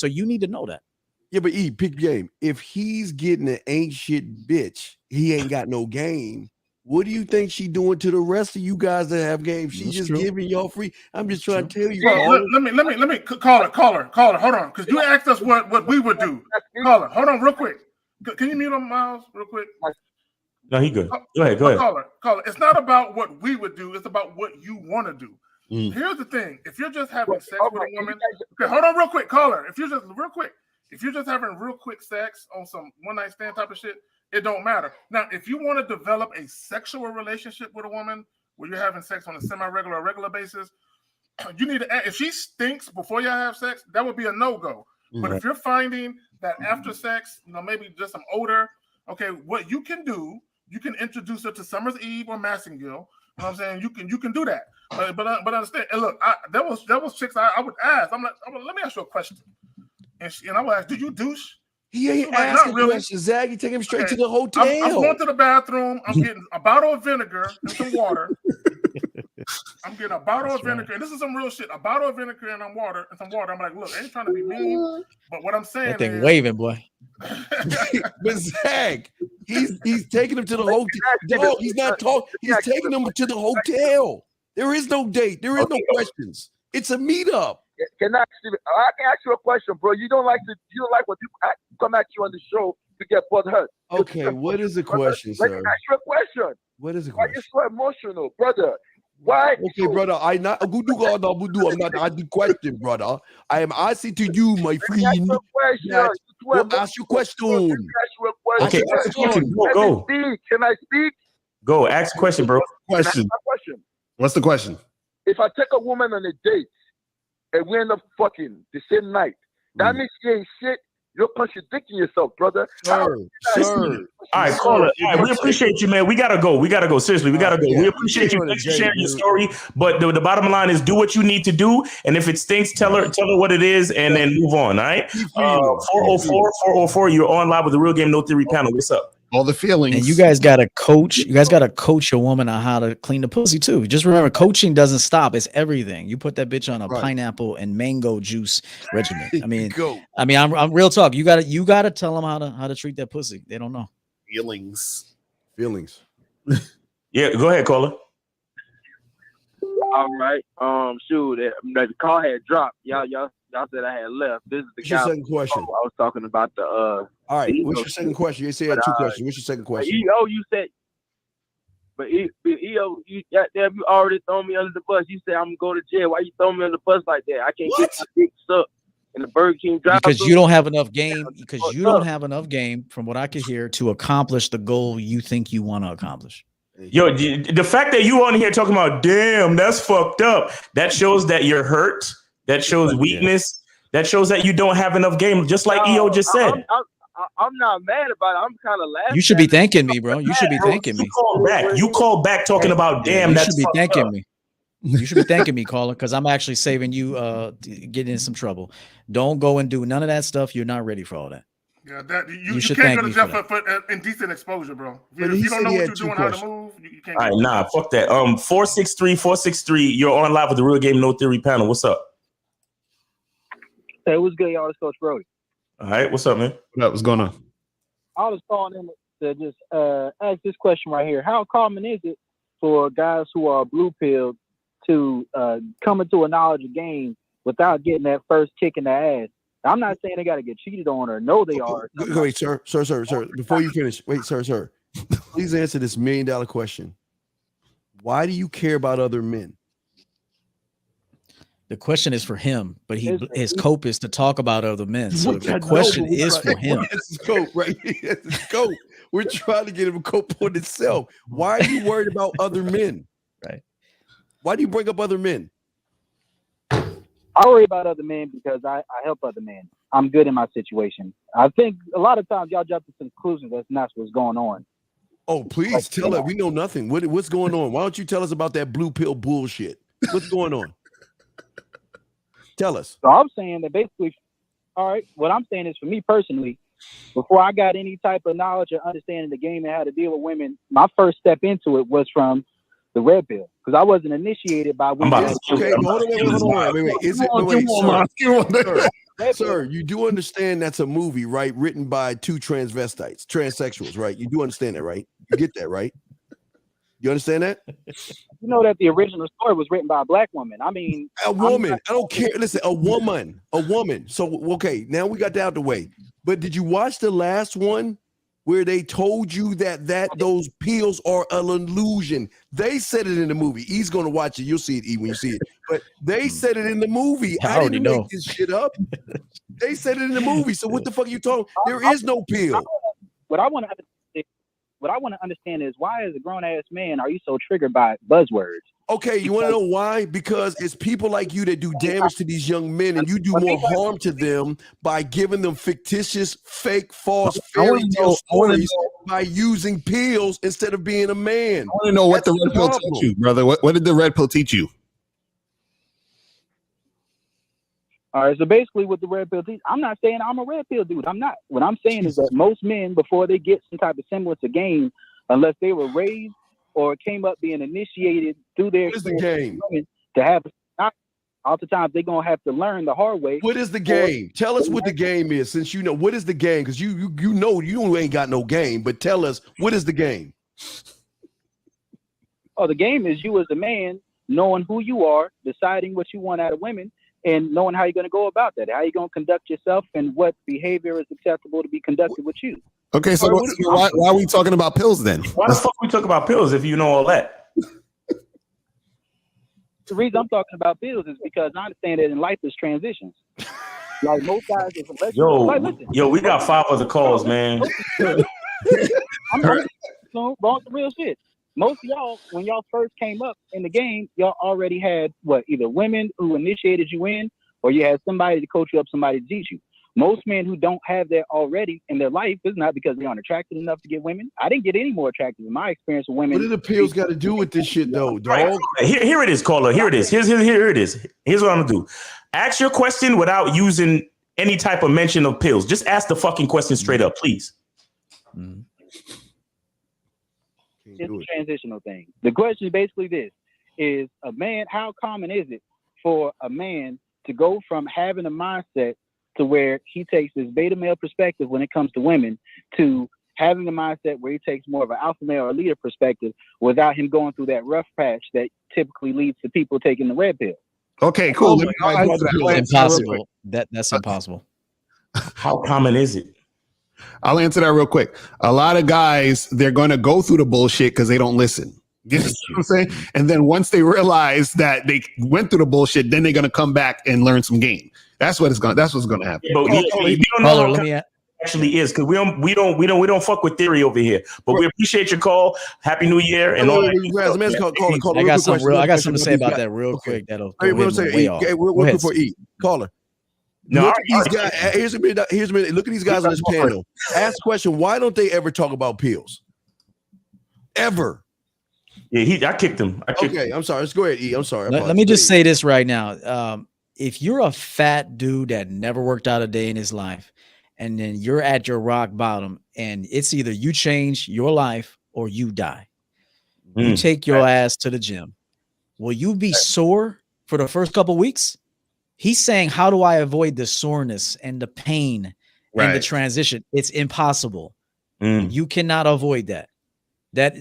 you need to know that. Yeah, but pick game. If he's getting an ain't shit bitch, he ain't got no game. What do you think she doing to the rest of you guys that have games? She's just giving y'all free. I'm just trying to tell you. Let me caller. Hold on, because you asked us what we would do. Caller, hold on, real quick. Can you mute on Miles real quick? No, he good. Go ahead. Caller. It's not about what we would do. It's about what you want to do. Here's the thing: if you're just having sex with a woman, okay, hold on, real quick, caller. If you're just having real quick sex on some one night stand type of shit, it don't matter. Now, if you want to develop a sexual relationship with a woman where you're having sex on a semi-regular or regular basis, you need to. If she stinks before y'all have sex, that would be a no-go. But if you're finding that after sex, maybe just some odor, okay, what you can do, you can introduce her to Summer's Eve or Massengill. You know what I'm saying? You can do that. But understand. And look, that was chicks I would ask. I'm like, let me ask you a question. And I would ask, do you douche? He ain't asking questions, Zach. You take him straight to the hotel. I'm going to the bathroom. I'm getting a bottle of vinegar and some water. I'm getting a bottle of vinegar, and this is some real shit. A bottle of vinegar and some water. I'm like, look, I ain't trying to be mean, but what I'm saying that thing is, waving, boy. But Zach, he's taking him to the hotel. No, he's not talking. He's taking him to the hotel. There is no date. There is no questions. It's a meetup. I can ask you a question, bro. You don't like when people come at you on the show to get butt hurt. Okay, what is the question, sir? Let me ask you a question. What is the question? Why are you so emotional, brother? Why? Okay, brother. I'm not a question, brother. I am asking to you, my friend. Ask your question. Okay, ask a question. Go. Can I speak? Go. Ask a question, bro. Question. What's the question? If I take a woman on a date and we end up fucking the same night, that means she ain't shit. You're contradicting yourself, brother. Sir. All right, caller. All right, we appreciate you, man. We gotta go. Seriously, we gotta go. We appreciate you. Thanks for sharing your story. But the bottom line is, do what you need to do, and if it stinks, tell her what it is, and then move on. All right. 404. You're on live with the Real Game No Theory panel. What's up? All the feelings. And you guys gotta coach. You guys gotta coach your woman on how to clean the pussy too. Just remember, coaching doesn't stop. It's everything. You put that bitch on a pineapple and mango juice regimen. I'm real talk. You gotta tell them how to treat that pussy. They don't know. Feelings. Yeah, go ahead, caller. All right. Shoot, the call had dropped. Y'all said I had left. This is the What's your second question? I was talking about the All right. What's your second question? You said two questions. What's your second question? You said, but EO, you already thrown me under the bus. You said I'm gonna go to jail. Why you throwing me under the bus like that? I can't get my dick sucked in the Burger King drive. Because you don't have enough game. Because you don't have enough game, from what I could hear, to accomplish the goal you think you want to accomplish. Yo, the fact that you on here talking about, damn, that's fucked up. That shows that you're hurt. That shows weakness. That shows that you don't have enough game. Just like EO just said. I'm not mad about it. I'm kind of laughing. You should be thanking me, bro. You should be thanking me. You called back talking about, damn, you that's should be thanking up. me. You should be thanking me, caller, because I'm actually saving you getting in some trouble. Don't go and do none of that stuff. You're not ready for all that. Yeah, that you should can't thank go to me jail for for indecent exposure, bro. But If he you don't said know he what had you're two doing, how to questions. move, you can't. All right, fuck that. 463. You're on live with the Real Game No Theory panel. What's up? Hey, what's good, y'all? It's Coach Brody. All right, what's up, man? What's going on? I was calling in to just ask this question right here. How common is it for guys who are blue pilled to come into a knowledge of game without getting that first kick in the ass? I'm not saying they got to get cheated on or know they are. Wait, sir. Before you finish, sir. Please answer this $1 million question. Why do you care about other men? The question is for him, but his cope is to talk about other men. So the question is for him. That's his cope, right? That's his cope. We're trying to get him a cope on itself. Why are you worried about other men? Right. Why do you bring up other men? I worry about other men because I help other men. I'm good in my situation. I think a lot of times y'all jump to conclusions that's not what's going on. Oh, please tell us. We know nothing. What's going on? Why don't you tell us about that blue pill bullshit? What's going on? Tell us. So I'm saying that basically, all right, what I'm saying is for me personally, before I got any type of knowledge or understanding the game and how to deal with women, my first step into it was from the red pill because I wasn't initiated by women. Okay, hold on. Sir, you do understand that's a movie, right? Written by two transsexuals, right? You do understand that, right? You get that, right? You understand that? You know that the original story was written by a black woman. I mean, a woman. I don't care. Listen, a woman. So, okay, now we got that out the way. But did you watch the last one where they told you that those pills are an illusion. They said it in the movie. He's going to watch it. You'll see it, E, when you see it. But they said it in the movie. I I already didn't know. make this shit up. They said it in the movie. So what the fuck are you talking? There is no pill. What I want to understand is, why, as a grown ass man, are you so triggered by buzzwords? Okay, you want to know why? Because it's people like you that do damage to these young men, and you do more harm to them by giving them fictitious, fake, false fairy tale stories by using pills instead of being a man. I want to know what the red pill taught you, brother. What did the red pill teach you? All right, so basically what the red pill teach, I'm not saying I'm a red pill dude. I'm not. What I'm saying is that most men, before they get some type of semblance of game, unless they were raised or came up being initiated through their game to have oftentimes they're gonna have to learn the hard way. What is the game? Tell us what the game is, since you know what is the game, because you know you ain't got no game, but tell us what is the game. Oh, the game is you as a man knowing who you are, deciding what you want out of women, and knowing how you're going to go about that, how you're going to conduct yourself, and what behavior is acceptable to be conducted with you. Okay, so why are we talking about pills then? Why the fuck we talk about pills if you know all that? The reason I'm talking about pills is because I understand that in life there's transitions. Like most guys, Yo, we got 5 other calls, man. I'm on some real shit. Most of y'all, when y'all first came up in the game, y'all already had either women who initiated you in, or you had somebody to coach you up, somebody to teach you. Most men who don't have that already in their life is not because they aren't attracted enough to get women. I didn't get any more attractive in my experience with women. What do the pills got to do with this shit, though, dog? Right. Here it is, caller. Here it is. Here it is. Here's what I'm gonna do. Ask your question without using any type of mention of pills. Just ask the fucking question straight up, please. It's a transitional thing. The question is basically this: is a man? How common is it for a man to go from having a mindset to where he takes this beta male perspective when it comes to women to having a mindset where he takes more of an alpha male or leader perspective without him going through that rough patch that typically leads to people taking the red pill? Okay, cool. It's impossible. That's impossible. How common is it? I'll answer that real quick. A lot of guys, they're going to go through the bullshit because they don't listen. You know what I'm saying? And then once they realize that they went through the bullshit, then they're going to come back and learn some game. That's what's going to happen. But we don't know what it actually is, because we don't fuck with theory over here. But we appreciate your call. Happy New Year and all that. I got something to say about that real quick. That'll real quick for E. Caller. No, look at these guys. Here's a minute. Look at these guys on this panel. Ask the question: why don't they ever talk about pills? Ever? Yeah, I kicked him. Okay, I'm sorry. Let's go ahead, E. I'm sorry. Let me just say this right now. If you're a fat dude that never worked out a day in his life, and then you're at your rock bottom, and it's either you change your life or you die. You take your ass to the gym. Will you be sore for the first couple weeks? He's saying, how do I avoid the soreness and the pain and the transition? It's impossible. You cannot avoid that. That,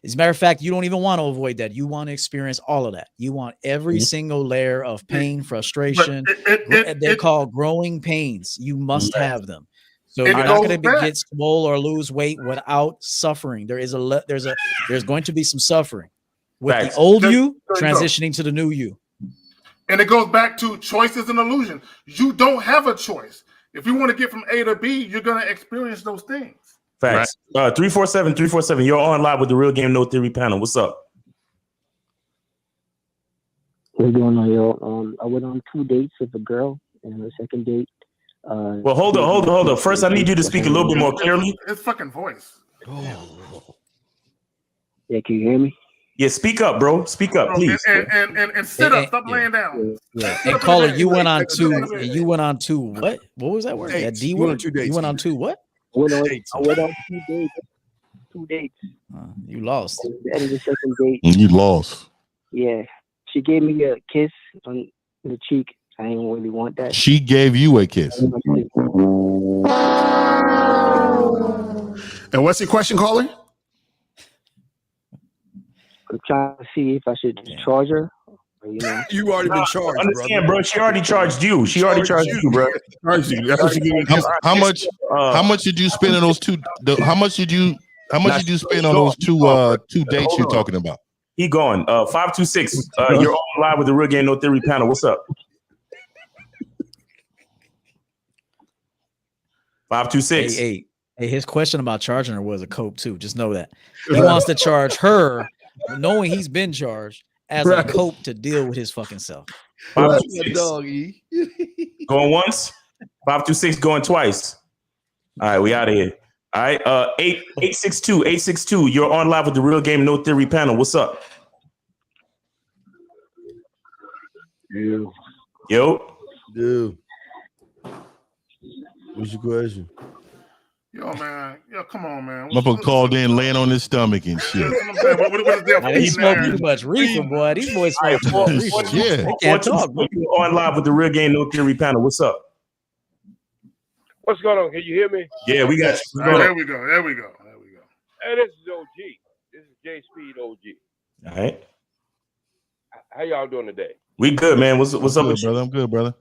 as a matter of fact, you don't even want to avoid that. You want to experience all of that. You want every single layer of pain, frustration. They're called growing pains. You must have them. So you're not going to get swole or lose weight without suffering. There's going to be some suffering with the old you transitioning to the new you. And it goes back to choice is an illusion. You don't have a choice. If you want to get from A to B, you're going to experience those things. Facts. 347. You're on live with the Real Game No Theory panel. What's up? What's going on, yo? I went on 2 dates with a girl, and the second date. Well, hold on. First, I need you to speak a little bit more clearly. His fucking voice. Yeah, can you hear me? Yeah, speak up, bro. Speak up, please. And sit up. Stop laying down. And caller, you went on two. And you went on two. What? What was that word? That D word. 2 dates. You went on two. What? I went on 2 dates. 2 dates. You lost. That is the second date. You lost. Yeah, she gave me a kiss on the cheek. I didn't really want that. She gave you a kiss. And what's your question, caller? I'm trying to see if I should charge her You know, You already been charged, Understand, brother. bro. She already charged you. She already charged you, bro. Charged you. That's what you get. How much did you spend on those two? How much did you spend on those two dates you're talking about? He gone. 526. You're on live with the Real Game No Theory panel. What's up? 526. Hey, his question about charging her was a cope too. Just know that he wants to charge her, knowing he's been charged as a cope to deal with his fucking self. 526. Going once. 526 going twice. All right, we out of here. All right, 862. You're on live with the Real Game No Theory panel. What's up? Yo. Dude. What's your question? Yo, man. Yo, come on, man. Motherfucker called in laying on his stomach and shit. He smoked too much reefer, boy. These boys smoke too much reefer. Yeah. They can't talk. You're on live with the Real Game No Theory panel. What's up? What's going on? Can you hear me? Yeah, we got you. All right, there we go. Hey, this is OG. This is J Speed OG. All right. How y'all doing today? We good, man. What's up with you? Brother? I'm good, brother.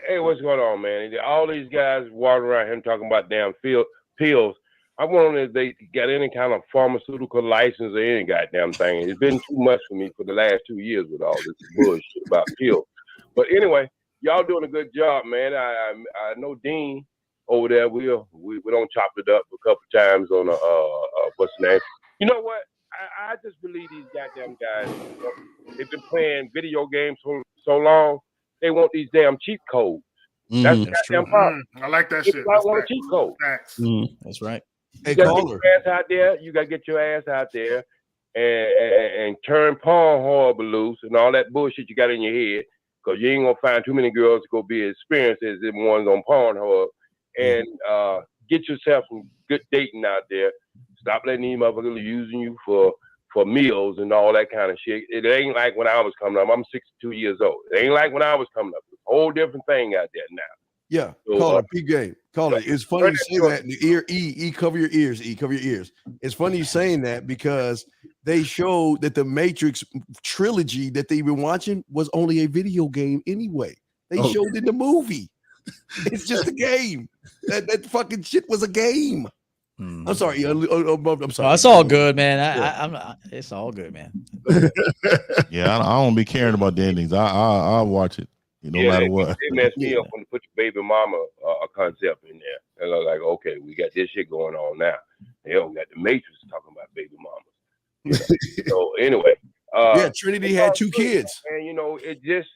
Hey, what's going on, man? All these guys walking around here talking about damn pills. I wonder if they got any kind of pharmaceutical license or any goddamn thing. It's been too much for me for the last 2 years with all this bullshit about pills. But anyway, y'all doing a good job, man. I know Dean over there. We don't chop it up a couple times on what's the name? You know what? I just believe these goddamn guys. They've been playing video games so long. They want these damn cheat codes. That's goddamn problem. I like that They shit. want a cheat code. That's right. You gotta get your ass out there. You gotta get your ass out there and turn Pornhub loose and all that bullshit you got in your head. Because you ain't gonna find too many girls to go be experienced as the ones on Pornhub. And get yourself some good dating out there. Stop letting these motherfuckers using you for meals and all that kind of shit. It ain't like when I was coming up. I'm 62 years old. It ain't like when I was coming up. It's a whole different thing out there now. Yeah, So, call it P game. Call it. It's funny you say that. In the ear, E, cover your ears. E, cover your ears. It's funny you saying that because they showed that the Matrix trilogy that they've been watching was only a video game anyway. They showed in the movie. It's just a game. That fucking shit was a game. I'm sorry. I'm sorry. Oh, it's all good, man. It's all good, man. Yeah, I don't be caring about the endings. I'll watch it, no matter what. They messed me up when they put your baby mama concept in there. And I was like, okay, we got this shit going on now. They don't got the Matrix talking about baby mamas. So anyway, Trinity had 2 kids, and it just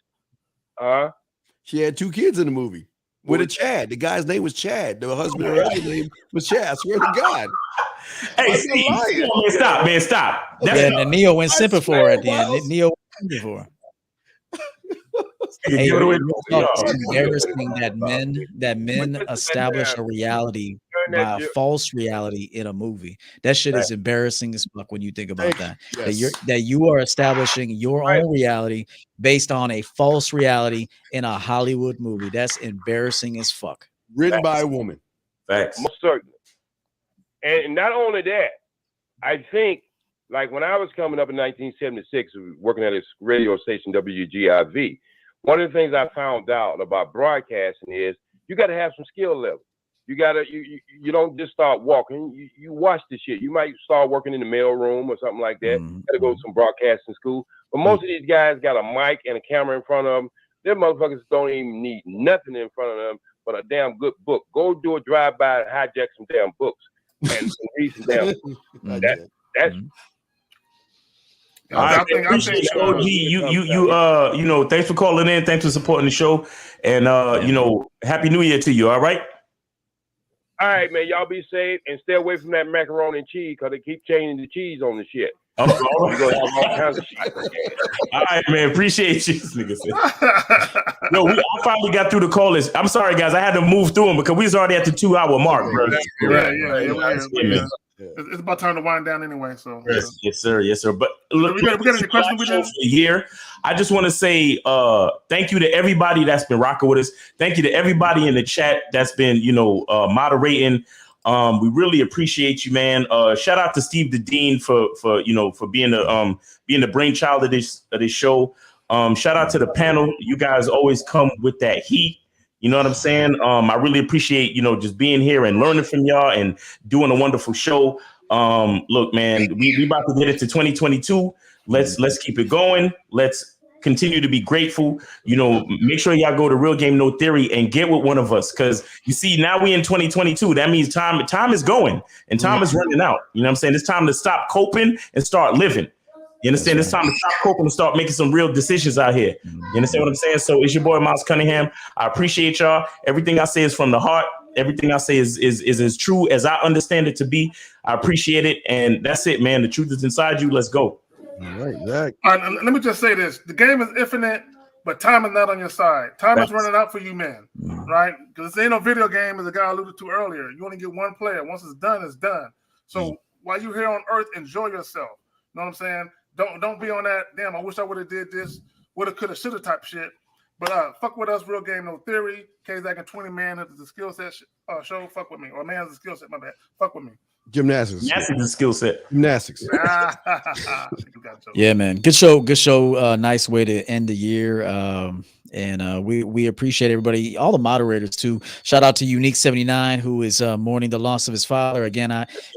she had 2 kids in the movie. With a Chad. The guy's name was Chad. The husband and husband's name was Chad. I swear to God. Hey, Steve, stop, man. Stop. And Neo went simping for her at the end. Neo went simping for her. Hey, it's embarrassing that men establish a reality by a false reality in a movie. That shit is embarrassing as fuck when you think about that. That you are establishing your own reality based on a false reality in a Hollywood movie. That's embarrassing as fuck. Written by a woman. Facts. Most certainly. And not only that, I think like when I was coming up in 1976, working at this radio station WGIV, one of the things I found out about broadcasting is you got to have some skill level. You don't just start walking. You watch the shit. You might start working in the mail room or something like that. You got to go to some broadcasting school. But most of these guys got a mic and a camera in front of them. Them motherfuckers don't even need nothing in front of them but a damn good book. Go do a drive-by and hijack some damn books and read some damn books. That's all right, I appreciate you, OG. Thanks for calling in. Thanks for supporting the show. And, Happy New Year to you. All right. All right, man. Y'all be safe and stay away from that macaroni and cheese because they keep changing the cheese on the shit. All You're going to have all kinds of shit. All right, man. Appreciate you. Yo, I finally got through the call list. I'm sorry, guys. I had to move through them because we was already at the 2-hour mark, bro. Yeah. It's about time to wind down anyway. So yes, sir. But look, we got any questions we did here. I just want to say thank you to everybody that's been rocking with us. Thank you to everybody in the chat that's been moderating. We really appreciate you, man. Shout out to Steve the Dean for being the brainchild of this show. Shout out to the panel. You guys always come with that heat. You know what I'm saying? I really appreciate, just being here and learning from y'all and doing a wonderful show. Look, man, we about to get into 2022. Let's keep it going. Let's continue to be grateful. Make sure y'all go to Real Game No Theory and get with one of us, because you see, now we in 2022. That means time is going and time is running out. You know what I'm saying? It's time to stop coping and start living. You understand? It's time to stop coping and start making some real decisions out here. You understand what I'm saying? So it's your boy, Miles Cunningham. I appreciate y'all. Everything I say is from the heart. Everything I say is as true as I understand it to be. I appreciate it. And that's it, man. The truth is inside you. Let's go. All right, Zach. All right, let me just say this. The game is infinite, but time is not on your side. Time is running out for you, man. Right? Because this ain't no video game, as the guy alluded to earlier. You only get one player. Once it's done, it's done. So while you're here on Earth, enjoy yourself. You know what I'm saying? Don't be on that, damn, I wish I would have did this, woulda, coulda, shoulda type shit. But fuck with us, Real Game No Theory. K-Zach and 20 Man is the skill set show. Fuck with me. Or man's the skill set, my bad. Fuck with me. Gymnastics. Gymnastics is a skill set. Gymnastics. Yeah, man. Good show. Good show. Nice way to end the year. And we appreciate everybody, all the moderators too. Shout out to Unique 79, who is mourning the loss of his father. Again,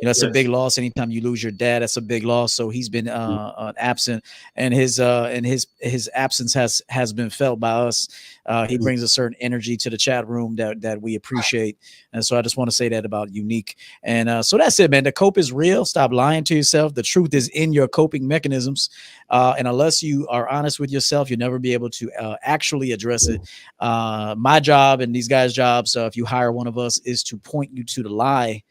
that's a big loss. Anytime you lose your dad, that's a big loss. So he's been absent, and his absence has been felt by us. He brings a certain energy to the chat room that we appreciate. And so I just want to say that about Unique. And so that's it, man. The cope is real. Stop lying to yourself. The truth is in your coping mechanisms. And unless you are honest with yourself, you'll never be able to actually address it. My job and these guys' jobs, if you hire one of us, is to point you to the lie.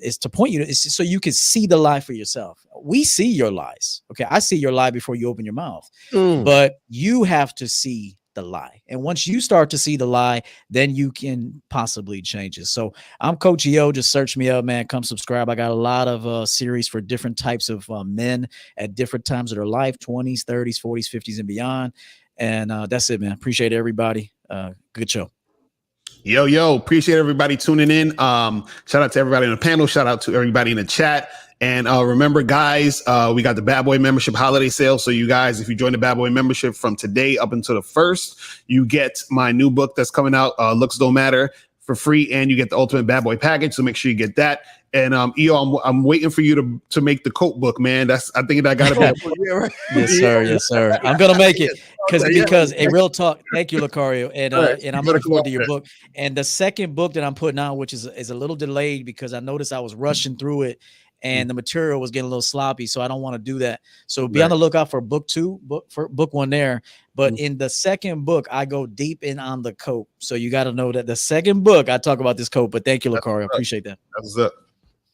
Is to point you to, so you can see the lie for yourself. We see your lies. Okay. I see your lie before you open your mouth, but you have to see the lie. And once you start to see the lie, then you can possibly change it. So I'm Coach EO. Just search me up, man. Come subscribe. I got a lot of series for different types of men at different times of their life, 20s, 30s, 40s, 50s, and beyond. And that's it, man. Appreciate everybody. Good show. Yo, appreciate everybody tuning in. Shout out to everybody on the panel. Shout out to everybody in the chat. And remember, guys, we got the Bad Boy membership holiday sale. So you guys, if you join the Bad Boy membership from today up until the 1st, you get my new book that's coming out, Looks Don't Matter, for free, and you get the ultimate Bad Boy package. So make sure you get that. And EO, I'm waiting for you to make the coat book, man. I think I got to be. Yes, sir. I'm gonna make it because a real talk. Thank you, Lucario, and I'm looking forward to your book. And the second book that I'm putting out, which is a little delayed because I noticed I was rushing through it, and the material was getting a little sloppy, so I don't want to do that. So be on the lookout for book 2, book 1 there. But in the second book, I go deep in on the coat. So you got to know that the second book I talk about this coat. But thank you, Lucario. Appreciate that.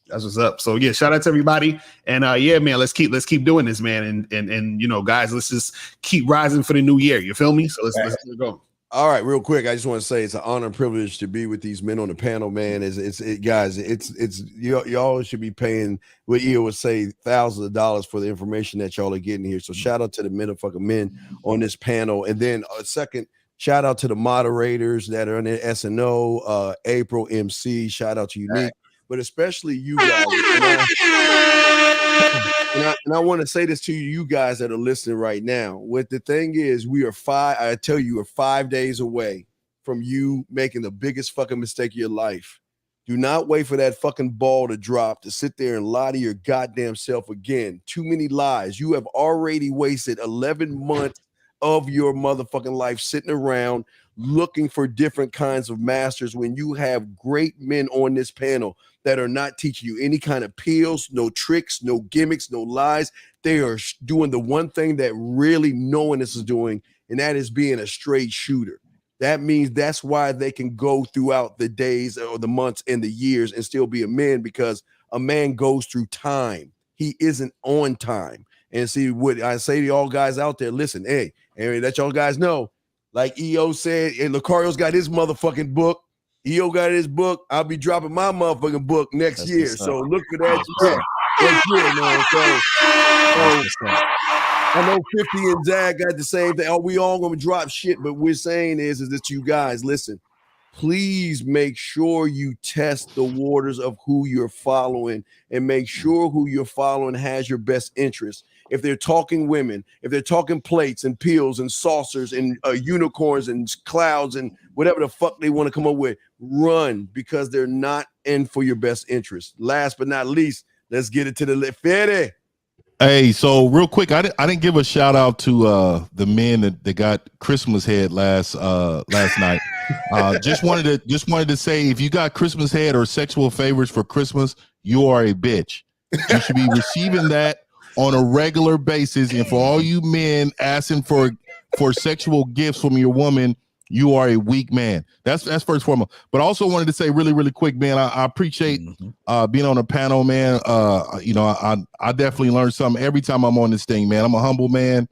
That's what's up. So yeah, shout out to everybody. And yeah, man, let's keep doing this, man. And guys, let's just keep rising for the new year. You feel me? So let's keep going. All right, real quick, I just want to say it's an honor and privilege to be with these men on the panel, man. Guys, y'all should be paying what EO would say thousands of dollars for the information that y'all are getting here. So shout out to the motherfucking men on this panel. And then a second shout out to the moderators that are in the SNO, April, MC, shout out to Unique, but especially you guys. And I want to say this to you guys that are listening right now. What the thing is, we're 5 days away from you making the biggest fucking mistake of your life. Do not wait for that fucking ball to drop to sit there and lie to your goddamn self again. Too many lies. You have already wasted 11 months of your motherfucking life sitting around looking for different kinds of masters when you have great men on this panel that are not teaching you any kind of pills, no tricks, no gimmicks, no lies. They are doing the one thing that really no one else is doing, and that is being a straight shooter. That means that's why they can go throughout the days or the months and the years and still be a man, because a man goes through time. He isn't on time. And see what I say to y'all guys out there, listen, hey, let y'all guys know, like EO said, and Lucario's got his motherfucking book. EO got his book. I'll be dropping my motherfucking book next year. So look for that next year, man. So I know 50 and Zach got the same thing. Oh, we all gonna drop shit, but we're saying is that you guys listen. please make sure you test the waters of who you're following and make sure who you're following has your best interest. If they're talking women, if they're talking plates and pills and saucers and unicorns and clouds and whatever the fuck they want to come up with, run, because they're not in for your best interest. Last but not least, let's get it to the Fede. Hey, so real quick, I didn't give a shout out to the men that got Christmas head last night. Just wanted to say, if you got Christmas head or sexual favors for Christmas, you are a bitch. You should be receiving that on a regular basis. And for all you men asking for sexual gifts from your woman, you are a weak man. That's first and foremost. But I also wanted to say really, really quick, man, I appreciate being on a panel, man. I definitely learned something every time I'm on this thing, man. I'm a humble man.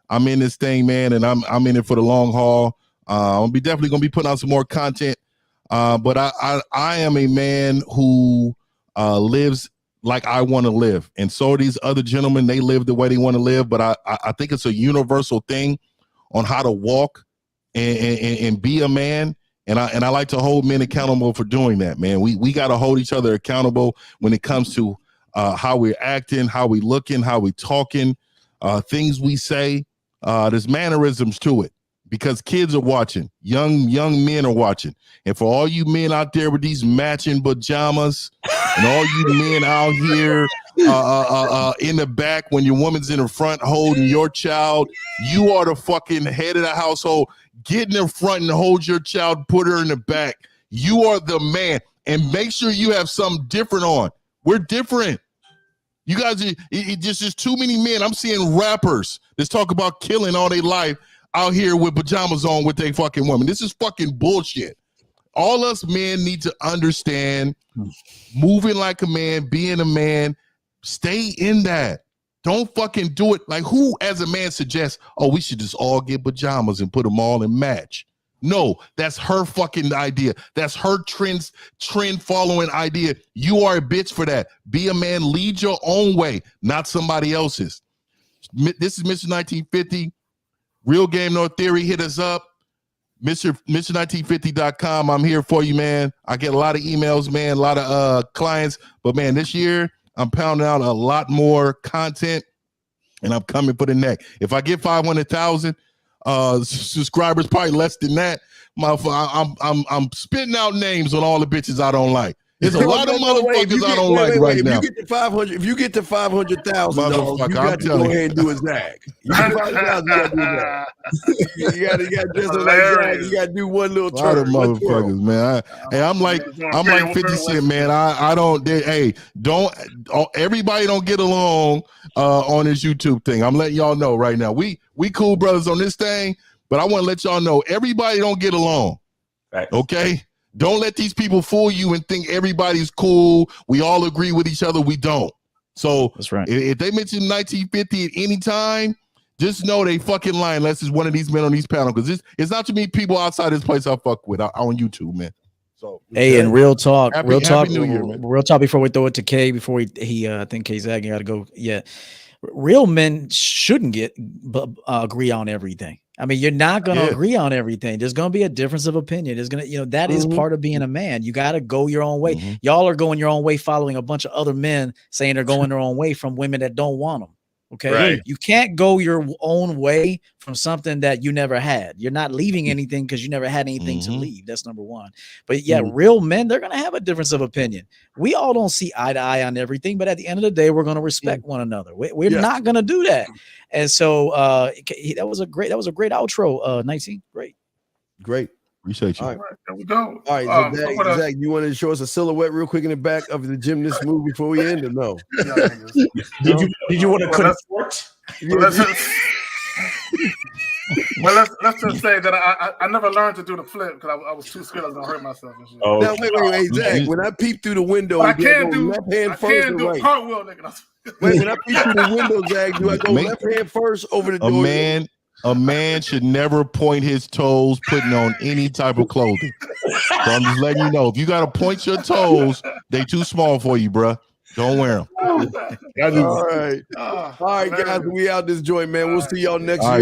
I'm in this thing, man, and I'm in it for the long haul. I'm definitely gonna be putting out some more content. But I am a man who lives like I want to live. And so are these other gentlemen, they live the way they want to live. But I think it's a universal thing on how to walk and be a man. And I like to hold men accountable for doing that, man. We got to hold each other accountable when it comes to how we're acting, how we looking, how we talking, things we say. There's mannerisms to it, because kids are watching, young men are watching. And for all you men out there with these matching pajamas and all you men out here in the back when your woman's in the front holding your child, you are the fucking head of the household. Get in the front and hold your child, put her in the back. You are the man. And make sure you have something different on. We're different. You guys, just too many men. I'm seeing rappers that talk about killing all their life out here with pajamas on with their fucking woman. This is fucking bullshit. All us men need to understand moving like a man, being a man, stay in that. Don't fucking do it. Like, who as a man suggests, oh, we should just all get pajamas and put them all in match? No, that's her fucking idea. That's her trend following idea. You are a bitch for that. Be a man, lead your own way, not somebody else's. This is Mr. 1950. Real Game No Theory. Hit us up. Mr.1950.com. I'm here for you, man. I get a lot of emails, man, a lot of clients. But, man, this year I'm pounding out a lot more content, and I'm coming for the neck. If I get 500,000 subscribers, probably less than that, I'm spitting out names on all the bitches I don't like. There's a lot of motherfuckers I don't like right now. If you get to 500,000, you got to go ahead and do a Zag. You got to do that. You got to just like Zag. You got to do one little turn. A lot of motherfuckers, man. I'm like 50 Cent, man. I don't. Everybody don't get along on this YouTube thing. I'm letting y'all know right now. We cool brothers on this thing, but I want to let y'all know everybody don't get along. Okay. Don't let these people fool you and think everybody's cool. We all agree with each other. We don't. So that's right. If they mention 1950 at any time, just know they fucking lying unless it's one of these men on these panels. Because it's not too many people outside this place I fuck with on YouTube, man. So hey, and real talk, Happy New Year, man. Real talk before we throw it to Kay, before he I think Kay's got to go. Yeah. Real men shouldn't agree on everything. I mean, you're not going to agree on everything. There's going to be a difference of opinion. There's going to, that is part of being a man. You got to go your own way. Y'all are going your own way, following a bunch of other men saying they're going their own way from women that don't want them. Okay. Right. You can't go your own way from something that you never had. You're not leaving anything because you never had anything to leave. That's number one. But yeah, real men, they're going to have a difference of opinion. We all don't see eye to eye on everything, but at the end of the day, we're going to respect one another. We're not going to do that. And so that was a great outro. 19. Great. Appreciate you. All right, there we go. All right, Zach, you want to show us a silhouette real quick in the back of the gymnast move before we end, or no? Did you want to contort? Well, let's just say that I never learned to do the flip because I was too scared I was gonna hurt myself. And shit. Oh, now wait, Zach. When I peep through the window, I can't do left hand first or right? Cartwheel, nigga. Wait, when I peep through the window, Zach, do I go left hand first over the door? A man should never point his toes putting on any type of clothing. So I'm just letting you know, if you got to point your toes, they too small for you, bruh. Don't wear them. All right, guys, we out this joint, man. We'll see y'all next year.